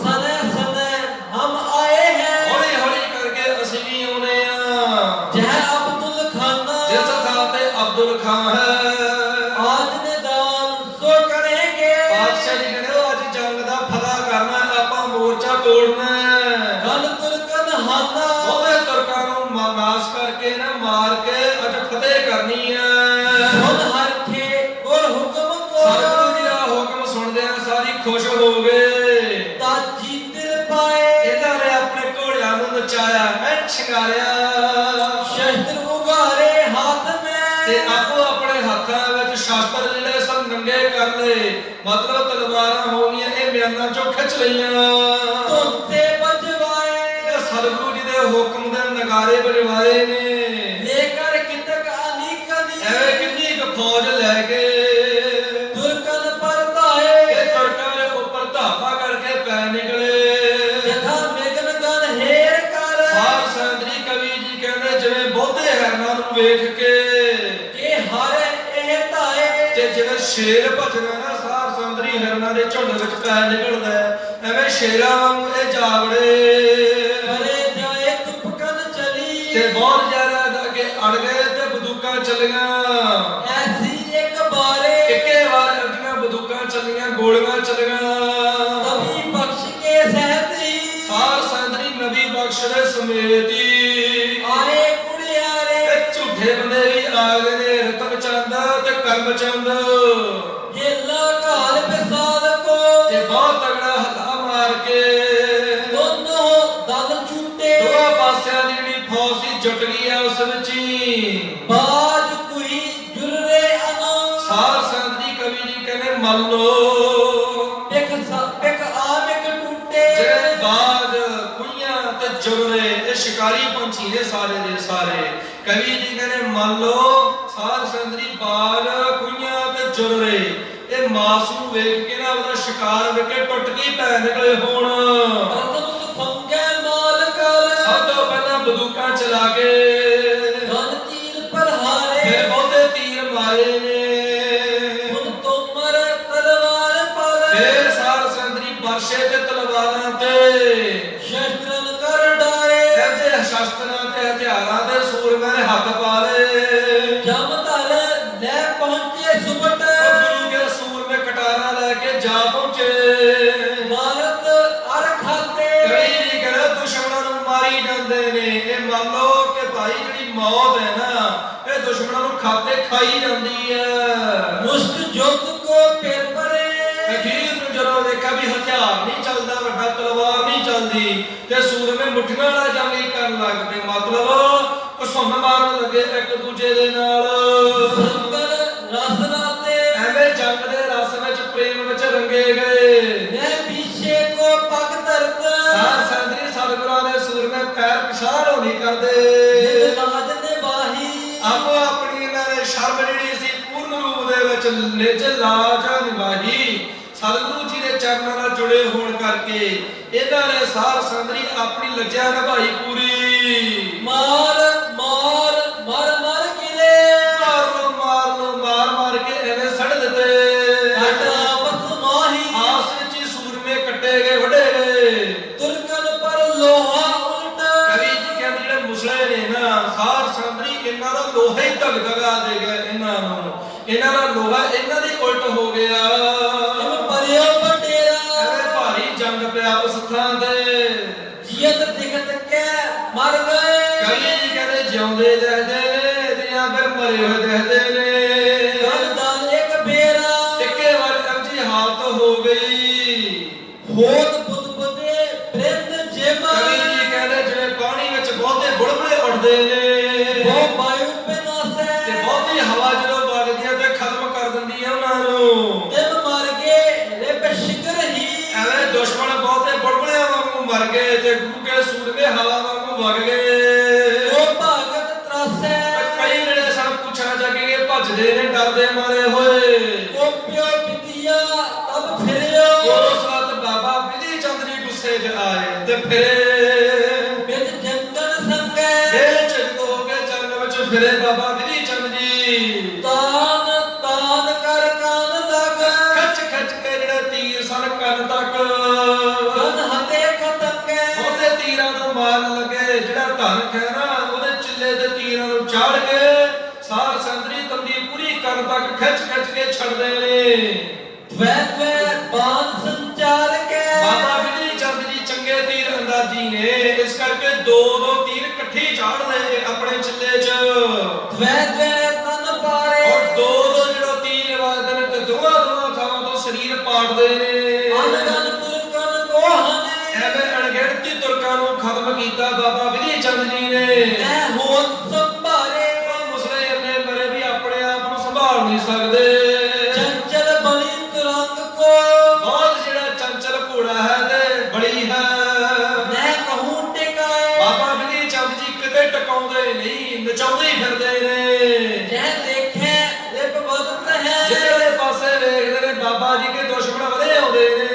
ਸਨੇ ਸਨੇ ਹਮ ਆਏ ਹੈ ਹੌਲੀ ਹੌਲੀ ਕਰਕੇ ਅਸੀਂ ਵੀ ਆਉਨੇ ਆ। ਜਹ ਅਬਦੁਲ ਖਾਨਾ ਜਿਸ ਥਾਂ ਤੇ ਅਬਦੁਲ ਖਾਨ ਹੈ, ਆਜ ਨੇ ਦਾਨ ਸੋ ਕरेंगे ਬਾਦਸ਼ਾਹ ਜੀ ਕਹਿੰਦੇ ਅੱਜ ਜੰਗ ਦਾ ਫਤਹ ਕਰਨਾ, ਆਪਾਂ ਮੋਰਚਾ ਤੋੜਨਾ। ਗਨ ਤੁਰਕਨ ਹਾਨਾ ਉਹਦੇ ਤੁਰਕਾਂ ਨੂੰ ਨਾਸ ਕਰਕੇ ਨਾ ਮਾਰ ਕੇ ਅੱਜ ਫਤਿਹ ਕਰਨੀ ਹੈ। ਸੁਨ ਹਰ ਕੇ ਗੁਰ ਹੁਕਮ ਕੋ ਸਤਿਗੁਰੂ ਜੀ ਦਾ ਹੁਕਮ ਸੁਣਦਿਆਂ ਸਾਰੀ ਖੁਸ਼ ਹੋ ਗਏ। ਤਾਜੀ ਦਿਲ ਪਾਏ ਇਹਨਾਂ ਨੇ ਆਪਣੇ ਘੋੜਿਆਂ ਨੂੰ ਨਚਾਇਆ, ਮੈਂ ਸ਼ਿੰਗਾਰਿਆ ਸ਼ਸਤਰ ਉਗਾਰੇ ਹੱਥ ਤੇ ਮੈਂ ਆਪੋ ਆਪਣੇ ਹੱਥਾਂ ਵਿੱਚ ਸ਼ਸਤਰ ਜਿਹੜੇ ਸਨ ਨੰਗੇ ਕਰ ਲਏ, ਮਤਲਬ ਤਲਵਾਰਾਂ ਹੋ ਗਈਆਂ, ਇਹ ਮਿਆਨਾਂ ਚੋਂ ਖਿੱਚ ਲਈਆਂ। ਧੁੰਤੇ ਬਜਵਾਏ ਇਹ ਸਤਿਗੁਰੂ ਜੀ ਦੇ ਹੁਕਮ ਦੇ ਨਗਾਰੇ ਵਜਵਾਏ ਨੇ। ਲੇਕਰ ਕਿਤਕ ਅਲੀਕਨੀ ਐਵੇਂ ਕਿੰਨੀ ਕੁ ਫੌਜ ਲੈ ਕੇ ਤੁਰਕਨ ਪਰਤਾਏ ਇਹ ਤੁਰਕਾਂ ਦੇ ਉੱਪਰ ਧਾਵਾ ਕਰਕੇ ਪੈ ਨਿਕਲੇ। ਜਥਾ ਮੇਗਨ ਗਨ ਹੇਰ ਕਰ ਸਾਰ ਸੰਦਰੀ ਕਵੀ ਜੀ ਕਹਿੰਦੇ ਜਿਵੇਂ ਬਹੁਤੇ ਹੈਰਨਾਂ ਨੂੰ ਵੇਖ ਕੇ ਕਿ ਹਰ ਇਹ ਧਾਏ ਤੇ ਜਿਵੇਂ ਸ਼ੇਰ ਭਜਦਾ ਨਾ ਸਾਰ ਸੰਦਰੀ ਹਿਰਨਾਂ ਦੇ ਝੁੰਡ ਵਿੱਚ ਪੈ ਨਿਕਲਦਾ ਹੈ, ਐਵੇਂ ਸ਼ੇਰਾਂ ਵਾਂਗੂ ਇਹ ਜਾਵੜੇ ਕਰੇ ਜਾਏ ਤੁਪਕਨ ਚਲੀ ਤੇ ਬਹੁਤ ਜ਼ਿਆਦਾ ਅੱਗੇ ਅੜ ਗਏ ਤੇ ਬੰਦੂਕਾਂ ਚੱਲੀਆਂ। ਐਸੀ ਇੱਕ ਬਾਰੇ ਇੱਕੇ ਵਾਰ ਅੱਡੀਆਂ ਬੰਦੂਕਾਂ ਚੱਲੀਆਂ, ਗੋਲੀਆਂ ਚੱਲੀਆਂ। ਤਬੀ ਬਖਸ਼ ਕੇ ਸਹਤੀ ਸਾਰ ਸੰਦਰੀ ਨਬੀ ਬਖਸ਼ ਦੇ ਸਮੇਤੀ ਆਰੇ ਕੁੜਿਆਰੇ ਇਹ ਝੂਠੇ ਬੰਦੇ ਵੀ ਆ ਗਏ ਨੇ, ਰਤਨ ਚੰਦ ਤੇ ਕਰਮ ਚੰਦ। ਜੇਲਾ ਘਾਲ ਵਿਸਾਲ ਕੋ ਤੇ ਬਹੁਤ ਤਗੜਾ ਹੱਲਾ ਮਾਰ ਕੇ ਦੋਨੋਂ ਦਲ ਛੁੱਟੇ ਦੋਹਾਂ ਪਾਸਿਆਂ ਦੀ ਜਿਹੜੀ ਫੌਜ ਸੀ ਜੁਟ ਗਈ ਆ ਉਸ ਵਿੱਚ ਹੀ। ਬਾਜ ਕੁਰੀ ਜੁਰਰੇ ਅਨੋ ਸਾਰ ਸੰਦਰੀ ਕਵੀ ਜੀ ਕਹਿੰਦੇ ਮੰਨ ਲੋ ਸਾਰੇ ਦੇ ਸਾਰੇ। ਕਵੀ ਜੀ ਕਹਿੰਦੇ ਮੰਨ ਲਓ ਸਾਧ ਸੰਗਤ ਦੀ ਬਾਲ ਕੁਈਆਂ ਤੇ ਜੁਰਰੇ ਇਹ ਮਾਸ ਨੂੰ ਵੇਖ ਕੇ ਨਾ ਉਹਦਾ ਸ਼ਿਕਾਰ ਵਿਕੇ ਟੁੱਟ ਕੇ ਪੈ ਨਿਕਲੇ ਹੋਣ। ਸਭ ਤੋਂ ਪਹਿਲਾਂ ਬੰਦੂਕਾਂ ਚਲਾ ਕੇ ਫਿਰ ਬਹੁਤੇ ਤੀਰ ਮਾਰੇ ਨੇ। ਫਿਰ ਸਾਧ ਸੰਗਤ ਦੀ ਵਰਸ਼ੇ ਤੇ ਤਲਵਾਰਾਂ ਤੇ ਸ਼ਸਤਰਨ ਕਰ ਡਾਰੇ ਇਹਦੇ ਸ਼ਸਤਰਾਂ ਤੇ ਹਥਿਆਰਾਂ ਤੇ ਸੂਰਮਿਆਂ ਨੇ ਹੱਥ ਪਾ ਲਏ। ਜਮ ਧਰ ਲੈ ਪਹੁੰਚੇ ਸੁਬਟ ਗੁਰੂ ਕੇ ਸੂਰਮੇ ਕਟਾਰਾਂ ਲੈ ਕੇ ਜਾ ਪਹੁੰਚੇ। ਮਾਰਤ ਅਰ ਖਾਤੇ ਕਈ ਨਹੀਂ ਕਹਿੰਦੇ ਦੁਸ਼ਮਣਾਂ ਨੂੰ ਮਾਰੀ ਜਾਂਦੇ ਨੇ। ਇਹ ਮੰਨ ਲਓ ਕਿ ਭਾਈ ਜਿਹੜੀ ਮੌਤ ਹੈ ਨਾ ਇਹ ਦੁਸ਼ਮਣਾਂ ਨੂੰ ਖਾਤੇ ਖਾਈ ਜਾਂਦੀ ਹੈ। ਮੁਸ਼ਕ ਜੁਗ ਕੋ ਫਿਰ ਪਰੇ ਅਖੀਰ ਨੂੰ ਜਦੋਂ ਦੇਖਿਆ ਵੀ ਹਥਿਆਰ ਨਹੀਂ ਚੱਲਦਾ, ਵੱਡਾ ਤਲਵਾਰ ਨਹੀਂ ਚੱਲਦੀ ਤੇ ਸੂਰਮੇ ਮੁੱਠੀਆਂ ਨਾਲ ਜੰਗ ਕਰਨ ਲੱਗ ਪਏ। ਮਤਲਬ ਘੁਸੁੰਨ ਮਾਰਨ ਲੱਗੇ ਇੱਕ ਦੂਜੇ ਦੇ ਨਾਲ। ਰਸ ਰਾਤੇ ਐਵੇਂ ਜੰਗ ਦੇ ਰਸ ਵਿੱਚ ਪ੍ਰੇਮ ਵਿੱਚ ਰੰਗੇ ਗਏ। ਮੈਂ ਪਿੱਛੇ ਕੋ ਪਗ ਧਰਤ ਸਾਧ ਸੰਗਤ ਸਤਿਗੁਰਾਂ ਦੇ ਸੂਰਮੇ ਪੈਰ ਪਿਛਾੜ ਹੋਣੀ ਕਰਦੇ। ਲਾਜ ਨੇ ਬਾਹੀ ਆਪੋ ਆਪਣੀ ਇਹਨਾਂ ਦੇ ਸ਼ਰਮ ਜਿਹੜੀ ਸੀ ਪੂਰਨ ਰੂਪ ਦੇ ਵਿੱਚ ਨਿਜ ਲਾਜ ਨਿਭਾਈ। ਸਤਿਗੁਰੂ ਜੀ ਦੇ ਚਰਨਾਂ ਨਾਲ ਜੁੜੇ ਹੋਣ ਕਰਕੇ ਇਹਨਾਂ ਨੇ ਸਾਧ ਸੰਗਤ ਆਪਣੀ ਲੱਜਾ ਨਿਭਾਈ ਪੂਰੀ। ਮਾਰ ਮਾਰ ਮਰ ਮਰ ਕਿਲੇ ਮਾਰ ਮਾਰ ਕੇ ਐਵੇਂ ਸੜ ਦਿੱਤੇ। ਆਪਸ ਮਾਹੀ ਆਪਸ ਵਿੱਚ ਹੀ ਸੂਰਮੇ ਕੱਟੇ ਗਏ, ਵੱਢੇ ਗਏ। ਤੁਰਕਨ ਪਰ ਲੋਹਾ ਉਲਟ ਕਵੀ ਜੀ ਕਹਿੰਦੇ ਜਿਹੜੇ ਮੁਸਲੇ ਨੇ ਨਾ ਸਾਧ ਸੰਗਤ ਇਹਨਾਂ ਦਾ ਲੋਹਾ ਹੀ ਧਗਧਗਾ ਦੇ ਗਿਆ। ਇਹਨਾਂ ਦਾ ਲੋਹਾ ਇਹਨਾਂ ਦੀ ਉਲਟ ਹੋ ਗਿਆ। ਪਰਿਓ ਬਟੇਰਾ ਐਵੇਂ ਭਾਰੀ ਜੰਗ ਪਿਆ ਉਸ ਥਾਂ ਤੇ। ਜੀਤ ਦਿਖਤ ਕੇ ਮਰ ਗਏ ਕਵੀ ਜੀ ਕਹਿੰਦੇ ਜਿਉਂਦੇ ਦਿਖਦੇ ਨੇ ਤੇ ਜਾਂ ਫਿਰ ਮਰੇ ਹੋਏ ਦਿਖਦੇ ਨੇ। ਗਰਦਾਨ ਇੱਕ ਬੇਰਾ ਇੱਕੇ ਵਾਰ ਅਰਜੀ ਹਾਲਤ ਹੋ ਗਈ। ਹੋਤ ਬੁੱਧ ਬੁੱਧੇ ਬ੍ਰਿੰਦ ਜੇਮਾ ਕਵੀ ਜੀ ਕਹਿੰਦੇ ਜਿਵੇਂ ਪਾਣੀ ਵਿੱਚ ਬਹੁਤੇ ਬੁਲਬੁਲੇ ਉੱਡਦੇ ਨੇ। ਉਹ ਵਾਯੂ ਬਿਨਾਸੇ ਤੇ ਬਹੁਤੀ ਹਵਾ ਜਦੋਂ ਵਗਦੀ ਹੈ ਤੇ ਖਤਮ ਕਰ ਦਿੰਦੀ ਹੈ ਉਹਨਾਂ ਨੂੰ। ਤਿਮ ਮਰ ਗਏ ਰਿਪ ਸ਼ਿਕਰ ਹੀ ਐਵੇਂ ਦੁਸ਼ਮਣ ਬਹੁਤੇ ਬੁਲਬੁਲਿਆਂ ਵਾਂਗੂ ਮਰ ਗਏ ਤੇ ਗੁਰੂ ਕੇ ਸੂਰਮੇ ਹਵਾ ਵਾਂਗੂ ਵਗ ਗਏ। ਉਹ ਭਾਗਤ ਤਰਾਸੇ ਕਈ ਜਿਹੜੇ ਸਭ ਪੁੱਛਣਾ ਚਾਹੇ ਕਿ ਭੱਜਦੇ ਨੇ ਡਰਦੇ ਮਾਰੇ ਹੋਏ। ਉਹ ਪਿਓ ਪਿੰਦੀਆ ਤਬ ਫਿਰਿਓ ਉਸ ਵਕਤ ਬਾਬਾ ਬਿਧੀ ਚੰਦ ਜੀ ਗੁੱਸੇ 'ਚ ਆਏ ਤੇ ਫਿਰ ਬਿਦ ਜੰਗਲ ਸੰਗੇ ਇਹ ਝਿਜਕ ਹੋ ਕੇ ਜੰਗ ਵਿੱਚ ਫਿਰੇ ਬਾਬਾ ਬਿਧੀ ਚੰਦ ਜੀ। ਤਾਨ ਤਾਨ ਕਰ ਕਾਨ ਲਗ ਖੱਚ ਖੱਚ ਕੇ ਜਿਹੜੇ ਤੀਰ ਸਨ ਕੰਨ ਤੱਕ ਗਨ ਹਤੇ ਖਤਕੇ ਉਹਦੇ ਤੀਰਾਂ ਨੂੰ ਮਾਰਨ ਲੱਗੇ। ਜਿਹੜਾ ਧਨਕ ਹੈ ਨਾ ਉਹਦੇ ਚਿੱਲੇ ਦੇ ਤੀਰਾਂ ਨੂੰ ਚਾੜ ਕੇ ਸਾਧ ਸੰਗਤ ਤੰਦੀ ਪੂਰੀ ਕੰਨ ਤੱਕ ਖਿੱਚ ਖਿੱਚ ਕੇ ਛੱਡਦੇ ਨੇ। ਵੈ ਵੈ ਬਾਦ ਸੰਚਾਰ ਕੇ ਬਾਬਾ ਬਿਧੀ ਚੰਦ ਜੀ ਚੰਗੇ ਤੀਰ ਅੰਦਾਜ਼ੀ ਨੇ। ਇਸ ਕਰਕੇ ਦੋ ਦੋ ਤੀਰ ਇਕੱਠੇ ਚਾੜ ਲਏ ਆਪਣੇ ਚਿੱਲੇ 'ਚ। ਵੈ ਵੈ ਤਨ ਪਾਰੇ ਔਰ ਦੋ ਦੋ ਜਿਹੜਾ ਤੀਰ ਵੱਜਦੇ ਨੇ ਤੇ ਦੋਹਾਂ ਥਾਵਾਂ ਤੋਂ ਸਰੀਰ ਪਾੜਦੇ ਨੇ। ਅਨਗਨ ਤੁਰਕਨ ਕੋਹਨੇ ਐਵੇਂ ਅਣਗਿਣਤੀ ਤੁਰਕਾਂ ਨੂੰ ਖਤਮ ਕੀਤਾ ਬਾਬਾ ਬਿਧੀ ਚੰਦ ਜੀ ਨੇ। ਐ ਹੋਤ ਸੰਭਾਰੇ ਮੁਸਲੇ ਇੰਨੇ ਮਰੇ ਵੀ ਆਪਣੇ ਆਪ ਨੂੰ ਸੰਭਾਲ ਨਹੀਂ ਸਕਦੇ। ਚੰਚਲ ਬਣੀ ਤੁਰੰਗ ਕੋ ਬਹੁਤ ਜਿਹੜਾ ਚੰਚਲ ਘੋੜਾ ਹੈ ਤੇ ਬੜੀ ਹੈ। ਮੈਂ ਕਹੂੰ ਟਿਕਾਏ ਬਾਬਾ ਬਿਧੀ ਚੰਦ ਜੀ ਕਿਤੇ ਟਿਕਾਉਂਦੇ ਨਹੀਂ, ਨਚਾਉਂਦੇ ਹੀ ਫਿਰਦੇ ਨੇ। ਜਹ ਦੇਖੇ ਲਿਪ ਬਦਤ ਹੈ ਜਿਹੜੇ ਪਾਸੇ ਵੇਖਦੇ ਨੇ ਬਾਬਾ ਜੀ ਕੇ ਦੁਸ਼ਮਣ ਵਧੇ ਆਉਂਦੇ ਨੇ।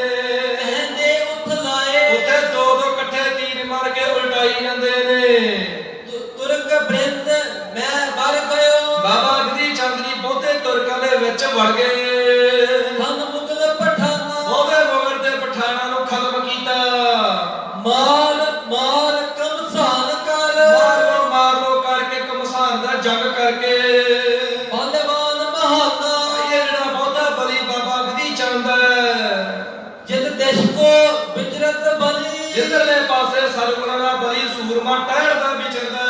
ਕਹਿੰਦੇ ਉੱਠ ਲਾਏ ਉੱਥੇ ਦੋ ਦੋ ਇਕੱਠੇ ਤੀਰ ਮਾਰ ਕੇ ਉਲਟਾਈ ਜਾਂਦੇ ਨੇ। ਤੁਰਕ ਬ੍ਰਿੰਦ ਮੈਂ ਵਰ ਗਇਓ ਬਾਬਾ ਬਿਧੀ ਚੰਦ ਜੀ ਬਹੁਤੇ ਤੁਰਕਾਂ ਦੇ ਵਿੱਚ ਵੜ ਗਏ। ਹਮ ਮੁਗਲ ਪਠਾਨਾ ਬਹੁਤੇ ਮੁਗਲ ਦੇ ਪਠਾਨਾਂ ਨੂੰ ਖਤਮ ਕੀਤਾ। ਮਾਰ ਮਾਰ ਕਮਸਾਨ ਕਰ ਮਾਰ ਲੋ ਕਰਕੇ ਕਮਸਾਨ ਦਾ ਜੰਗ ਕਰਕੇ ਬਲਵਾਨ ਮਹਾਨਾ ਇਹ ਜਿਹੜਾ ਬਹੁਤਾ ਬਲੀ ਬਾਬਾ ਬਿਧੀ ਚੰਦ ਹੈ। ਜਿਤ ਦੇਸ਼ ਕੋ ਵਿਚਰਤ ਬਲੀ ਜਿੱਧਰਲੇ ਪਾਸੇ ਸਤਿਗੁਰਾਂ ਦਾ ਬਲੀ ਸੂਰਮਾ ਟਹਿਲਦਾ ਵਿਚਰਦਾ।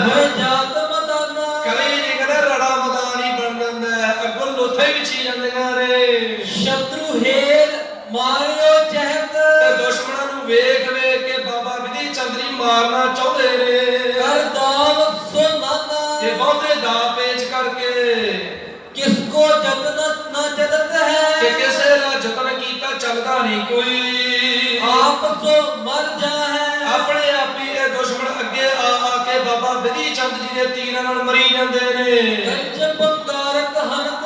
ਹੋਏ ਜਾਤ ਮਦਾਨਾ ਕਵੀ ਜੀ ਕਹਿੰਦੇ ਰੜਾ ਮੈਦਾਨ ਹੀ ਬਣ ਜਾਂਦਾ। ਅੱਗੋਂ ਲੋਥੇ ਵਿਛੀ ਜਾਂਦੀਆਂ ਨੇ। ਸ਼ਤਰੂ ਹੇਰ ਮਾਰਿਓ ਚਹਿਤ ਤੇ ਦੁਸ਼ਮਣਾਂ ਨੂੰ ਵੇਖ ਵੇਖ ਕੇ ਬਾਬਾ ਬਿਧੀ ਚੰਦ ਜੀ ਮਾਰਨਾ ਚਾਹੁੰਦੇ ਨੇ। ਕਰ ਦਾਵ ਸੋ ਨਾਨਾ ਇਹ ਬਹੁਤੇ ਦਾ ਪੇਚ ਕਰਕੇ ਕਿਸ ਕੋ ਜਤਨ ਨਾ ਜਤਤ ਹੈ ਕਿ ਕਿਸੇ ਦਾ ਯਤਨ ਕੀਤਾ ਚੱਲਦਾ ਨਹੀਂ ਕੋਈ। ਆਪ ਸੋ ਮਰ ਜਾ ਹੈ ਆਪਣੇ ਆਪ ਹੀ ਇਹ ਦੁਸ਼ਮਣ ਅੱਗੇ ਆ ਆ ਕੇ ਵਿਧੀ ਚੰਦ ਜੀ ਦੇ ਤੀਰਾਂ ਨਾਲ ਮਰੀ ਜਾਂਦੇ ਨੇ ਗੱਜ ਬੰਗਾਰਤ ਹਨਤ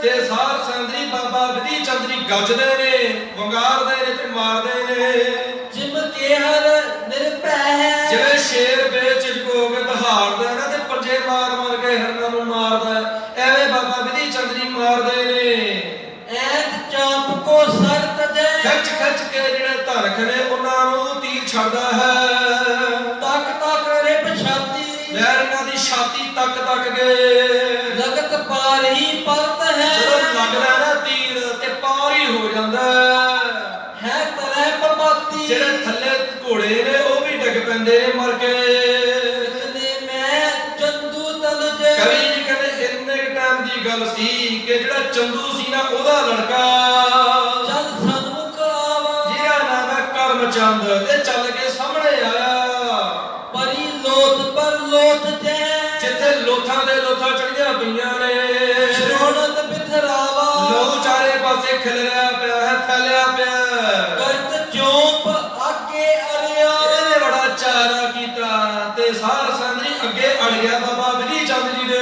ਤੇ ਸਾਰ ਸੰਦਰੀ ਬਾਬਾ ਵਿਧੀ ਚੰਦ ਜੀ ਗੱਜਦੇ ਨੇ, ਵੰਗਾਰਦੇ ਨੇ ਤੇ ਮਾਰਦੇ ਨੇ। ਜਿਮ ਕੇ ਹਰ ਨਿਰਭੈ ਹੈ, ਜਿਵੇਂ ਸ਼ੇਰ ਬੇਝਿਜਕ ਹੋ ਕੇ ਦਹਾੜਦਾ ਨਾ ਤੇ ਪੰਜੇ ਮਾਰ ਮਾਰ ਕੇ ਹਰਨਾਂ ਨੂੰ ਮਾਰਦਾ, ਐਵੇਂ ਬਾਬਾ ਵਿਧੀ ਚੰਦ ਜੀ ਮਾਰਦੇ ਨੇ। ਐਤ ਚਾਪ ਕੋ ਸਰ ਤਜੈ, ਖਿੱਚ ਖਿੱਚ ਕੇ ਜਿਹੜੇ ਧਰਖ ਨੇ ਉਹਨਾਂ ਨੂੰ ਤੀਰ ਛੱਡਦਾ ਹੈ। ਤੱਕ ਤੱਕ ਰਿਪ ਛਾਤੀ, ਵੈਰੀਆਂ ਦੀ ਛਾਤੀ ਤੱਕ ਤੱਕ ਕੇ ਲਗਤ ਪਾਰ ਹੀ ਪਰਤ ਹੈ। ਜਦੋਂ ਲੱਗਦਾ ਨਾ ਤੀਰ ਤੇ ਪਾਰ ਹੀ ਹੋ ਜਾਂਦਾ ਹੈ ਤਰੈ ਪਪਾਤੀ, ਜਿਹੜੇ ਥੱਲੇ ਘੋੜੇ ਨੇ ਉਹ ਵੀ ਡਿੱਗ ਪੈਂਦੇ ਨੇ ਮਰ ਕੇ। ਇਤਨੇ ਮੈਂ ਚੰਦੂ ਤਲਜੈ, ਕਵੀ ਜੀ ਕਹਿੰਦੇ ਇੰਨੇ ਟਾਈਮ ਦੀ ਗੱਲ ਸੀ ਕਿ ਜਿਹੜਾ ਚੰਦੂ ਸੀ ਨਾ ਉਹਦਾ ਲੜਕਾ ਜਦ ਸਨਮੁਖ ਆਵਾ, ਜਿਹਦਾ ਨਾਮ ਹੈ ਕਰਮ ਚੰਦ, ਇਹ ਚੱਲ ਕੇ ਸਾਹਮਣੇ ਆਇਆ। ਪਰੀ ਲੋਥ ਪਰ ਲੋਥ ਜੈ, ਜਿੱਥੇ ਲੋਥਾਂ ਦੇ ਲੋਥਾਂ ਚੜੀਆਂ ਪਈਆਂ ਨੇ, ਸ਼ਰੋਣਤ ਬਿਥਰਾਵਾ, ਲਹੂ ਚਾਰੇ ਪਾਸੇ ਖਿਲਰਿਆ ਪਿਆ ਹੈ, ਫੈਲਿਆ ਪਿਆ ਹੈ। ਕਰਤ ਚੋਪ ਅੱਗੇ ਅਰਿਆ, ਇਹਨੇ ਬੜਾ ਚਾਰਾ ਕੀਤਾ ਤੇ ਸਾਰ ਸੰਦਰੀ ਅੱਗੇ ਅੜ ਗਿਆ ਬਾਬਾ ਵਿਧੀ ਚੰਦ ਜੀ ਦੇ।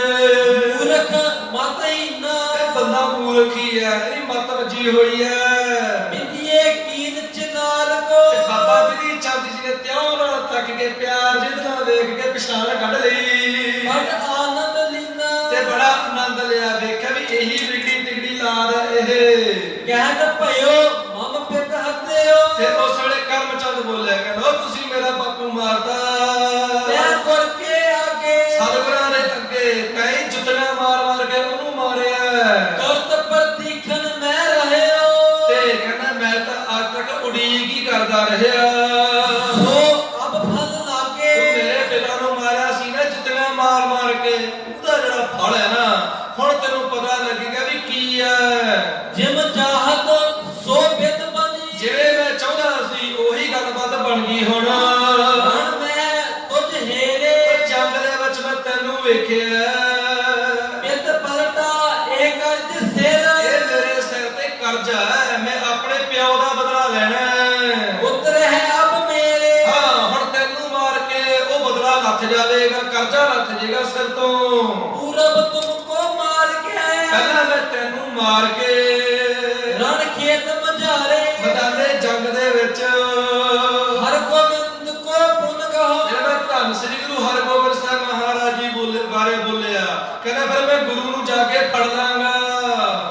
ਮੂਰਖ ਮਤ ਹੀ ਨਾ, ਇਹ ਬੰਦਾ ਮੂਰਖ ਹੀ ਹੈ, ਇਹਦੀ ਮੱਤ ਵੱਜੀ ਹੋਈ ਹੈ। ਵਿਧੀਏ ਕੀਨ ਚਨਾਰ ਕੋ, ਤੇ ਬਾਬਾ ਵਿਧੀ ਚੰਦ ਜੀ ਨੇ ਤਿਉਂ ਨਾਲ ਤੱਕ ਕੇ ਪਿਆਰ ਜਿੱਦਣਾ ਵੇਖ ਕੇ ਪਛਾਣ ਕੱਢ ਲਈ ਬੜ ਆਨੰਦ ਲੀਨਾ, ਤੇ ਬੜਾ ਆਨੰਦ ਲਿਆ। ਵੇਖਿਆ ਵੀ ਇਹੀ ਵਿਗੜੀ ਤਿਗੜੀ ਲਾਦ ਹੈ ਇਹ। ਕਹਿਤ ਭਇਓ ਮਮ ਪਿਤ ਹੱਤਿਓ, ਤੇ ਉਸ ਵੇਲੇ ਕਰਮ ਚੰਦ ਬੋਲਿਆ, ਕਹਿੰਦਾ ਤੁਸੀਂ ਮੇਰਾ ਬਾਪੂ ਮਾਰਤਾ। ਮੈਂ ਗੁਰ ਕੇ ਆਗੇ, ਸਤਿਗੁਰਾਂ ਦੇ ਅੱਗੇ ਕਈ ਜੁੱਤੀਆਂ ਮਾਰ ਮਾਰ ਕੇ ਉਹਨੂੰ ਮਾਰਿਆ। ਕਰਤ ਪ੍ਰਤੀਖਣ ਮੈਂ ਰਹਿਓ, ਤੇ ਕਹਿੰਦਾ ਮੈਂ ਤਾਂ ਅੱਜ ਤੱਕ ਉਡੀਕ ਹੀ ਕਰਦਾ ਰਿਹਾ। ਸੋ ਅਬ ਫਲ ਲਾਗੇ, ਤੂੰ ਮੇਰੇ ਪਿਤਾ ਨੂੰ ਮਾਰਿਆ ਸੀ ਨਾ ਜੁੱਤੀਆਂ ਮਾਰ ਮਾਰ ਕੇ, ਉਹਦਾ ਜਿਹੜਾ ਫਲ ਹੈ ਨਾ ਹੁਣ ਤੈਨੂੰ ਪਤਾ ਲੱਗੇਗਾ ਵੀ ਕੀ ਹੈ। ਜਿਮ ਚਾਹਤ ਸੋ ਬਿਦ ਬਣੀ, ਜਿਵੇਂ ਮੈਂ ਚਾਹੁੰਦਾ ਸੀ ਉਹੀ ਗੱਲਬਾਤ ਬਣ ਗਈ ਹੁਣ। ਹੁਣ ਮੈਂ ਤੁਝ ਹੇਰੇ, ਜੰਗ ਦੇ ਵਿੱਚ ਮੈਂ ਤੈਨੂੰ ਵੇਖਿਆ, ਬਿਦ ਪਲਟਾ ਇਹ ਕਰਜ ਸਿਰ, ਇਹ ਮੇਰੇ ਸਿਰ ਤੇ ਕਰਜ਼ਾ ਹੈ, ਮੈਂ ਆਪਣੇ ਪਿਓ ਦਾ ਬਦਲਾ ਲੈਣਾ ਹੈ। ਉਤਰ ਹੈ ਅਬ ਮੇਰੇ, ਹਾਂ ਹੁਣ ਤੈਨੂੰ ਮਾਰ ਕੇ ਉਹ ਬਦਲਾ ਲੱਥ ਜਾਵੇਗਾ, ਕਰਜ਼ਾ ਲੱਥ ਜਾਏਗਾ ਸਿਰ ਤੋਂ। ਪੂਰਬ ਤੁਮਕੋ ਮਾਰ ਕੇ ਆਇਆ, ਪਹਿਲਾਂ ਮੈਂ ਤੈਨੂੰ ਮਾਰ ਕੇ ਰਣ ਖੇਤ ਮਝਾਰੇ, ਮੈਦਾਨੇ ਜੰਗ ਦੇ ਵਿੱਚ ਹਰ ਗੋਬਿੰਦ ਕੋ ਪੁਨ ਕਹੋ, ਜਿਹੜਾ ਧੰਨ ਸ੍ਰੀ ਗੁਰੂ ਹਰਗੋਬਿੰਦ ਸਾਹਿਬ ਮਹਾਰਾਜ ਜੀ ਬਾਰੇ ਬੋਲਿਆ, ਕਹਿੰਦਾ ਫਿਰ ਮੈਂ ਗੁਰੂ ਨੂੰ ਜਾ ਕੇ ਫੜ ਲਾਂਗਾ।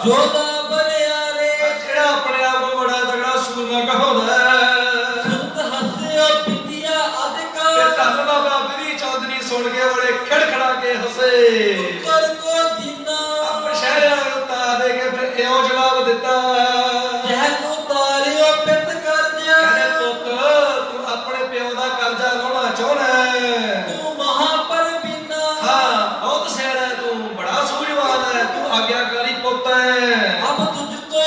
ਜੋਦਾ ਬਰਿਆਰੇ, ਜਿਹੜਾ ਆਪਣੇ ਆਪ ਨੂੰ ਬੜਾ ਤਗੜਾ ਸੂਰਮਾ ਕਹਾਉਂਦਾ ਹੈ। ਸੁਤ ਹੱਸਿਓ ਪਿੰਡੀਆ ਤੇ ਅਧਿਕਾਰ, ਧੰਨ ਬਾਬਾ ਵਿਧੀ ਚੰਦ ਜੀ ਸੁਣ ਕੇ ਬੜੇ ਖੜਖੜਾ ਕੇ ਹੱਸੇ। ਕਰ ਕੋ ਦੀਨਾ, ਆਪਣੇ ਸ਼ਹਿਰਾਂ ਨੂੰ ਤਾ ਦੇ ਕੇ ਫਿਰ ਇਉਂ ਜਵਾਬ ਦਿੱਤਾ, ਜਹ ਤੂੰ ਤਾਰਿਓ ਪਿਤ ਕਰਜਾ, ਕਹਿੰਦੇ ਪੁੱਤ ਤੂੰ ਆਪਣੇ ਪਿਓ ਦਾ ਕਰਜ਼ਾ ਲਾਉਣਾ ਚਾਹੁੰਦਾ ਹੈ। ਤੂੰ ਮਹਾਪਰ ਬਿਨਾ, ਹਾਂ ਬਹੁਤ ਸਿਆਣਾ ਹੈ ਤੂੰ, ਬੜਾ ਸੂਝਵਾਨ ਹੈ ਤੂੰ, ਆਗਿਆਕਾਰੀ ਪੁੱਤ ਹੈ। ਅਬ ਤੁਝ ਕੋ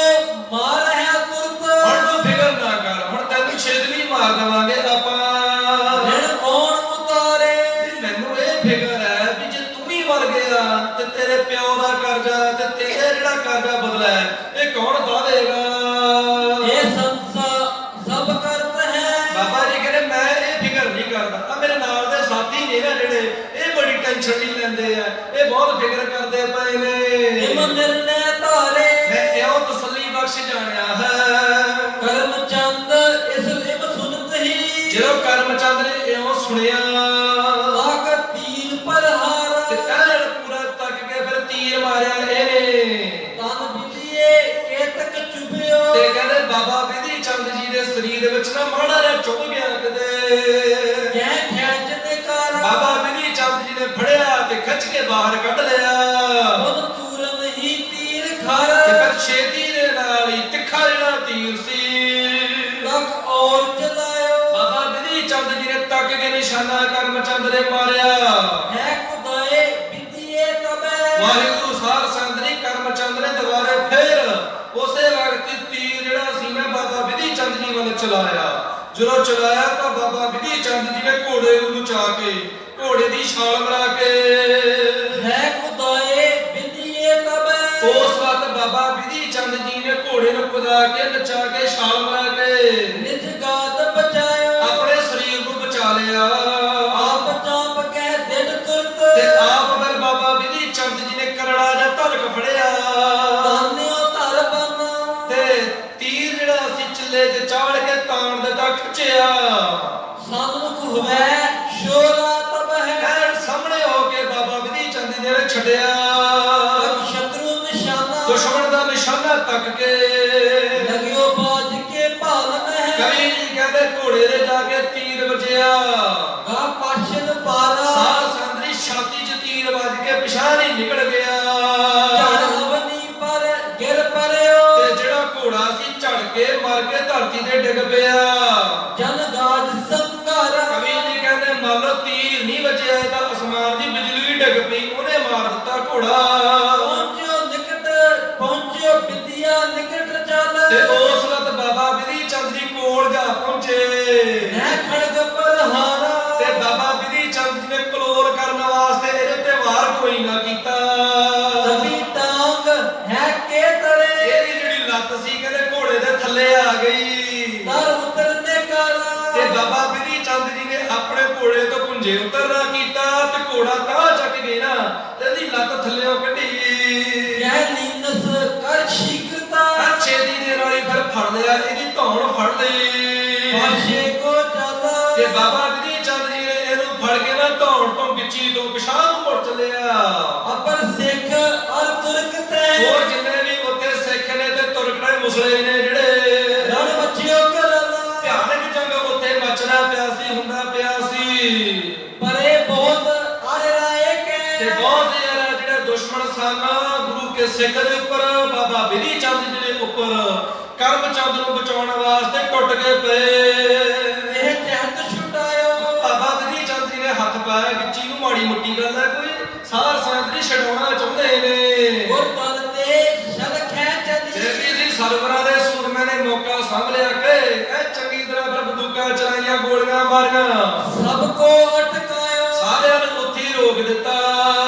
ਮਾਰ ਹੈ ਤੁਰਤ, ਹੁਣ ਤੂੰ ਫਿਕਰ ਨਾ ਕਰ, ਹੁਣ ਤੈਨੂੰ ਛੇਤੀ ਮਾਰ ਦੇਵਾਂਗੇ ਆਪਾਂ। ਰਿਣ ਕੌਣ ਉਤਾਰੇ, ਮੈਨੂੰ ਇਹ ਫਿਕਰ ਹੈ ਵੀ ਜੇ ਤੂੰ ਵੀ ਮਰ ਗਿਆ ਤੇ ਤੇਰੇ ਪਿਓ ਦਾ ਕਰਜ਼ਾ ਤੇ ਤੇਰੇ ਜਿਹੜਾ ਕਰਜ਼ਾ ਬਦਲਾ ਹੈ ਇਹ ਕੌਣ ਦੇਗਾ? ਇਹ ਸੰਸਾ ਸਭ ਕਰਤ ਹੈ, ਬਾਬਾ ਜੀ ਕਹਿੰਦੇ ਮੈਂ ਇਹ ਫਿਕਰ ਨਹੀਂ ਕਰਦਾ। ਆ ਮੇਰੇ ਨਾਲ ਦੇ ਸਾਥੀ ਨੇ ਨਾ ਜਿਹੜੇ, ਇਹ ਬੜੀ ਟੈਨਸ਼ਨ ਨਹੀਂ ਲੈਂਦੇ ਆ, ਇਹ ਬਹੁਤ ਫਿਕਰ ਕਰਦੇ ਪਏ ਨੇ। ਨਿਮ ਨਿਰਣੈ ਧਾਰੇ, ਮੈਂ ਇਉਂ ਤਸੱਲੀ ਬਖਸ਼ ਜਾਣਿਆ ਹੈ। ਕਰਮ ਚੰਦ ਇਸ ਲਿਮ ਸੁਨਤ ਹੀ, ਜਦੋਂ ਕਰਮ ਚੰਦ ਨੇ ਇਉਂ ਸੁਣਿਆ ਤਾਕ ਤੀਰ ਪਰ ਹਾਰ, ਤੇ ਐਨ ਪੂਰਾ ਤੱਕ ਕੇ ਫਿਰ ਤੀਰ ਮਾਰਿਆ ਇਹਨੇ। ਤਨ ਬਿਲੀਏ ਕੇਤਕ ਚੁਭਿਓ, ਤੇ ਕਹਿੰਦੇ ਬਾਬਾ ਵਿਧੀ ਚੰਦ ਜੀ ਦੇ ਸਰੀਰ ਵਿੱਚ ਨਾ ਮਾੜਾ ਜਿਹਾ ਚੁੱਭ ਗਿਆ ਕਿਤੇ। ਕਹਿ ਖੈਚ ਦੇ ਕਾਰ, ਬਾਬਾ ਵਿਧੀ ਚੰਦ ਜੀ ਨੇ ਫੜਿਆ ਤੇ ਖਿੱਚ ਕੇ ਬਾਹਰ ਕੱਢ ਲਿਆ। ਉਹ ਤੂਰਨ ਹੀ ਤੀਰ ਤੇ ਖਰ, ਫਿਰ ਛੇਤੀ ਦੇ ਨਾਲ ਹੀ ਤਿੱਖਾ ਜਿਹੜਾ ਤੀਰ ਸੀ ਤੱਕ ਔਰ ਚਲਾਇਓ, ਬਾਬਾ ਵਿਧੀ ਚੰਦ ਜੀ ਨੇ ਤੱਕ ਕੇ ਨਿਸ਼ਾਨਾ ਕਰਮ ਚੰਦ ਨੇ ਮਾਰਿਆ। ਹੈ ਖੁਦਾਏ ਬਿਦੀਏ ਤਬੈ, ਵਾਹਿਗੁਰੂ ਸਾਰ ਸੰਦਰੀ ਕਰਮ ਚੰਦ ਨੇ ਦੁਬਾਰੇ ਫੇਰ ਉਸੇ ਵਕਤ ਤੀਰ ਜਿਹੜਾ ਸੀ ਨਾ ਬਾਬਾ ਵਿਧੀ ਚੰਦ ਜੀ ਵੱਲ ਚਲਾਇਆ। ਜਦੋਂ ਚਲਾਇਆ ਤਾਂ ਬਾਬਾ ਵਿਧੀ ਚੰਦ ਜੀ ਨੇ ਘੋੜੇ ਨੂੰ ਨਚਾ ਕੇ, ਘੋੜੇ ਦੀ ਛਾਲ ਮਰਾ ਕੇ, ਹੈ ਖੁਦਾਏ ਬਿਦੀਏ ਤਬੈ, ਉਸ ਵਕਤ ਬਾਬਾ ਵਿਧੀ ਚੰਦ ਜੀ ਨੇ ਘੋੜੇ ਨੂੰ ਕੁਦਾ ਕੇ, ਨਚਾ ਕੇ, ਛਾਲ ਮਰਾ ਕੇ ਨਿਜ ਗਾਤ ਬਚਾਇਓ, ਆਪਣੇ ਸਰੀਰ ਨੂੰ ਬਚਾ ਲਿਆ। ਆਪ ਚਾਪ ਕਹਿ ਦਿੜ ਜਿਹੜਾ ਅਸੀਂ ਚਿੱਲੇ 'ਚ ਚਾੜ ਕੇ ਤਾਣ ਦਿੱਤਾ ਖਿੱਚਿਆ ਸਨਮੁਖ ਹੋਵੇ ਸ਼ੋਰਾ ਤਬ ਹੈ ਐਨ ਸਾਹਮਣੇ ਹੋ ਕੇ ਬਾਬਾ ਵਿਧੀ ਚੰਦ ਜੀ ਨੇ ਛੱਡਿਆ ਸ਼ਤਰੂ ਨਿਸ਼ਾਨਾ ਦੁਸ਼ਮਣ ਦਾ ਨਿਸ਼ਾਨਾ ਤੱਕ ਕੇ ਲਗਿਓ ਬਾਜ ਕੇ ਭਾਲਨ ਹੈ ਕਵੀ ਜੀ ਕਹਿੰਦੇ ਘੋੜੇ ਦੇ ਜਾ ਕੇ ਤੀਰ ਵੱਜਿਆ ਗਾ ਪਾਸ਼ਨ ਪਾਰਾ ਸਾਧ ਸੰਗ ਦੀ ਛਾਤੀ 'ਚ ਤੀਰ ਵੱਜ ਕੇ ਪਿਛਾਂਹ ਹੀ ਨਿਕਲ ਗਿਆ ਝੜ ਅਵਨੀ ਪਰ ਗਿਰ ਪਰਿਓ ਤੇ ਜਿਹੜਾ ਘੋੜਾ ਸੀ ਝੜ ਕੇ ਮਰ ਕੇ ਧਰਤੀ ਤੇ ਡਿੱਗ ਪਿਆ ਜਨ ਗਾਜ ਸੰਘਾਰਾ ਕਵੀ ਜੀ ਕਹਿੰਦੇ ਮੰਨ ਲਓ ਤੀਰ ਨਹੀਂ ਵੱਜਿਆ ਤਾਂ ਅਸਮਾਨ ਦੀ ਬਿਜਲੀ ਡਿੱਗ ਪਈ ਉਹਨੇ ਮਾਰ ਦਿੱਤਾ ਘੋੜਾ ਪਹੁੰਚਿਓ ਨਿਕਟ ਪਹੁੰਚਿਓ ਵਿਦਿਆ ਨਿਕਟ ਚੱਲ ਤੇ ਉਸ ਵਕਤ ਬਾਬਾ ਵਿਧੀ ਚੰਦ ਜੀ ਕੋਲ ਜਾ ਪਹੁੰਚੇ ਮੈਂ ਖੜਗ ਪ੍ਰਹਾਰਾ ਤੇ ਬਾਬਾ ਵਿਧੀ ਚੰਦ ਜੀ ਨੇ ਕਲੋਲ ਕਰਨ ਵਾਸਤੇ ਇਹਦੇ ਤੇ ਵਾਰ ਕੋਈ ਨਾ ਕੀਤਾ ਤਬੀ ਟਾਂਗ ਹੈ ਕੇ ਤਰੇ ਇਹਦੀ ਜਿਹੜੀ ਲੱਤ ਸੀ ਕਹਿੰਦੇ ਘੋੜੇ ਦੇ ਥੱਲੇ ਆ ਗਈ ਤਰ ਉਤਰਨੇ ਕਰਾ ਤੇ ਬਾਬਾ ਵਿਧੀ ਚੰਦ ਜੀ ਨੇ ਆਪਣੇ ਘੋੜੇ ਤੋਂ ਪੁੰਜੇ ਉਤਰਨਾ ਕੀਤਾ ਤੇ ਘੋੜਾ ਤਾਂ ਚੱਕ ਗਏ ਨਾ ਤੇ ਇਹਦੀ ਲੱਤ ਥੱਲੇੋਂ ਕੱਢੀ ਇਹ ਲੀਨਸ ਕਰ ਸ਼ੀਕਰਤਾ ਅੱਛੇ ਦੀ ਦੇ ਨਾਲ ਹੀ ਫਿਰ ਫੜ ਲਿਆ ਇਹਦੀ ਧੌਣ ਫੜ ਲਈ ਪਾਸ਼ੇ ਕੋ ਚੱਲ ਤੇ ਬਾਬਾ ਵਿਧੀ ਚੰਦ ਜੀ ਨੇ ਇਹਨੂੰ ਫੜ ਕੇ ਨਾ ਧੌਣ ਤੋਂ ਗਿੱਚੀ ਤੋਂ ਪਿਛਾਂਹ ਨੂੰ ਮੁੜ ਚੱਲਿਆ ਅਪਰ ਸਿੱਖ ਅਰ ਤੁਰਕ ਤੇ ਹੋਰ ਜਿੰਨੇ ਵੀ ਉੱਥੇ ਸਿੱਖ ਨੇ ਤੇ ਤੁਰਕ ਨੇ ਮੁਸਲੇ ਨੇ ਜਿਹੜੇ ਰਣ ਬੱਚਿਓ ਕਰਲਾ ਭਿਆਨਕ ਜੰਗ ਉੱਥੇ ਮਚਣਾ ਪਿਆ ਸੀ ਹੁੰਦਾ ਪਿਆ ਸੀ ਪਰੇ ਬਹੁਤ ਅਰ ਰਾਏ ਤੇ ਕੇ ਬਹੁਤ ਜ਼ਿਆਦਾ ਜਿਹੜੇ ਦੁਸ਼ਮਣ ਸਨ ਗੁਰੂ ਕੇ ਸਿੱਖ ਦੇ ਉੱਪਰ ਬਾਬਾ ਵਿਧੀ ਚੰਦ ਜੀ ਦੇ ਉੱਪਰ ਕਰਮ ਚੰਦ ਨੂੰ ਬਚਾਉਣ ਵਾਸਤੇ ਟੁੱਟ ਕੇ ਪਏ ਇਹ ਚੰਦ ਛੁਟਾਇਓ ਬਾਬਾ ਵਿਧੀ ਚੰਦ ਜੀ ਨੇ ਹੱਥ ਪਾਇਆ ਗਿੱਚੀ ਨੂੰ ਮਾੜੀ ਮੁੱਟੀ ਗੱਲ ਹੈ ਕੋਈ ਸਾਰ ਸੰਗਤ ਛਡਾਉਣਾ ਚਾਹੁੰਦੇ ਨੇ ਗੁਰ ਤਨ ਤੇ ਸ਼ਲ ਖੈ ਚਲੀ ਫਿਰ ਵੀ ਸੀ ਸਰਵਰਾਂ ਦੇ ਸੂਰਮਿਆਂ ਨੇ ਮੌਕਾ ਸਾਂਭ ਲਿਆ ਕਿ ਇਹ ਚੰਗੀ ਤਰ੍ਹਾਂ ਫਿਰ ਬੰਦੂਕਾਂ ਚਲਾਈਆਂ ਗੋਲੀਆਂ ਮਾਰੀਆਂ ਸਭ ਕੋ ਅਟਕਾਇਓ ਸਾਰਿਆਂ ਨੂੰ ਉੱਥੇ ਹੀ ਰੋਕ ਦਿੱਤਾ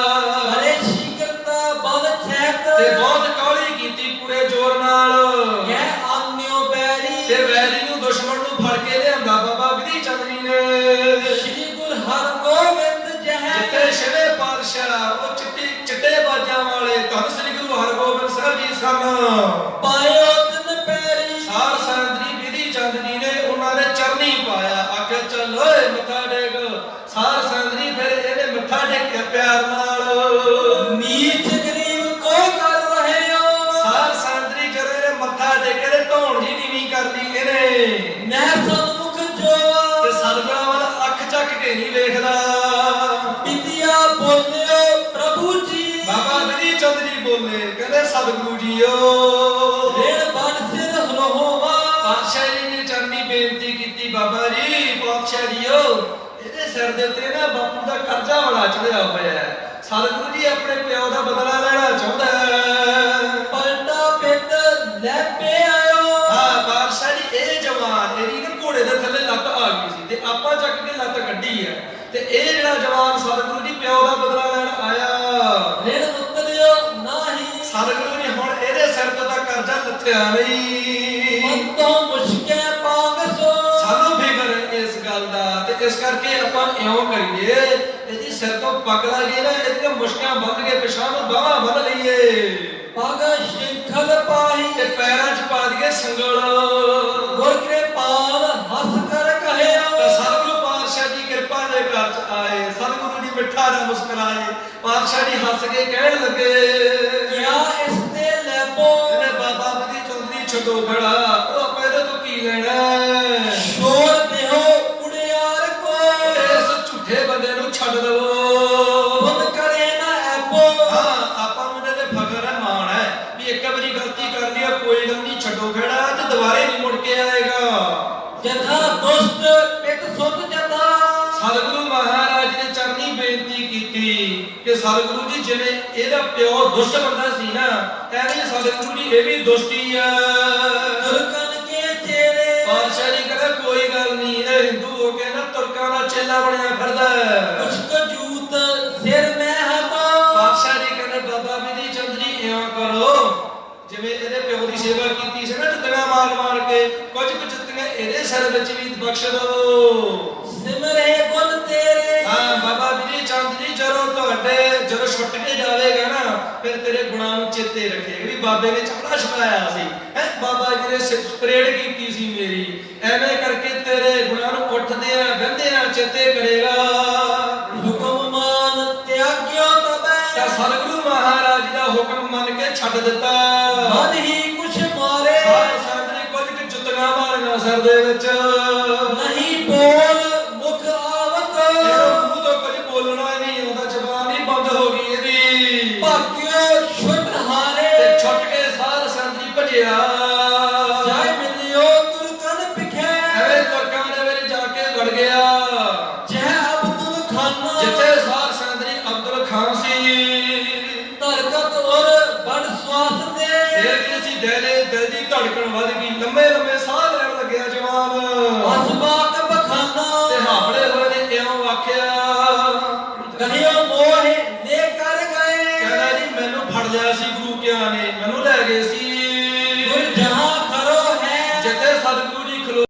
ਅਰੇ ਸ਼ੀਕਰਤਾ ਬਲ ਛੈਤ ਤੇ ਬਹੁਤ ਕਾਹਲੀ ਕੀਤੀ ਪੂਰੇ ਜ਼ੋਰ ਨਾਲ ਇਹ ਆਨਿਓ ਬੈਰੀ ਤੇ ਵੈਰੀ ਨੂੰ ਦੁਸ਼ਮਣ ਨੂੰ ਫੜ ਕੇ ਲਿਆਂਦਾ ਬਾਬਾ ਵਿਧੀ ਚੰਦ ਜੀ ਨੇ ਸ਼੍ਰੀ ਗੁਰ ਹਰਗੋਬਿੰਦ ਜਹ ਜਿੱਥੇ ਛੇਵੇਂ ਪਾਤਸ਼ਾਹ ਉਹ ਚਿੱਟੇ ਬਾਜਾਂ ਵਾਲੇ ਧੰਨ ਸ੍ਰੀ ਗੁਰੂ ਹਰਗੋਬਿੰਦ ਸਾਹਿਬ ਜੀ ਸਨ ਪਾਇਓ ਤਨ ਪੈਰੀ ਸਾਰ ਸੰਗਤ ਵਿਧੀ ਚੰਦ ਜੀ ਨੇ ਉਹਨਾਂ ਦੇ ਚਰਨੀ ਪਾਇਆ ਆਖਿਆ ਚੱਲ ਓਏ ਮੱਥਾ ਟੇਕ ਸਾਰ ਸੰਗਤ ਜੀ ਫਿਰ ਇਹਨੇ ਮੱਥਾ ਟੇਕਿਆ ਪਿਆਰ ਨਾਲ ਨੀਚ ਗਰੀਬ ਕੋ ਕਰ ਰਹੇ ਹੋ ਸਾਰ ਸੰਗਤ ਜੀ ਜਦੋਂ ਇਹਨੇ ਮੱਥਾ ਟੇਕਿਆ ਤੇ ਧੌਣ ਜੀ ਨੀਵੀਂ ਕਰ ਲਈ ਇਹਨੇ ਮੈਂ ਸਨਮੁਖ ਜੋਵਾ ਤੇ ਸਤਿਗੁਰਾਂ ਵੱਲ ਅੱਖ ਚੱਕ ਕੇ ਨਹੀਂ ਵੇਖਦਾ ਵਿਦਿਆ ਬੋਲਿਓ ਪ੍ਰਭੂ ਜੀ ਬਾਬਾ ਵਿਧੀ ਚੰਦ ਜੀ ਬੋਲੇ ਕਹਿੰਦੇ ਸਤਿਗੁਰੂ ਜੀਓ ਰੇਣ ਬਨ ਸਿਰ ਹਲੋਵਾ ਪਾਤਸ਼ਾਹ ਜੀ ਨੇ ਚਰਨੀ ਬੇਨਤੀ ਕੀਤੀ ਬਾਬਾ ਜੀ ਪਾਤਸ਼ਾਹ ਜੀਓ ਇਹਦੇ ਸਿਰ ਦੇ ਉੱਤੇ ਨਾ ਬਾਪੂ ਦਾ ਕਰਜ਼ਾ ਬੜਾ ਚੜਿਆ ਹੋਇਆ ਹੈ ਸਤਿਗੁਰੂ ਜੀ ਆਪਣੇ ਪਿਓ ਦਾ ਬਦਲਾ ਲੈਣਾ ਚਾਹੁੰਦਾ ਹੈ ਪਲਟਾ ਪਿੱਟ ਲੈ ਪੇ ਆਇਓ ਹਾਂ ਪਾਤਸ਼ਾਹ ਜੀ ਇਹ ਜਵਾਨ ਇਹਦੀ ਨਾ ਘੋੜੇ ਦੇ ਥੱਲੇ ਲੱਤ ਆ ਗਈ ਸੀ ਤੇ ਆਪਾਂ ਚੱਕ ਕੇ ਲੱਤ ਕੱਢੀ ਹੈ ਤੇ ਇਹ ਜਿਹੜਾ ਜਵਾਨ ਸਤਿਗੁਰੂ ਜੀ ਪਿਓ ਦਾ ਬਦਲਾ ਲੈਣ ਆਇਆ ਰੇਣ ਉਤਰਿਓ ਨਾਹੀ ਸਤਿਗੁਰੂ ਜੀ ਹੁਣ ਇਹਦੇ ਸਿਰ ਤੋਂ ਤਾਂ ਕਰਜ਼ਾ ਲੱਥਿਆ ਨਹੀਂ ਮਤੋਂ ਮੁਸ਼ਕੇ ਪਾਗਸੋ ਸਾਨੂੰ ਫਿਕਰ ਹੈ ਇਸ ਗੱਲ ਦਾ ਤੇ ਇਸ ਕਰਕੇ ਆਪਾਂ ਇਉਂ ਕਰੀਏ ਇਹਦੀ ਸਿਰ ਤੋਂ ਪੱਗ ਲਾਈਏ ਨਾ ਇਹਦੀਆਂ ਮੁਸ਼ਕਾਂ ਬੰਨ ਕੇ ਪਿਛਾਂ ਨੂੰ ਬਾਹਾਂ ਬੰਨ ਲਈਏ ਪਗ ਸ਼ਿੰਖਲ ਪਾਹੀ ਤੇ ਪੈਰਾਂ 'ਚ ਪਾ ਦਈਏ ਸੰਗਲ ਗੁਰ ਕਿਰਪਾਲ ਹੱਸ ਕਰ ਕਹਿਓ ਤਾਂ ਸਤਿਗੁਰੂ ਪਾਤਸ਼ਾਹ ਜੀ ਕਿਰਪਾ ਦੇ ਘਰ 'ਚ ਆਏ ਸਤਿਗੁਰੂ ਜੀ ਮਿੱਠਾ ਨਾ ਮੁਸਕਰਾਏ ਪਾਤਸ਼ਾਹ ਜੀ ਹੱਸ ਕੇ ਕਹਿਣ ਲੱਗੇ ਕਿਆ ਇਸ ਤੇ ਲੈਬੋ ਇਹਨੇ ਬਾਬਾ ਵਿਧੀ ਚੰਦ ਜੀ ਛੱਡੋ ਖੜਾ ਉਹ ਆਪਾਂ ਇਹਦੇ ਤੋਂ ਕੀ ਲੈਣਾ ਸ਼ੋਰ ਦੇਹੋ ਕੁੜਿਆਰ ਕੋ ਇਸ ਝੂਠੇ ਬੰਦੇ ਨੂੰ ਛੱਡ ਦਵੋ ਬੁੱਧ ਕਰੇ ਨਾ ਐਬੋ ਹਾਂ ਆਪਾਂ ਨੂੰ ਇਹਦੇ ਤੇ ਫਖਰ ਹੈ ਮਾਣ ਹੈ ਵੀ ਇੱਕ ਵਾਰੀ ਗਲਤੀ ਕਰ ਲਈ ਕੋਈ ਗੱਲ ਨਹੀਂ ਛੱਡੋ ਖੜਾ ਤੇ ਦੁਬਾਰੇ ਨਹੀਂ ਮੁੜ ਕੇ ਆਏਗਾ ਜਥਾ ਦੁਸ਼ਟ ਪਿੱਟ ਸੁੱਤ ਜਤਾ ਸਤਿਗੁਰੂ ਮਹਾਰਾਜ ਨੇ ਚਰਨੀ ਬੇਨਤੀ ਕੀਤੀ ਕਿ ਸਤਿਗੁਰੂ ਜੀ ਜਿਵੇਂ ਇਹਦਾ ਪਿਓ ਦੁਸ਼ਟ ਬੰਦਾ ਸੀ ਨਾ ਐਵੇਂ ਸਤਿਗੁਰੂ ਜੀ ਇਹ ਵੀ ਦੁਸ਼ਟੀ ਆ ਤੁਰਕਨ ਕੇ ਚੇਰੇ ਪਾਤਸ਼ਾਹ ਜੀ ਕਹਿੰਦਾ ਕੋਈ ਗੱਲ ਨਹੀਂ ਇਹ ਹਿੰਦੂ ਹੋ ਕੇ ਨਾ ਤੁਰਕਾਂ ਦਾ ਚੇਲਾ ਬਣਿਆ ਫਿਰਦਾ ਕੁਛ ਜੂਤ ਸਿਰ ਮੈਂ ਹਮਾ ਪਾਤਸ਼ਾਹ ਜੀ ਕਹਿੰਦੇ ਬਾਬਾ ਵਿਧੀ ਚੰਦ ਜੀ ਇਉਂ ਕਰੋ ਜਿਵੇਂ ਇਹਦੇ ਪਿਓ ਦੀ ਸੇਵਾ ਕੀਤੀ ਸੀ ਨਾ ਜੁੱਤੀਆਂ ਮਾਰ ਕੇ ਕੁਝ ਜੁੱਤੀਆਂ ਇਹਦੇ ਸਿਰ ਵਿੱਚ ਵੀ ਬਖਸ਼ ਦਿਓ ਸਿਮਰੇ ਗੁਣ ਤੇਰੇ ਹਾਂ ਬਾਬਾ ਵਿਧੀ ਚੰਦ ਜੀ ਜਦੋਂ ਛੁੱਟ ਕੇ ਜਾਵੇਗਾ ਨਾ ਫਿਰ ਤੇਰੇ ਗੁਣਾਂ ਨੂੰ ਚੇਤੇ ਰੱਖੇਗਾ ਵੀ ਬਾਬੇ ਨੇ ਚਪੜਾ ਛਪਾਇਆ ਸੀ ਹੈ ਬਾਬਾ ਜੀ ਨੇ ਪਰੇਡ ਚਿੱਤੇ ਕਰੇਗਾ। ਹੁਕਮ ਮਾਨ ਤਿਆਗਿਓ ਤਬੈ ਤਾਂ ਸਤਿਗੁਰੂ ਮਹਾਰਾਜ ਦਾ ਹੁਕਮ ਮੰਨ ਕੇ ਛੱਡ ਦਿੱਤਾ। ਮਨ ਹੀ ਕੁਛ ਮਾਰੇ ਸਾਧ ਸੰਗਤ ਨੇ ਕੁਝ ਕੁ ਜੁੱਤੀਆਂ ਮਾਰੀਆਂ ਸਿਰ ਦੇ ਵਿੱਚ। ਨਹੀਂ ਬੋਲ ਮੁਖ ਆਵਤ ਇਹਨੂੰ ਮੂੰਹ ਤੋਂ ਕੁਝ ਬੋਲਣਾ ਹੀ ਨਹੀਂ ਆਉਂਦਾ, ਜ਼ਬਾਨ ਹੀ ਬੰਦ ਹੋ ਗਈ ਇਹਦੀ। ਭਾਗਿਓ ਛੁੱਟ ਹਾਰੇ ਤੇ ਛੁੱਟ ਕੇ ਸਾਧ ਸੰਗਤ ਜੀ ਭਜਿਆ। ਜੈ ਮਿਲਿਓ ਤੁਰਕਨ ਪਿਖੇ ਐਵੇਂ ਤੁਰਕਾਂ ਦੇ ਵਿੱਚ ਜਾ ਕੇ ਵੜ ਗਿਆ ਜੈ ਅਬਦੁਲ ਖਾਨਾ ਜਿੱਥੇ ਸਾਧ ਸੰਗਤ ਜੀ ਅਬਦੁਲ ਖਾਨ ਸੀ। ਧਰਕਤ ਔਰ ਬੜ ਸਵਾਸ ਦੇ ਫਿਰ ਕੀ ਸੀ, ਦਿਲ ਦੀ ਧੜਕਣ ਵੱਧ ਗਈ। ਲੰਮੇ ਲੰਮੇ